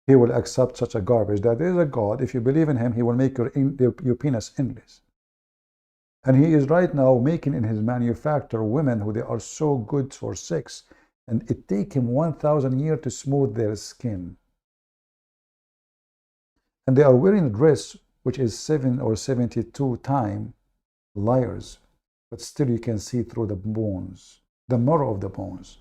he will accept such a garbage, that there is a God, if you believe in him, he will make your penis endless. And he is right now making in his manufacture women who they are so good for sex, and it take him 1,000 years to smooth their skin. And they are wearing a dress which is 7 or 72 times layers, but still you can see through the bones, the marrow of the bones.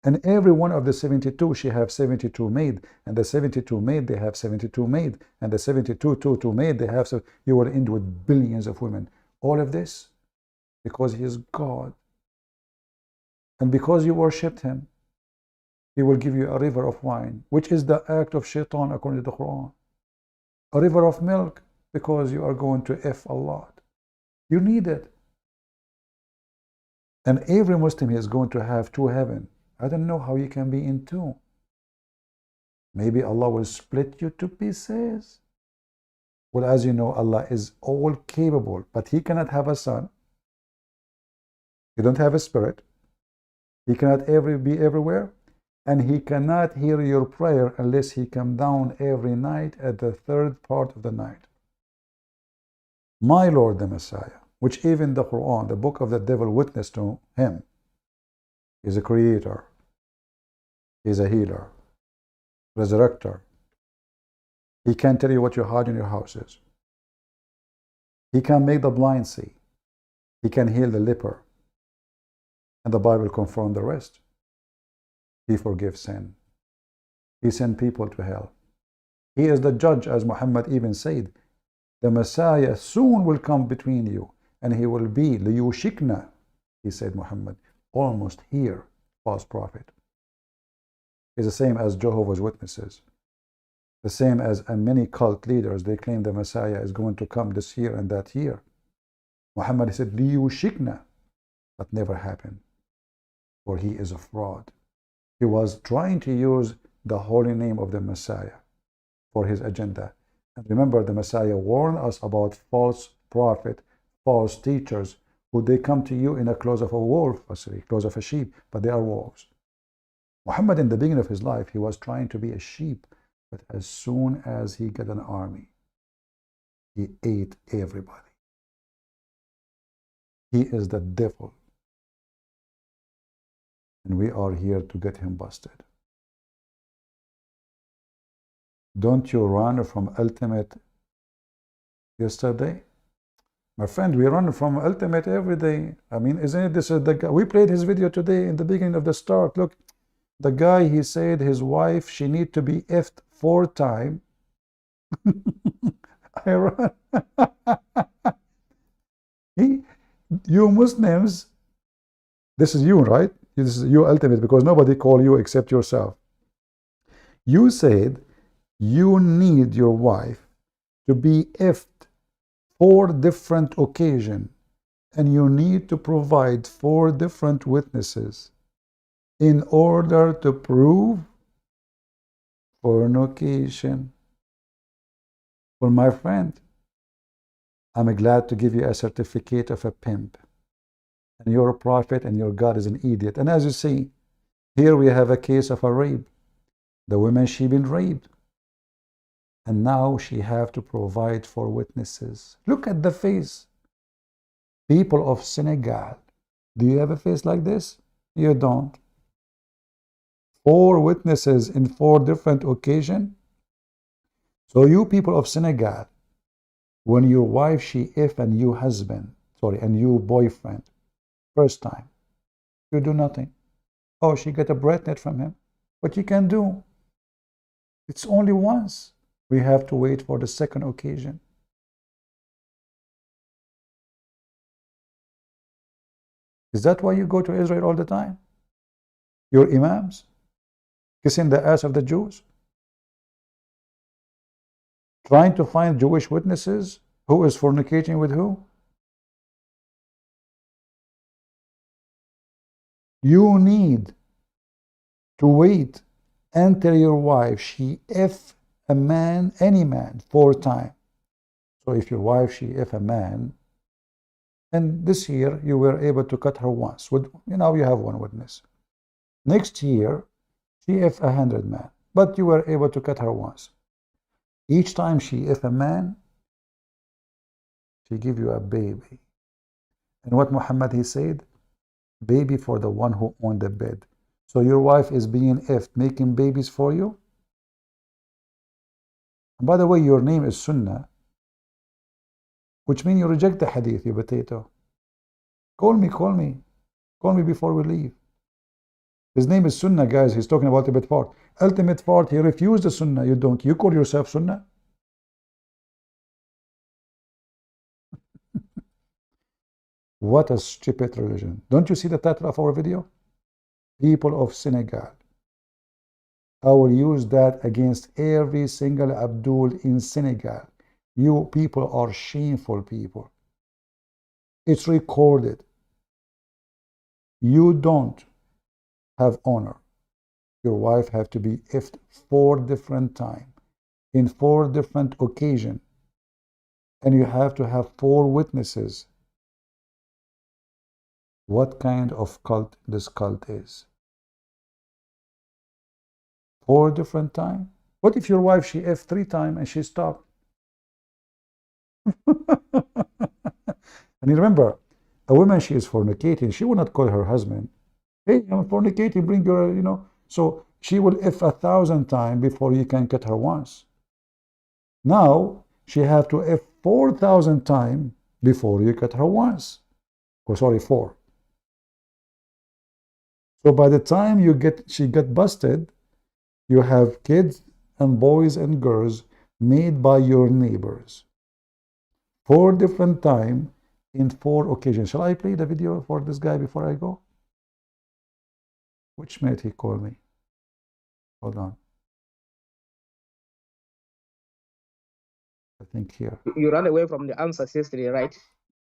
And every one of the 72, she have 72 maid, and the 72 maid, they have 72 maid, and the 72 maid, they have, so you will end with billions of women. All of this because he is God. And because you worshipped him, he will give you a river of wine, which is the act of shaitan according to the Quran. A river of milk, because you are going to F a lot. You need it. And every Muslim is going to have two heavens. I don't know how you can be in two. Maybe Allah will split you to pieces. Well, as you know, Allah is all capable, but he cannot have a son. He don't have a spirit. He cannot be everywhere. And he cannot hear your prayer unless he come down every night at the third part of the night. My Lord the Messiah, which even the Quran, the book of the devil, witnessed to him. He's a creator. He's a healer. Resurrector. He can tell you what you hide in your houses. He can make the blind see. He can heal the leper. And the Bible confirms the rest. He forgives sin. He sent people to hell. He is the judge, as Muhammad even said. The Messiah soon will come between you, and he will be liyushikna, he said, Muhammad, almost here, false prophet. Is the same as Jehovah's Witnesses. The same as many cult leaders, they claim the Messiah is going to come this year and that year. Muhammad said, liyushikna, but never happened, for he is a fraud. He was trying to use the holy name of the Messiah for his agenda. And remember, the Messiah warned us about false prophet, false teachers, who they come to you in a clothes of a wolf, sorry, clothes of a sheep, but they are wolves. Muhammad, in the beginning of his life, he was trying to be a sheep, but as soon as he got an army, he ate everybody. He is the devil. And we are here to get him busted. Don't you run from ultimate yesterday? My friend, we run from ultimate every day. I mean, isn't it this? The guy, we played his video today in the beginning of the start. Look, the guy, he said his wife, she need to be effed 4 times. I run. You Muslims, this is you, right? This is you ultimate, because nobody call you except yourself. You said you need your wife to be effed 4 different occasions, and you need to provide 4 different witnesses in order to prove fornication. Well, my friend, I'm glad to give you a certificate of a pimp. And you're a prophet and your God is an idiot. And as you see, here we have a case of a rape. The woman, she been raped. And now she have to provide 4 witnesses. Look at the face. People of Senegal. Do you have a face like this? You don't. 4 witnesses in 4 different occasions. So you people of Senegal, when your wife, she if and you husband, sorry, and you boyfriend, first time, you do nothing. Oh, she got a breath net from him. What you can do? It's only once. We have to wait for the second occasion. Is that why you go to Israel all the time? Your imams? Kissing the ass of the Jews? Trying to find Jewish witnesses? Who is fornicating with who? You need to wait until your wife, she F a man, any man, 4 times. So if your wife, she F a man, and this year you were able to cut her once, with, you know, you have one witness. Next year, she F 100 man, but you were able to cut her once. Each time she F a man, she give you a baby. And what Muhammad, he said, baby for the one who owned the bed. So your wife is being F'd, making babies for you. And by the way, your name is Sunnah, which means you reject the hadith, you potato. Call me before we leave. His name is Sunnah, guys. He's talking about ultimate fault. Ultimate fault, he refused the Sunnah. You don't. You call yourself Sunnah? What a stupid religion. Don't you see the title of our video? People of Senegal. I will use that against every single Abdul in Senegal. You people are shameful people. It's recorded. You don't have honor. Your wife have to be ifed 4 different times, in 4 different occasions, and you have to have 4 witnesses. What kind of cult this cult is? 4 different times? What if your wife, she F 3 times and she stopped? And you remember, a woman, she is fornicating, she will not call her husband, hey, I'm fornicating, bring your, you know. So she will F 1,000 times before you can cut her once. Now, she have to F 4,000 times before you cut her once. Oh, sorry, 4. So by the time she get busted, you have kids and boys and girls made by your neighbors. 4 different times in 4 occasions. Shall I play the video for this guy before I go? Which minute he called me? Hold on. I think here.
You ran away from the answers yesterday, right?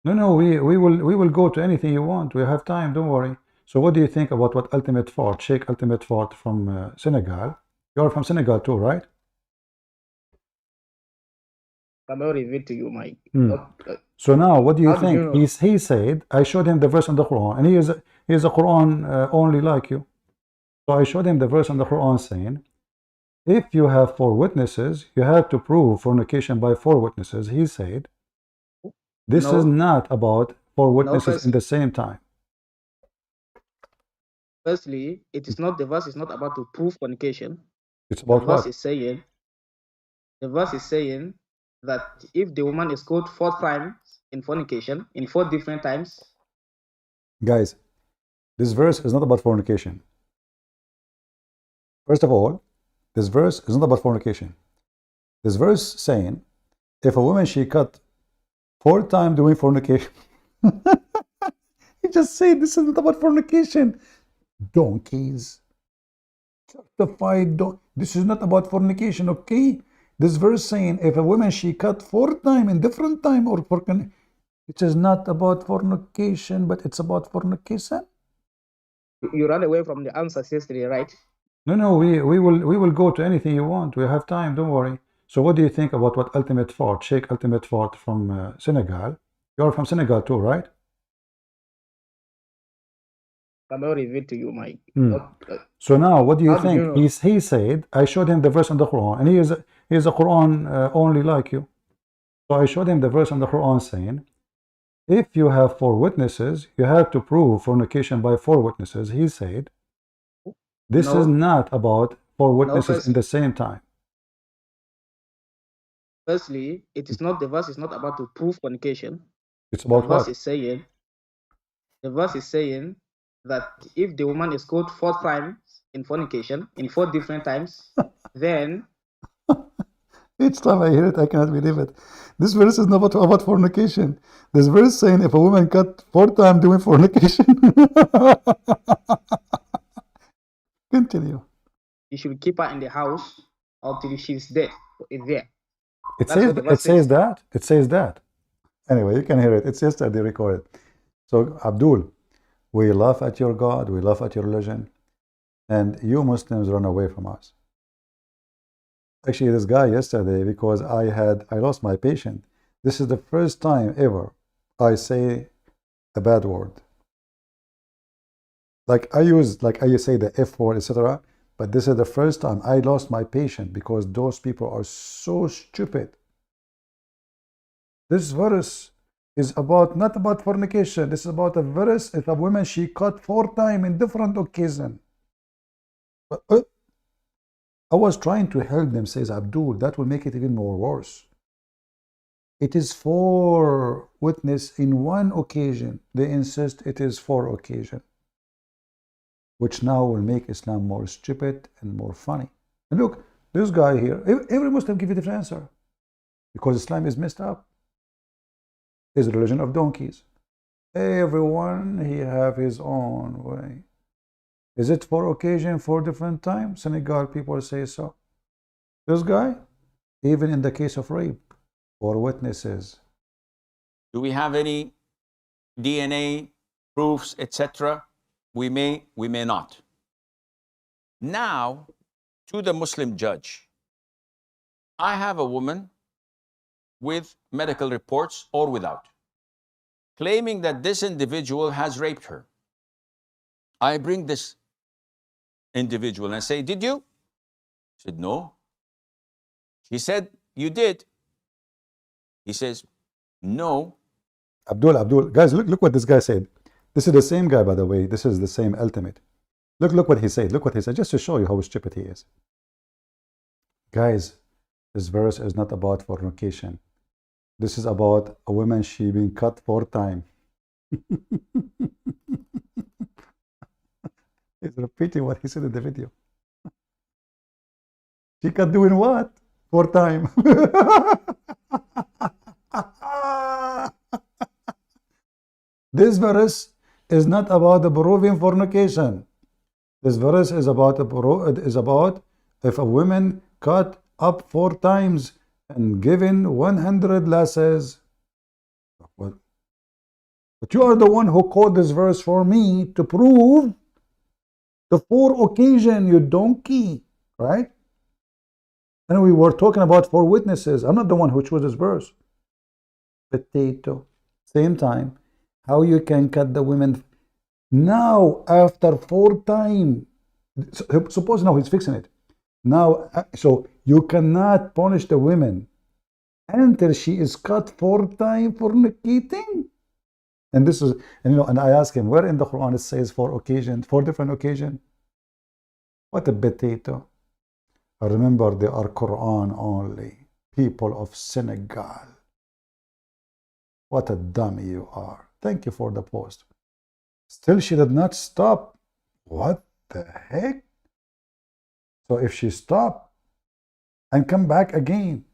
No, we will go to anything you want. We have time, don't worry. So what do you think about what Ultimate Thought, Sheikh Ultimate Thought from Senegal? You're from Senegal too, right?
I'm going to reveal to you, Mike.
So now, what do you
How did you
think?
know?
He said, I showed him the verse in the Quran, and he is a Quran only like you. So I showed him the verse in the Quran saying, if you have 4 witnesses, you have to prove fornication by 4 witnesses. He said, this is not about 4 witnesses in the same time.
Firstly, it is not, the verse is not about to prove fornication.
It's about
The verse
what?
is saying, that if the woman is caught 4 times in fornication, in 4 different times.
Guys, this verse is not about fornication. First of all, this verse is not about fornication. This verse saying, if a woman, she cut 4 times doing fornication. He just said this is not about fornication. Donkeys. Certified donkey. This is not about fornication, okay? This verse saying, if a woman, she cut 4 times in different time, or it is not about fornication, but it's about fornication.
You ran away from the answers yesterday, right?
No, we will go to anything you want. We have time, don't worry. So what do you think about what Ultimate Thought, Sheikh Ultimate Thought from Senegal? You're from Senegal too, right?
I'm going to reveal to you, Mike.
So now, what do you
How did you
think?
know?
He said, I showed him the verse in the Quran, and he is a Quran only like you. So I showed him the verse in the Quran saying, if you have 4 witnesses, you have to prove fornication by 4 witnesses. He said, this is not about 4 witnesses in the same time.
Firstly, it is not, the verse is not about to prove fornication.
It's about
the verse
what?
is saying, the verse is saying that if the woman is caught 4 times in fornication, in 4 different times, then
each time I hear it, I cannot believe it. This verse is not about fornication. This verse saying if a woman cut 4 times doing fornication. Continue.
you should keep her in the house until she's dead. It's there.
It says that. It says that. Anyway, you can hear it. It's yesterday recorded. So Abdul, We laugh at your God, we laugh at your religion, and you Muslims run away from us. Actually, this guy yesterday, because I lost my patient. This is the first time ever I say a bad word. Like I say the F word, etc. But this is the first time I lost my patient because those people are so stupid. This verse is not about fornication. This is about a verse. If a woman she cut 4 times in different occasions. I was trying to help them, says Abdul. That will make it even more worse. It is 4 witnesses in 1 occasion. They insist it is 4 occasions, which now will make Islam more stupid and more funny. And look, this guy here, every Muslim give you a different answer because Islam is messed up. It's a religion of donkeys. Everyone, he have his own way. Is it 4 occasions, 4 different times? Senegal people say so. This guy, even in the case of rape, 4 witnesses.
Do we have any DNA proofs, etc.? We may not. Now, to the Muslim judge, I have a woman with medical reports or without, claiming that this individual has raped her. I bring this individual and I say, did you? She said, no. She said, you did. He says, no.
Abdul, guys, look what this guy said. This is the same guy, by the way. This is the same ultimate. Look what he said. Look what he said, just to show you how stupid he is. Guys, this verse is not about fornication. This is about a woman, she been cut 4 times. He's repeating what he said in the video. She cut doing what? 4 times. This verse is not about the proving fornication. This verse is about if a woman cut up 4 times and given 100 lashes. But you are the one who quoted this verse for me to prove the 4 occasion, you donkey, right? And we were talking about 4 witnesses. I'm not the one who chose this verse. Potato. Same time, how you can cut the women now after 4 times. Suppose now he's fixing it. Now, so you cannot punish the women until she is cut 4 times fornicating. And this is, and I asked him, where in the Quran it says 4 occasions, 4 different occasions? What a potato. I remember they are Quran only. People of Senegal. What a dummy you are. Thank you for the post. Still, she did not stop. What the heck? So if she stopped and come back again,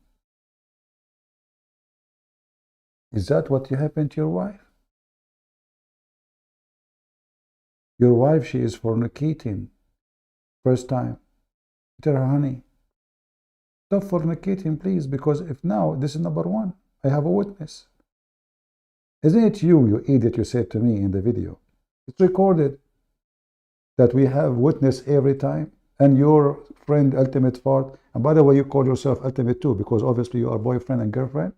is that what happened to your wife? Your wife, she is fornicating. First time. Tell her, honey, stop fornicating, please, because if now, this is number 1. I have a witness. Isn't it you idiot, you said to me in the video? It's recorded that we have witness every time, and your friend ultimate fart. And by the way, you call yourself ultimate too, because obviously you are boyfriend and girlfriend.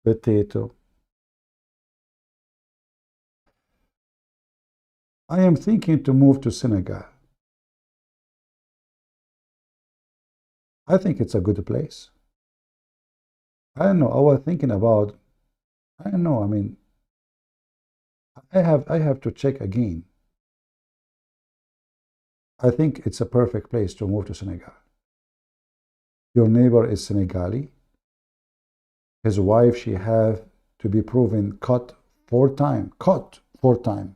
Potato. I am thinking to move to Senegal. I think it's a good place. I don't know. I was thinking about, I don't know. I mean, I have to check again. I think it's a perfect place to move to Senegal. Your neighbor is Senegali. His wife, she have to be proven cut 4 times. Cut 4 times.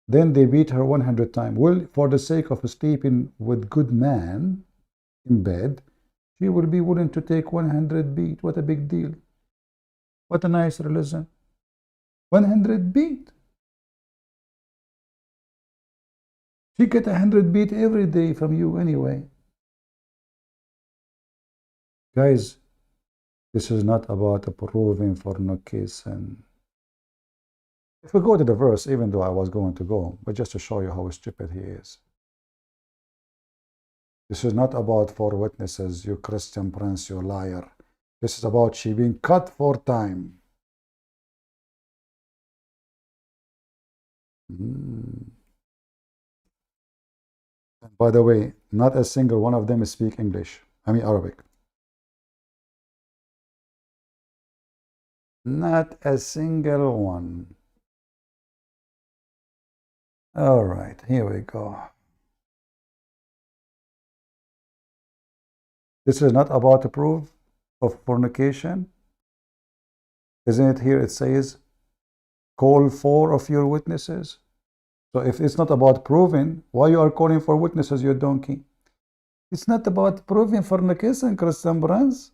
Then they beat her 100 times. Well, for the sake of sleeping with good man in bed, she will be willing to take 100 beat. What a big deal. What a nice religion. 100 beat. She get 100 beat every day from you anyway. Guys, This is not about proving fornication. If we go to the verse, even though I was going to go, but just to show you how stupid he is. This is not about 4 witnesses, you Christian prince, you liar. This is about she being cut 4 times. By the way, not a single one of them speak English. I mean Arabic. Not a single one. All right, here we go. This is not about the proof of fornication. Isn't it here? It says, call 4 of your witnesses. So if it's not about proving, why you are calling for witnesses, you donkey? It's not about proving fornication, Christian brands.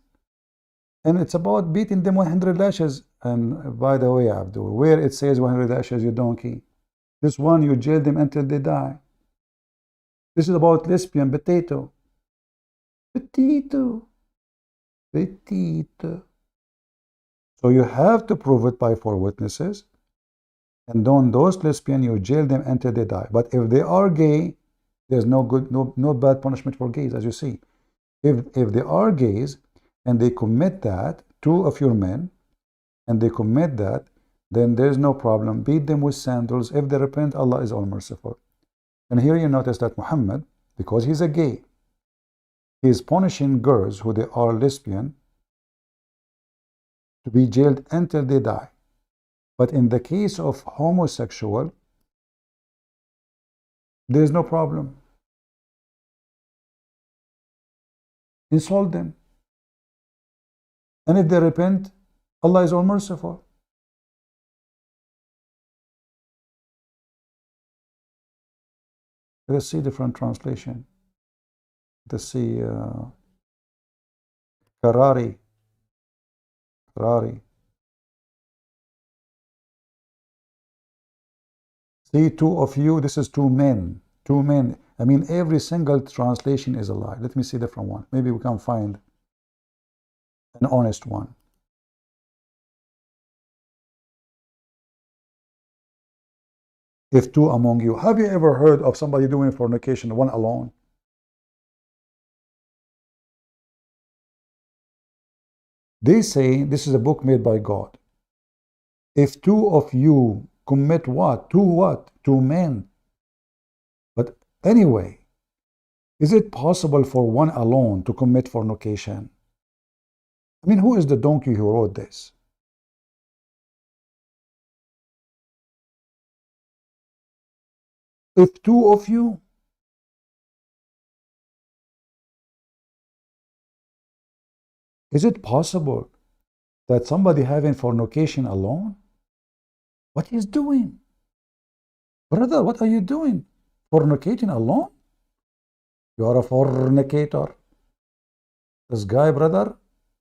And it's about beating them 100 lashes. And by the way, Abdul, where it says 100 lashes, you donkey? This one, you jail them until they die. This is about lesbian potato. Potato. Potato. So you have to prove it by 4 witnesses. And on those lesbian, you jail them until they die. But if they are gay, there's no bad punishment for gays, as you see. If they are gays and they commit that, 2 of your men, and they commit that, then there's no problem. Beat them with sandals. If they repent, Allah is all merciful. And here you notice that Muhammad, because he's a gay, he is punishing girls who they are lesbian to be jailed until they die. But in the case of homosexual, there is no problem. Insult them. And if they repent, Allah is all merciful. Let's see different translation. Let's see Karari. See, 2 of you, this is 2 men. 2 men. I mean, every single translation is a lie. Let me see the different one. Maybe we can find an honest one. If 2 among you. Have you ever heard of somebody doing fornication, 1 alone? They say this is a book made by God. If 2 of you commit what? 2 men. But anyway, is it possible for 1 alone to commit fornication? I mean, who is the donkey who wrote this? If 2 of you, is it possible that somebody having fornication alone? What he is doing? Brother, what are you doing? Fornicating alone? You are a fornicator. This guy, brother,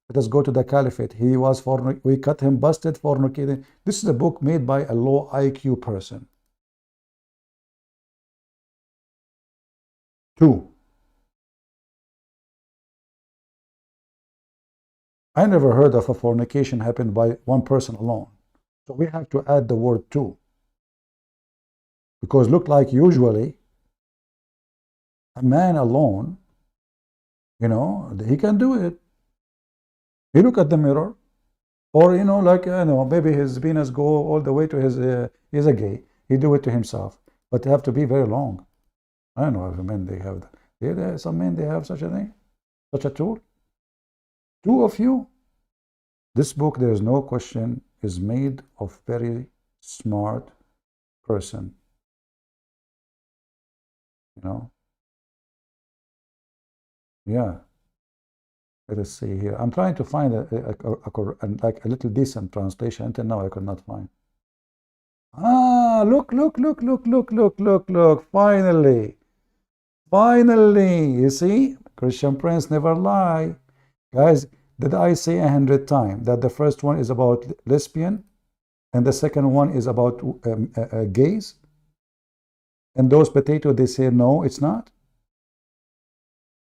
let us go to the caliphate. He was we cut him busted fornicating. This is a book made by a low IQ person. 2. I never heard of a fornication happened by 1 person alone. So we have to add the word 2. Because look like usually a man alone, you know, he can do it. He look at the mirror, or you know, like maybe his penis go all the way to his. He's a gay. He do it to himself, but they have to be very long. I don't know if men they have that. Some men they have such a thing, such a tool. 2 of you. This book, there is no question, is made of very smart person. You know. Yeah. Let us see here. I'm trying to find like a little decent translation. Until now, I could not find. Ah, look. Finally. You see? Christian Prince never lie. Guys, did I say 100 times that the first one is about lesbian and the second one is about gays? And those potatoes, they say, no, it's not.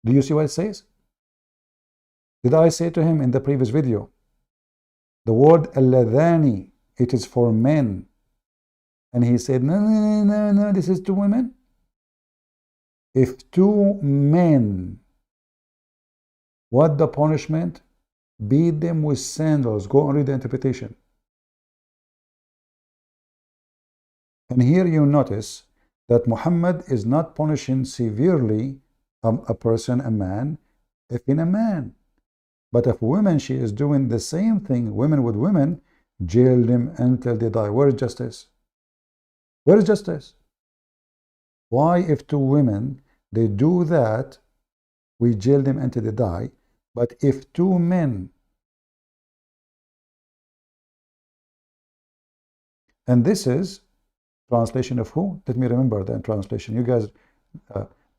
Do you see what it says? Did I say to him in the previous video The word alladhani, it is for men. And he said, no, no, no, no, this is to women. If two men, what the punishment? Beat them with sandals. Go and read the interpretation. And here you notice that Muhammad is not punishing severely a person, a man, if in a man. But if women, she is doing the same thing, women with women, jail them until they die. Where is justice? Where is justice? Why, if two women, they do that, we jail them until they die? But if two men, and this is translation of who? Let me remember the translation. You guys,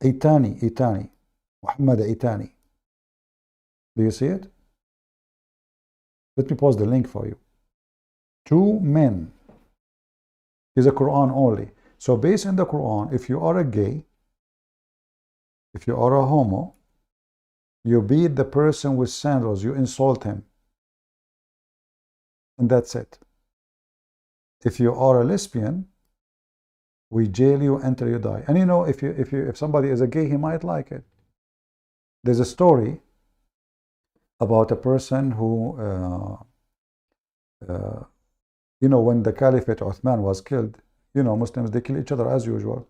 Itani, Muhammad Itani. Do you see it? Let me post the link for you. Two men is a Quran only. So based on the Quran, if you are a gay, if you are a homo, you beat the person with sandals, you insult him. And that's it. If you are a lesbian, we jail you until you die. And you know, if somebody is a gay, he might like it. There's a story about a person who, you know, when the Caliphate Uthman was killed, you know, Muslims, they kill each other as usual.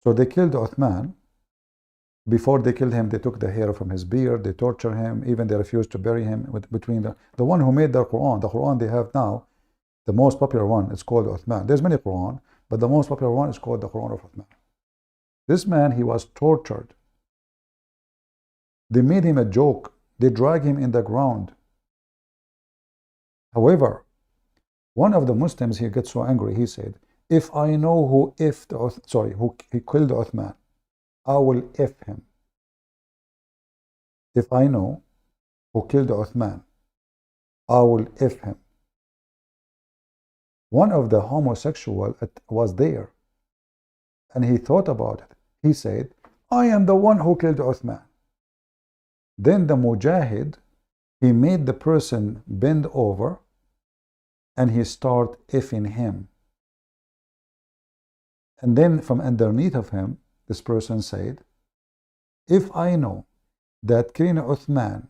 So they killed Uthman. Before they killed him, they took the hair from his beard, they tortured him, even they refused to bury him between the one who made the Quran they have now, the most popular one, it's called Uthman. There's many Quran, but the most popular one is called the Quran of Uthman. This man, he was tortured. They made him a joke. They dragged him in the ground. However, one of the Muslims, he gets so angry, he said, if I know who he killed Uthman, I will F him. If I know who killed Uthman, I will F him. One of the homosexual was there, and he thought about it. He said, I am the one who killed Uthman. Then the mujahid, he made the person bend over, and he started effing him. And then from underneath of him, this person said, if I know that killing Uthman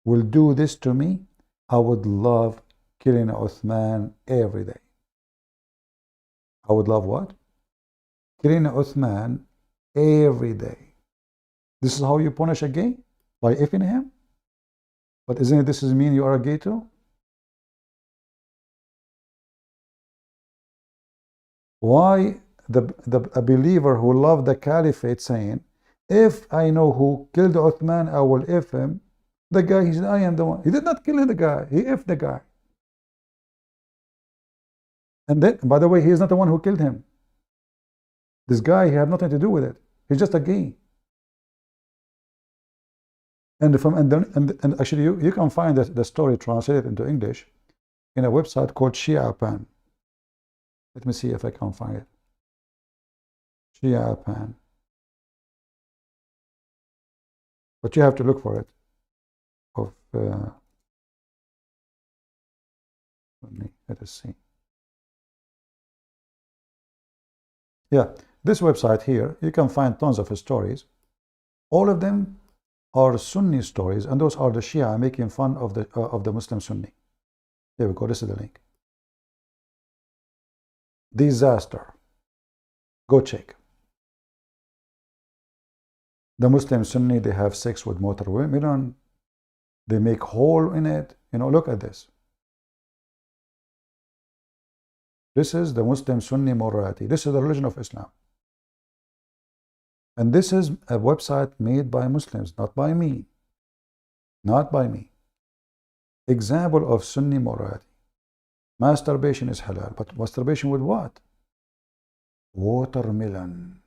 will do this to me, I would love killing Uthman every day. I would love what? Killing Uthman every day. This is how you punish a gay? By effing him? But isn't it this mean you are a gay too? Why a believer who loved the caliphate saying, if I know who killed Uthman, I will F him. The guy, he said, I am the one. He did not kill the guy. He F'd the guy. And then, by the way, he is not the one who killed him. This guy, he had nothing to do with it. He's just a gay. And actually, you can find the story translated into English in a website called Shia. Let me see if I can find it. Shia. But you have to look for it. Let us see. Yeah, this website here, you can find tons of stories. All of them are Sunni stories, and those are the Shia making fun of the Muslim Sunni. Here we go. This is the link. Disaster. Go check. The Muslim Sunni, they have sex with mortal women. They make hole in it. You know, look at this. This is the Muslim Sunni morality. This is the religion of Islam. And this is a website made by Muslims, not by me. Not by me. Example of Sunni morality. Masturbation is halal, but masturbation with what? Watermelon.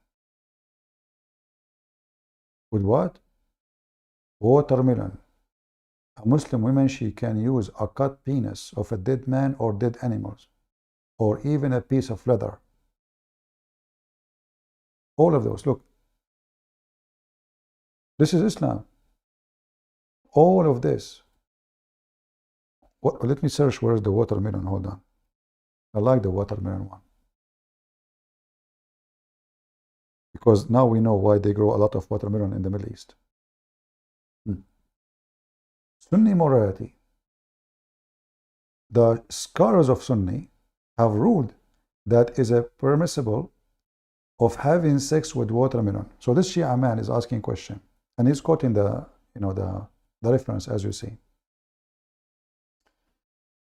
With what? Watermelon. A Muslim woman, she can use a cut penis of a dead man or dead animals, or even a piece of leather. All of those, look. This is Islam. All of this. let me search where's the watermelon. Hold on. I like the watermelon one. Because now we know why they grow a lot of watermelon in the Middle East. Sunni morality. The scholars of Sunni have ruled that is a permissible of having sex with watermelon. So this Shia man is asking a question, and he's quoting the reference as you see.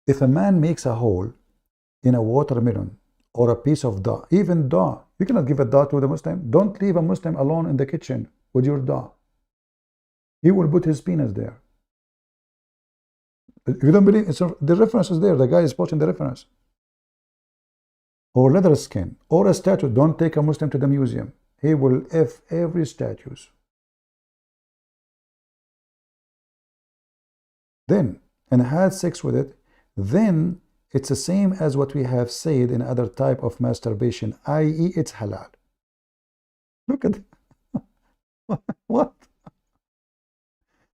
If a man makes a hole in a watermelon or a piece of dough, even dough, you cannot give a dough to the Muslim. Don't leave a Muslim alone in the kitchen with your dough. He will put his penis there. If you don't believe, the reference is there. The guy is quoting the reference. Or leather skin, or a statue. Don't take a Muslim to the museum. He will F every statue. Then, and had sex with it, then it's the same as what we have said in other type of masturbation, i.e. it's halal. Look at what?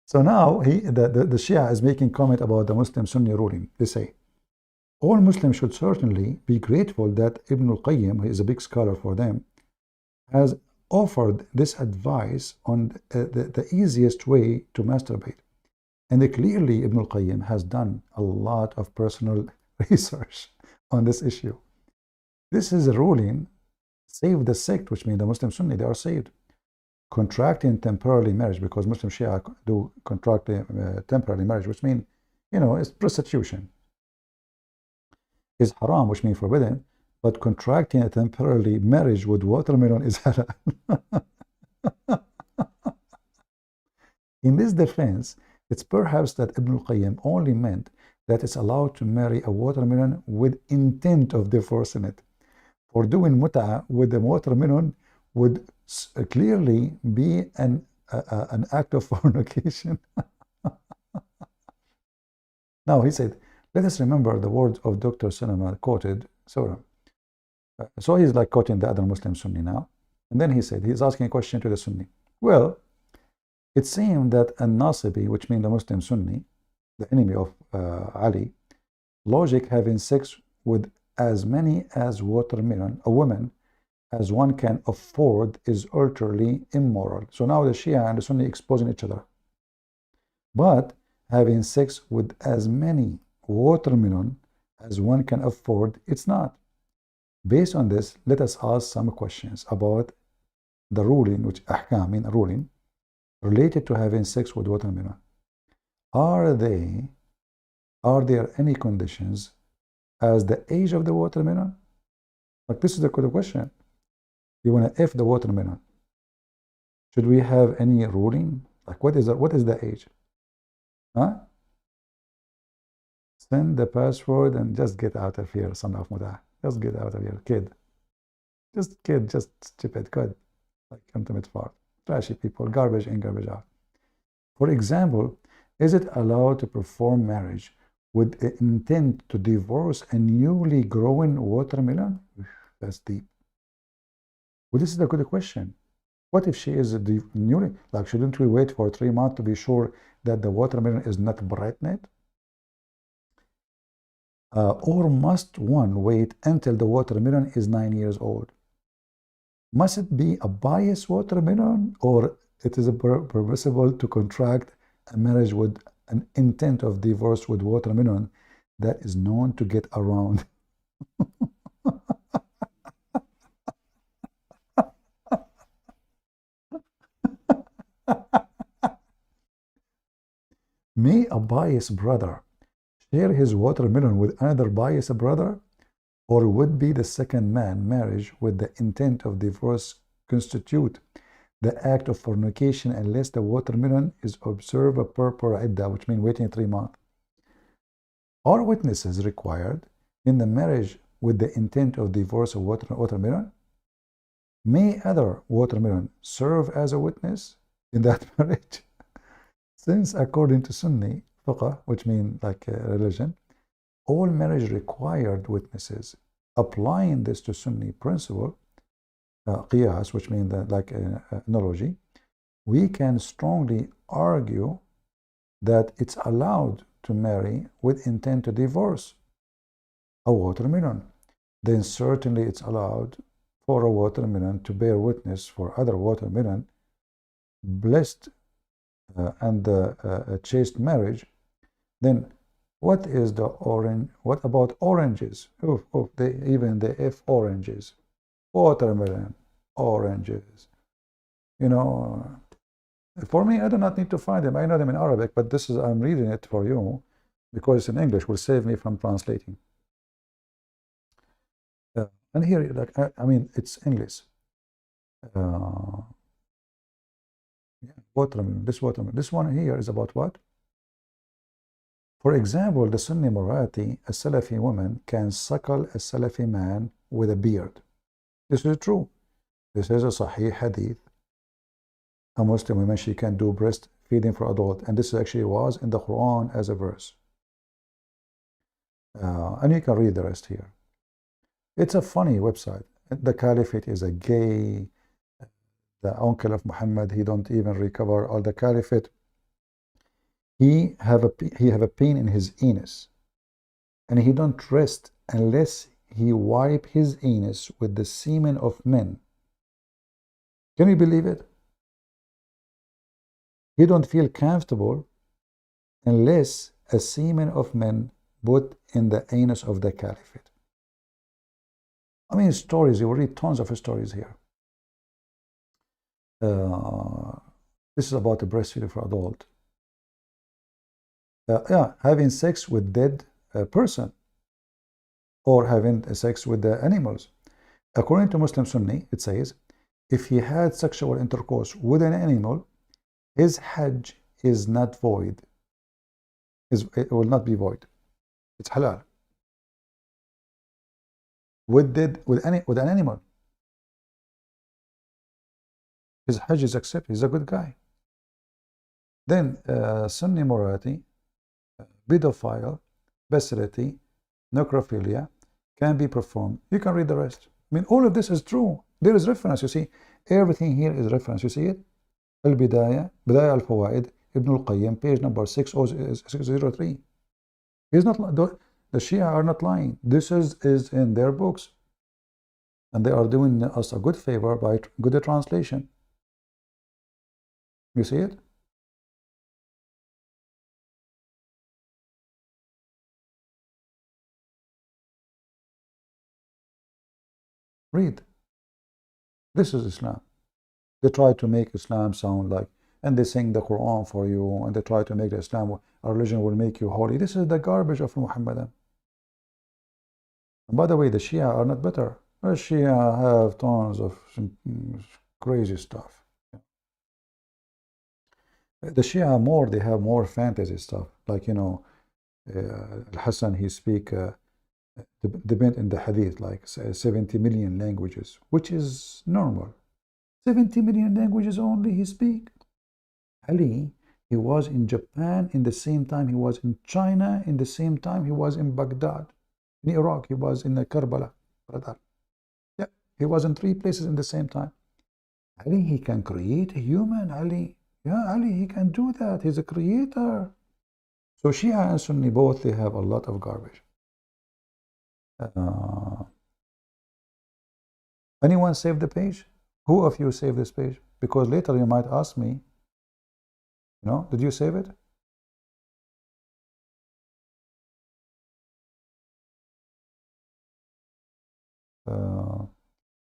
So now the Shia is making comment about the Muslim Sunni ruling. They say, all Muslims should certainly be grateful that Ibn al-Qayyim, who is a big scholar for them, has offered this advice on the easiest way to masturbate. And clearly Ibn al-Qayyim has done a lot of personal research on this issue. This is a ruling, save the sect, which means the Muslim Sunni, they are saved. Contracting temporarily marriage, because Muslim Shia do contract temporary marriage, which means, it's prostitution, is haram, which means forbidden, but contracting a temporarily marriage with watermelon is halal. In this defense, it's perhaps that Ibn al-Qayyim only meant that it's allowed to marry a watermelon with intent of divorcing it. For doing mut'ah with the watermelon would clearly be an act of fornication. Now he said, let us remember the words of Dr. Salama quoted Surah. So he's like quoting the other Muslim Sunni now. And then he said, he's asking a question to the Sunni. Well, it seemed that a Nasibi, which means the Muslim Sunni, the enemy of Ali, logic having sex with as many as watermelon, a woman, as one can afford is utterly immoral. So now the Shia and the Sunni exposing each other. But having sex with as many watermelon as one can afford, it's not. Based on this, let us ask some questions about the ruling, which ahkam mean a ruling, related to having sex with watermelon. Are there any conditions as the age of the watermelon? Like, this is the question. You want to F the watermelon. Should we have any ruling? Like, what is the age? Huh? Send the password and just get out of here, son of Muda. Just get out of here, kid. Just stupid, good. Like, come to Mitfar. Trashy people, garbage in, garbage out. For example, is it allowed to perform marriage with the intent to divorce a newly growing watermelon? That's deep. Well, this is a good question. What if she is newly, like, shouldn't we wait for 3 months to be sure that the watermelon is not pregnant? Or must one wait until the watermelon is 9 years old? Must it be a biased watermelon, or it is permissible to contract a marriage with an intent of divorce with watermelon that is known to get around? May a biased brother share his watermelon with another biased brother, or would be the second man marriage with the intent of divorce constitute the act of fornication unless the watermelon is observed a proper iddah, which means waiting 3 months? Are witnesses required in the marriage with the intent of divorce of watermelon? May other watermelon serve as a witness in that marriage? Since according to Sunni fiqh, which means like religion, all marriage required witnesses. Applying this to Sunni principle, qiyas, which means like analogy, we can strongly argue that it's allowed to marry with intent to divorce a watermelon, then certainly it's allowed for a watermelon to bear witness for other watermelon, blessed and a chaste marriage. Then what is the orange? What about oranges? Even the F oranges, watermelon, oranges. You know, for me, I do not need to find them. I know them in Arabic, but this is, I'm reading it for you because it's in English, will save me from translating. And here, like, I mean, it's English. Watermelon, this watermelon. This one here is about what? For example, the Sunni Murati, a Salafi woman can suckle a Salafi man with a beard. This is true. This is a Sahih Hadith. A Muslim woman, she can do breastfeeding for adult, and this actually was in the Quran as a verse. And you can read the rest here. It's a funny website. The Caliphate is a gay. The uncle of Muhammad, he don't even recover all the Caliphate. He have a pain in his anus, and he don't rest unless he wipe his anus with the semen of men. Can you believe it? He don't feel comfortable unless a semen of men put in the anus of the Caliphate. I mean, stories, you will read tons of stories here. This is about the breastfeeding for adult. Having sex with dead person, or having sex with the animals. According to Muslim Sunni, it says, if he had sexual intercourse with an animal, his Hajj is not void. It will not be void. It's halal. With an animal, his Hajj is accepted. He's a good guy. Then Sunni Murati, pedophile, bestiality, necrophilia can be performed. You can read the rest. I mean, all of this is true. There is reference. You see, everything here is reference. You see it? Al-Bidayah, Bidayah al-Fawaid, Ibn al-Qayyim, page number 603. He's not. The Shia are not lying. This is in their books, and they are doing us a good favor by good translation. You see it? Read. This is Islam. They try to make Islam sound like, and they sing the Quran for you, and they try to make the Islam, our religion will make you holy. This is the garbage of Muhammadan. And by the way, the Shia are not better. The Shia have tons of crazy stuff. The Shia more, they have more fantasy stuff. Like, you know, Al-Hassan, he speak depend in the hadith, like 70 million languages, which is normal. 70 million languages only he speak. Ali, he was in Japan in the same time he was in China, in the same time he was in Baghdad. In Iraq, he was in Karbala. Yeah, he was in 3 places in the same time. Ali, he can create a human. Ali, yeah, Ali, he can do that. He's a creator. So Shia and Sunni both, they have a lot of garbage. Anyone save the page? Who of you saved this page? Because later you might ask me, you know, did you save it?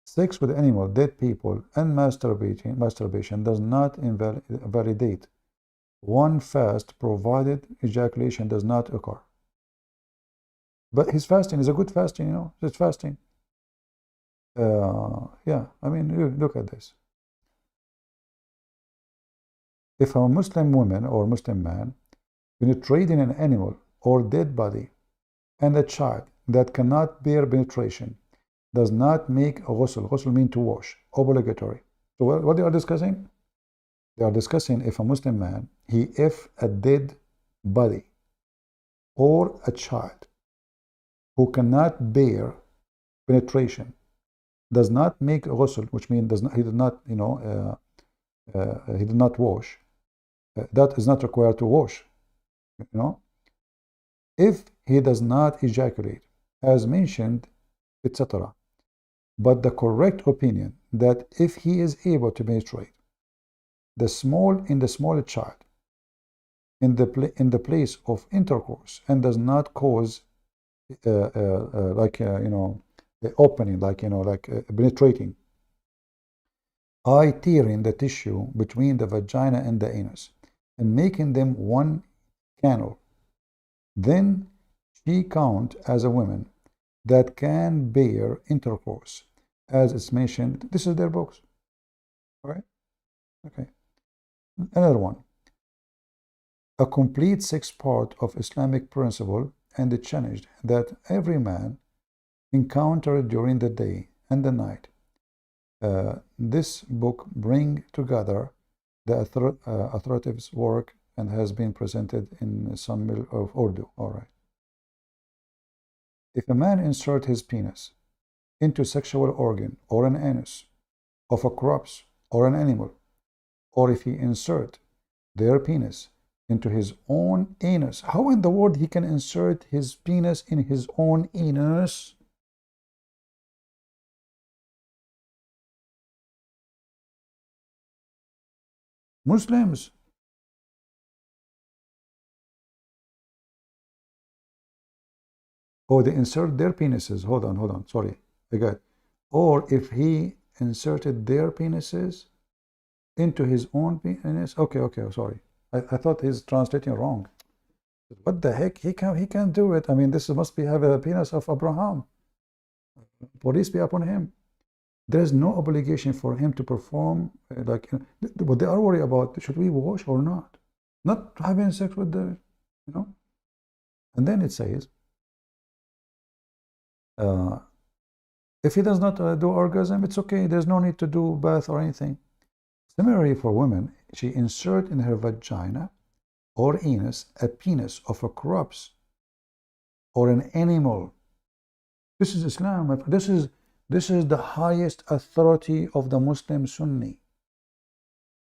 Sex with animal, dead people, and masturbation does not invalidate one fast, provided ejaculation does not occur. But his fasting is a good fasting, you know, it's fasting. Yeah, I mean, look at this. If a Muslim woman or Muslim man penetrating an animal or dead body and a child that cannot bear penetration does not make a ghusl. Ghusl means to wash, obligatory. So what they are discussing? They are discussing if a Muslim man, if a dead body or a child who cannot bear penetration does not make a ghusl, which means he did not, you know, he did not wash. That is not required to wash, you know. if he does not ejaculate, as mentioned, etc. But the correct opinion that if he is able to penetrate the small child in the place of intercourse and does not cause the opening, penetrating, tearing the tissue between the vagina and the anus and making them one canal, then she count as a woman that can bear intercourse, as it's mentioned. This is their books. All right? Okay. Another one. A complete sixth part of Islamic principle, and it challenged that every man encountered during the day and the night. This book bring together the authoritative work and has been presented in some of Urdu. All right. If a man insert his penis into sexual organ or an anus of a corpse or an animal, or if he insert their penis into his own anus, how in the world he can insert his penis in his own anus? Muslims. Oh, they insert their penises. Hold on. Sorry, I got it. Or if he inserted their penises into his own penis. Okay, sorry. I thought he's translating wrong. What the heck? He can't do it. I mean, this must be have a penis of Abraham. Peace be upon him. There is no obligation for him to perform what they are worried about. Should we wash or not? Not having sex with the, And then it says, if he does not do orgasm, it's okay. There's no need to do bath or anything. Similarly, for women, she insert in her vagina or anus a penis of a corpse or an animal. This is Islam. This is the highest authority of the Muslim Sunni.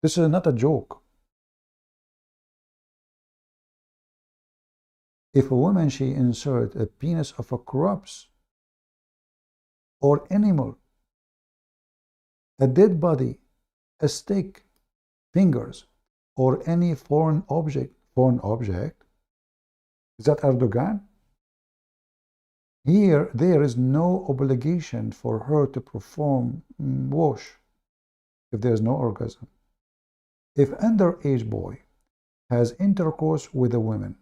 This is not a joke. If a woman, she insert a penis of a corpse or animal, a dead body, a stick, fingers, or any foreign object, is that Erdogan? Here, there is no obligation for her to perform wash if there is no orgasm. If underage boy has intercourse with a woman,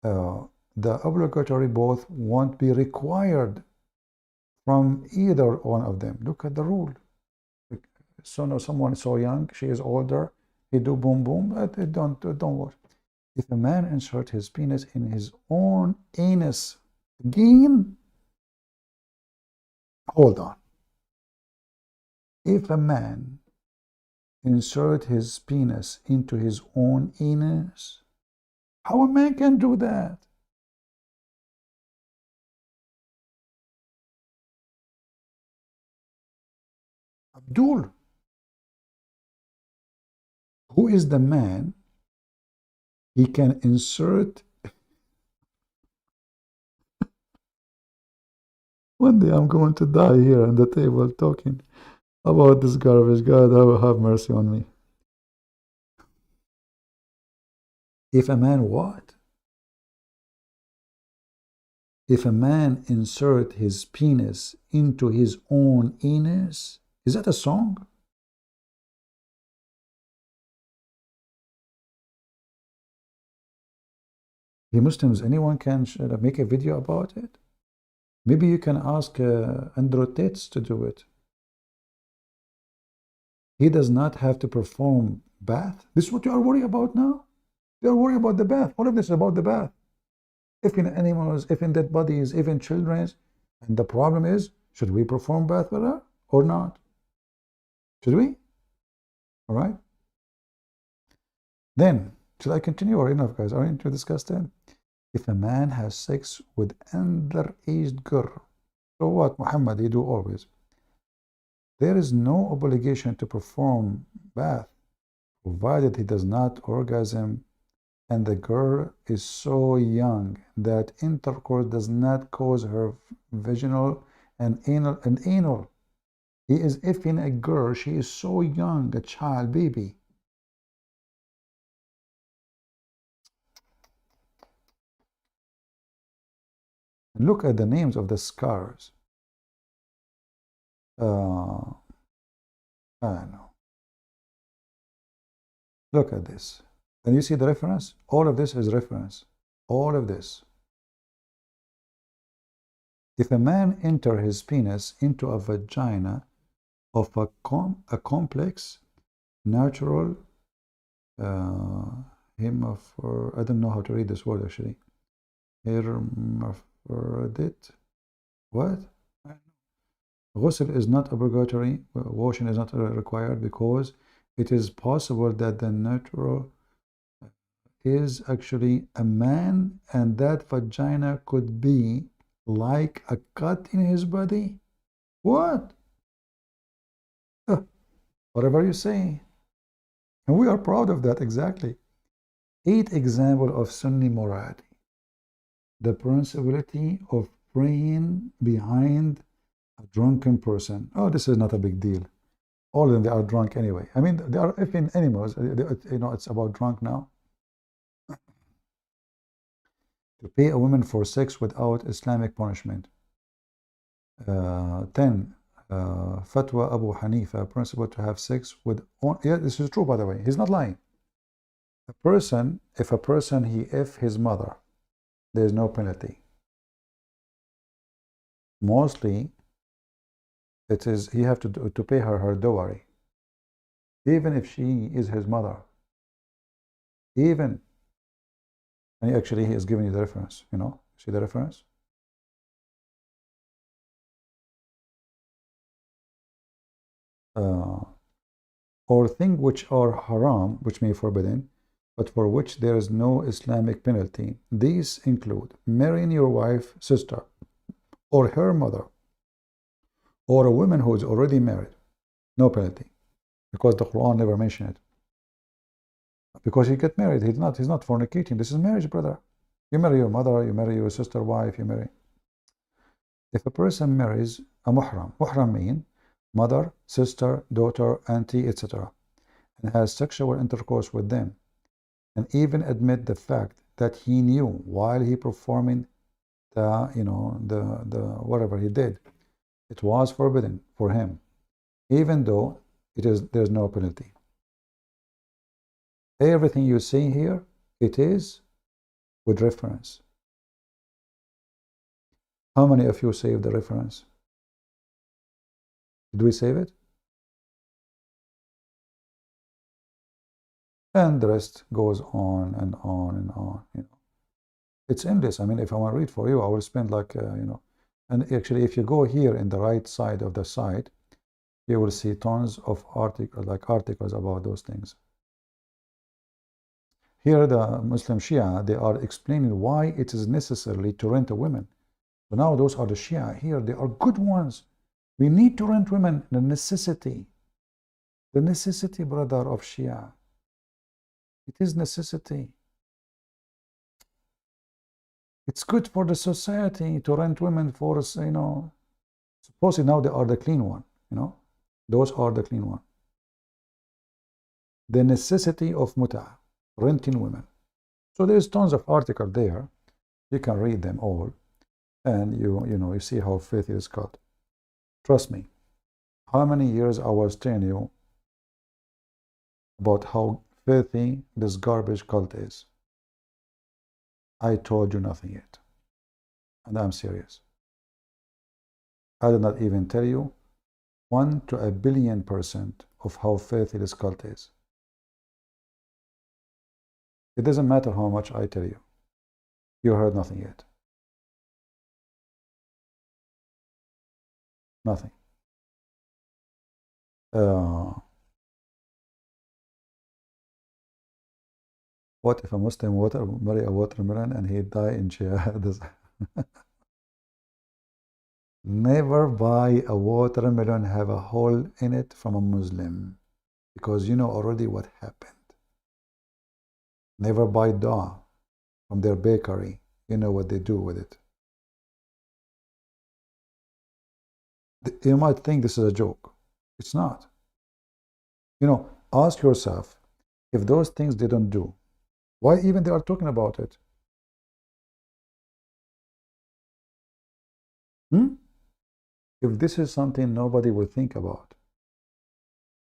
the obligatory both won't be required from either one of them. Look at the rule. So someone so young, she is older, he do boom boom, but don't wash. If a man insert his penis in his own anus, again, hold on. If a man insert his penis into his own anus, how a man can do that? Abdul, who is the man? He can insert. One day I'm going to die here on the table talking about this garbage. God, have mercy on me. If a man what? If a man insert his penis into his own anus, is that a song? Hey Muslims, anyone can make a video about it? Maybe you can ask Andrew Tates to do it. He does not have to perform bath. This is what you are worried about now? You are worried about the bath. All of this is about the bath. If in animals, if in dead bodies, if in children. And the problem is, should we perform bath with her or not? Should we? All right. Then, should I continue or enough, guys? Are we to discuss that? If a man has sex with underage girl, so what? Muhammad, he do always. There is no obligation to perform bath, provided he does not orgasm and the girl is so young that intercourse does not cause her vaginal and anal. He is effing a girl. She is so young, a child, baby. Look at the names of the scars. I don't know. Look at this. And you see the reference? All of this is reference. All of this. If a man enter his penis into a vagina of a complex, natural, I don't know how to read this word actually. Hermaphrodite. What? Ghusl is not obligatory. Washing is not required because it is possible that the natural is actually a man and that vagina could be like a cut in his body. What? Whatever you say. And we are proud of that, exactly. 8 examples of Sunni morality. The principality of praying behind a drunken person. Oh, this is not a big deal. All of them, they are drunk anyway. I mean, they are effing animals. You know, it's about drunk now. To pay a woman for sex without Islamic punishment. 10. Fatwa Abu Hanifa, principle to have sex with... Yeah, this is true, by the way. He's not lying. If a person he F his mother, there is no penalty. Mostly, it is he have to pay her dowry, even if she is his mother. Even, and actually he is giving you the reference. You know, see the reference. Or things which are haram, which may be forbidden, but for which there is no Islamic penalty. These include marrying your wife's sister, or her mother, or a woman who is already married. No penalty, because the Quran never mentioned it. Because he get married, he's not fornicating. This is marriage, brother. You marry your mother, you marry your sister, wife, you marry. If a person marries a muhram means mother, sister, daughter, auntie, etc., and has sexual intercourse with them, and even admit the fact that he knew while he performing the, you know, the whatever he did, it was forbidden for him, even though there's no penalty. Everything you see here, it is with reference. How many of you saved the reference? Did we save it? And the rest goes on and on and on. You know, it's endless. I mean, if I want to read for you, I will spend like you know. And actually, if you go here in the right side of the site, you will see tons of articles about those things. Here, the Muslim Shia, they are explaining why it is necessary to rent a woman. So now those are the Shia here. They are good ones. We need to rent women. The necessity, brother, of Shia. It is necessity. It's good for the society to rent women for, you know, supposedly now they are the clean one, you know. Those are the clean one. The necessity of muta, renting women. So there's tons of articles there. You can read them all. And you see how faith is cut. Trust me. How many years I was telling you about how filthy this garbage cult is. I told you nothing yet. And I'm serious. I did not even tell you 1 to 1 billion% of how filthy this cult is. It doesn't matter how much I tell you. You heard nothing yet. Nothing. What if a Muslim marry a watermelon and he die in jihad? Never buy a watermelon have a hole in it from a Muslim, because you know already what happened. Never buy dough from their bakery. You know what they do with it. You might think this is a joke. It's not. You know, ask yourself, if those things they don't do, why even they are talking about it? If this is something nobody will think about,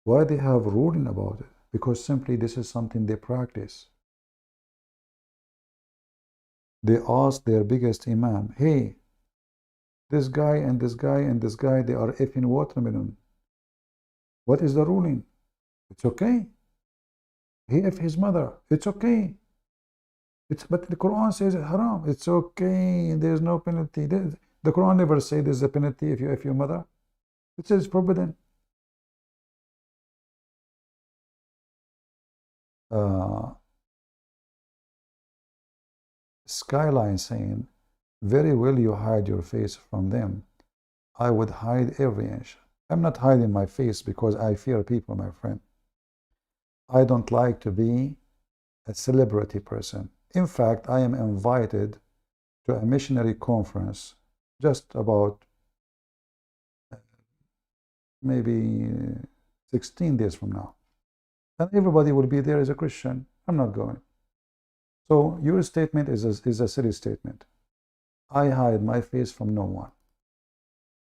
why they have ruling about it? Because simply this is something they practice. They ask their biggest imam, hey, this guy and this guy and this guy, they are effing watermelon. What is the ruling? It's okay. He if his mother, it's okay. But the Quran says it's haram. It's okay. There's no penalty. The Quran never says there's a penalty if you if your mother. It says forbidden. Skyline saying, very well you hide your face from them. I would hide every inch. I'm not hiding my face because I fear people, my friend. I don't like to be a celebrity person. In fact, I am invited to a missionary conference just about maybe 16 days from now. And everybody will be there as a Christian. I'm not going. So your statement is a silly statement. I hide my face from no one.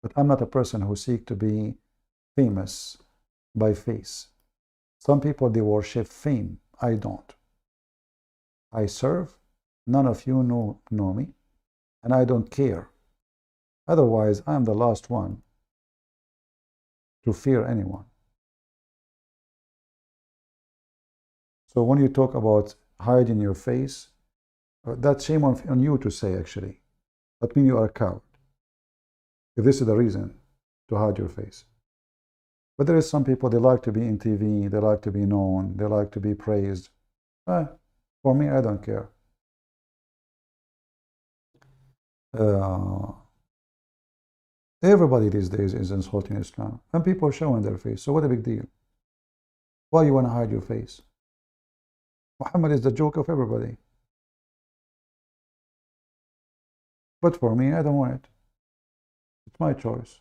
But I'm not a person who seeks to be famous by face. Some people, they worship fame. I don't. I serve. None of you know me. And I don't care. Otherwise, I'm the last one to fear anyone. So when you talk about hiding your face, that's shame on you to say, actually. That means you are a coward. If this is the reason to hide your face. But there is some people, they like to be in TV, they like to be known, they like to be praised. For me, I don't care. Everybody these days is insulting Islam. And people are showing their face. So what a big deal? Why you want to hide your face? Muhammad is the joke of everybody. But for me, I don't want it. It's my choice.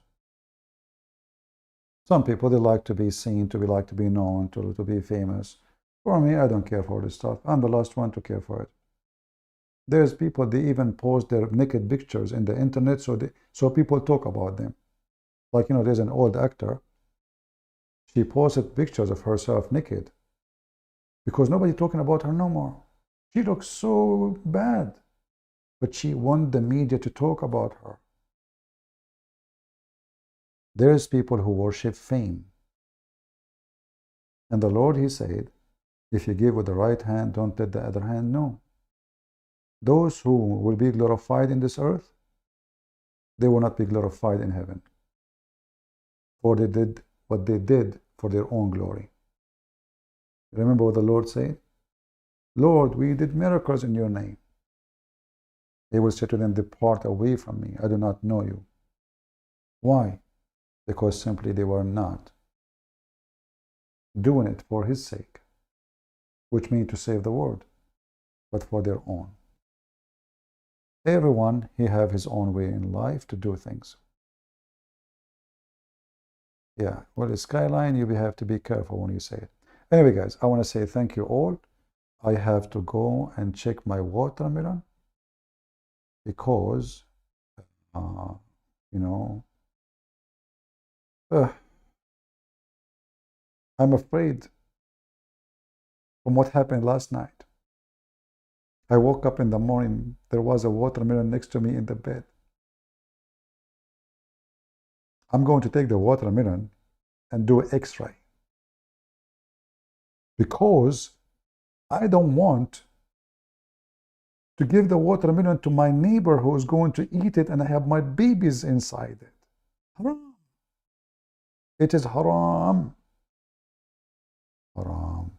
Some people, they like to be seen, like to be known, to be famous. For me, I don't care for this stuff. I'm the last one to care for it. There's people, they even post their naked pictures in the internet so people talk about them. Like, you know, there's an old actor. She posted pictures of herself naked because nobody's talking about her no more. She looks so bad, but she wants the media to talk about her. There's people who worship fame. And the Lord, He said, if you give with the right hand, don't let the other hand know. Those who will be glorified in this earth, they will not be glorified in heaven. For they did what they did for their own glory. Remember what the Lord said? Lord, we did miracles in your name. He will say to them, depart away from me. I do not know you. Why? Because simply they were not doing it for His sake, which means to save the world, but for their own. Everyone, he have his own way in life to do things. Yeah, well, Skyline, you have to be careful when you say it. Anyway, guys, I want to say thank you all. I have to go and check my watermelon because, you know, I'm afraid from what happened last night. I woke up in the morning, there was a watermelon next to me in the bed. I'm going to take the watermelon and do an X-ray because I don't want to give the watermelon to my neighbor who is going to eat it and I have my babies inside it. Haram. It is haram. Haram.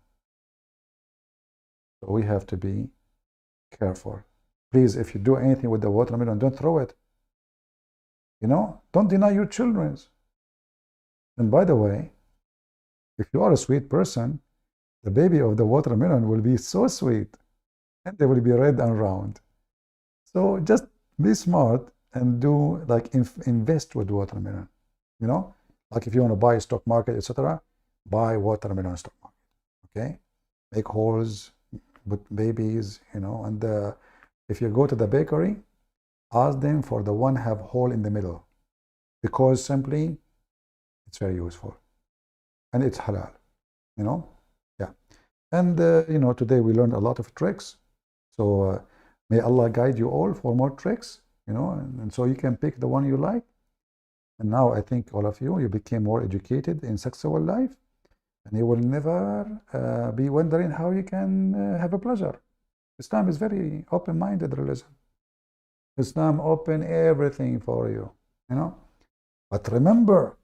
So we have to be careful. Please, if you do anything with the watermelon, don't throw it. You know, don't deny your children. And by the way, if you are a sweet person, the baby of the watermelon will be so sweet. and they will be red and round. So just be smart and do like invest with watermelon. You know, like if you want to buy a stock market, etc., buy watermelon stock market. Okay, make holes, put babies. You know, and if you go to the bakery, ask them for the one have hole in the middle, because simply it's very useful and it's halal. You know, yeah. And you know, today we learned a lot of tricks. So may Allah guide you all for more tricks. You know, and so you can pick the one you like. And now I think all of you became more educated in sexual life, and you will never be wondering how you can have a pleasure. Islam is very open-minded religion. Islam open everything for you, you know. But remember,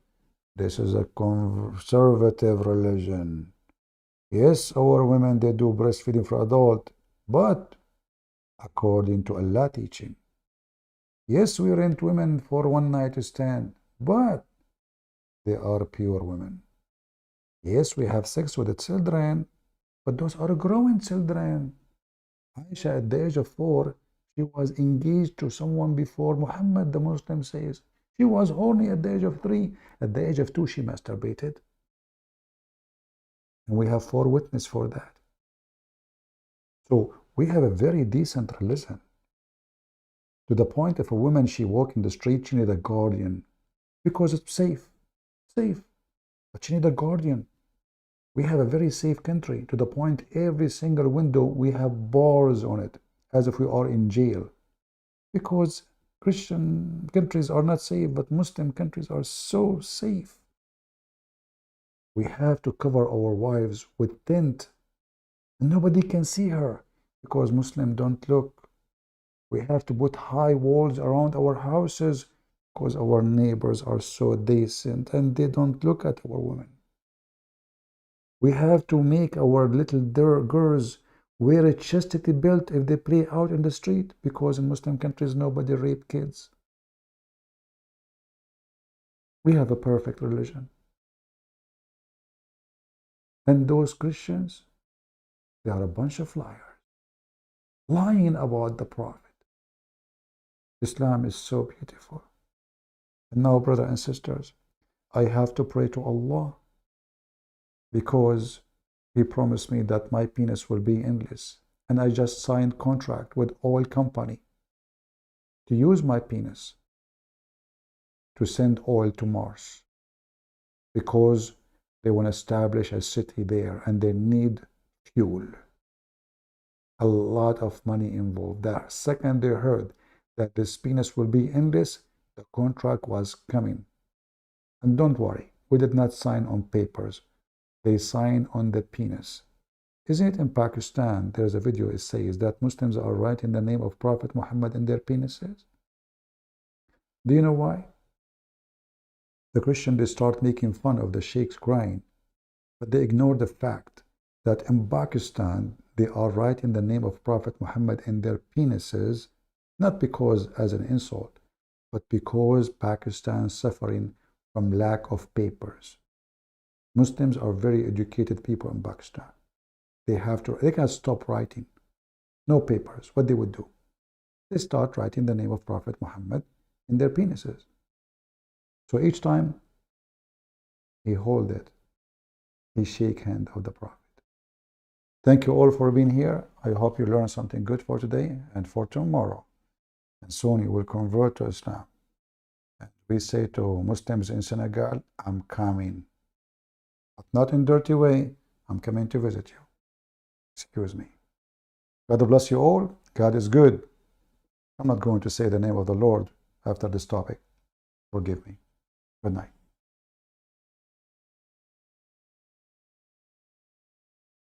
this is a conservative religion. Yes, our women, they do breastfeeding for adult, but according to Allah teaching. Yes, we rent women for one night stand, but they are pure women. Yes, we have sex with the children, but those are growing children. Aisha, at the age of 4, she was engaged to someone before Muhammad, the Muslim says. She was horny at the age of 3. At the age of 2, she masturbated. And we have 4 witnesses for that. So we have a very decent religion. To the point if a woman, she walk in the street, she need a guardian. Because it's safe. Safe. But she need a guardian. We have a very safe country, to the point every single window we have bars on it, as if we are in jail. Because Christian countries are not safe, but Muslim countries are so safe. We have to cover our wives with tent, and nobody can see her, because Muslims don't look. We have to put high walls around our houses, because our neighbors are so decent and they don't look at our women. We have to make our little girls wear a chastity belt if they play out in the street, because in Muslim countries nobody rape kids. We have a perfect religion. And those Christians, they are a bunch of liars, lying about the Prophet. Islam is so beautiful. And now, brothers and sisters, I have to pray to Allah, because He promised me that my penis will be endless. And I just signed contract with oil company to use my penis to send oil to Mars, because they want to establish a city there and they need fuel. A lot of money involved. The second they heard that this penis will be endless, the contract was coming. And don't worry, we did not sign on papers. They sign on the penis. Isn't it in Pakistan, there's a video, it says that Muslims are writing the name of Prophet Muhammad in their penises? Do you know why? The Christians, they start making fun of the sheikhs crying, but they ignore the fact that in Pakistan, they are writing the name of Prophet Muhammad in their penises, not because as an insult, but because Pakistan is suffering from lack of papers. Muslims are very educated people in Pakistan. They can stop writing. No papers. What they would do? They start writing the name of Prophet Muhammad in their penises. So each time he hold it, he shake hand of the Prophet. Thank you all for being here. I hope you learned something good for today and for tomorrow. And soon you will convert to Islam. And we say to Muslims in Senegal, I'm coming. But not in a dirty way. I'm coming to visit you. Excuse me. God bless you all. God is good. I'm not going to say the name of the Lord after this topic. Forgive me. Good night.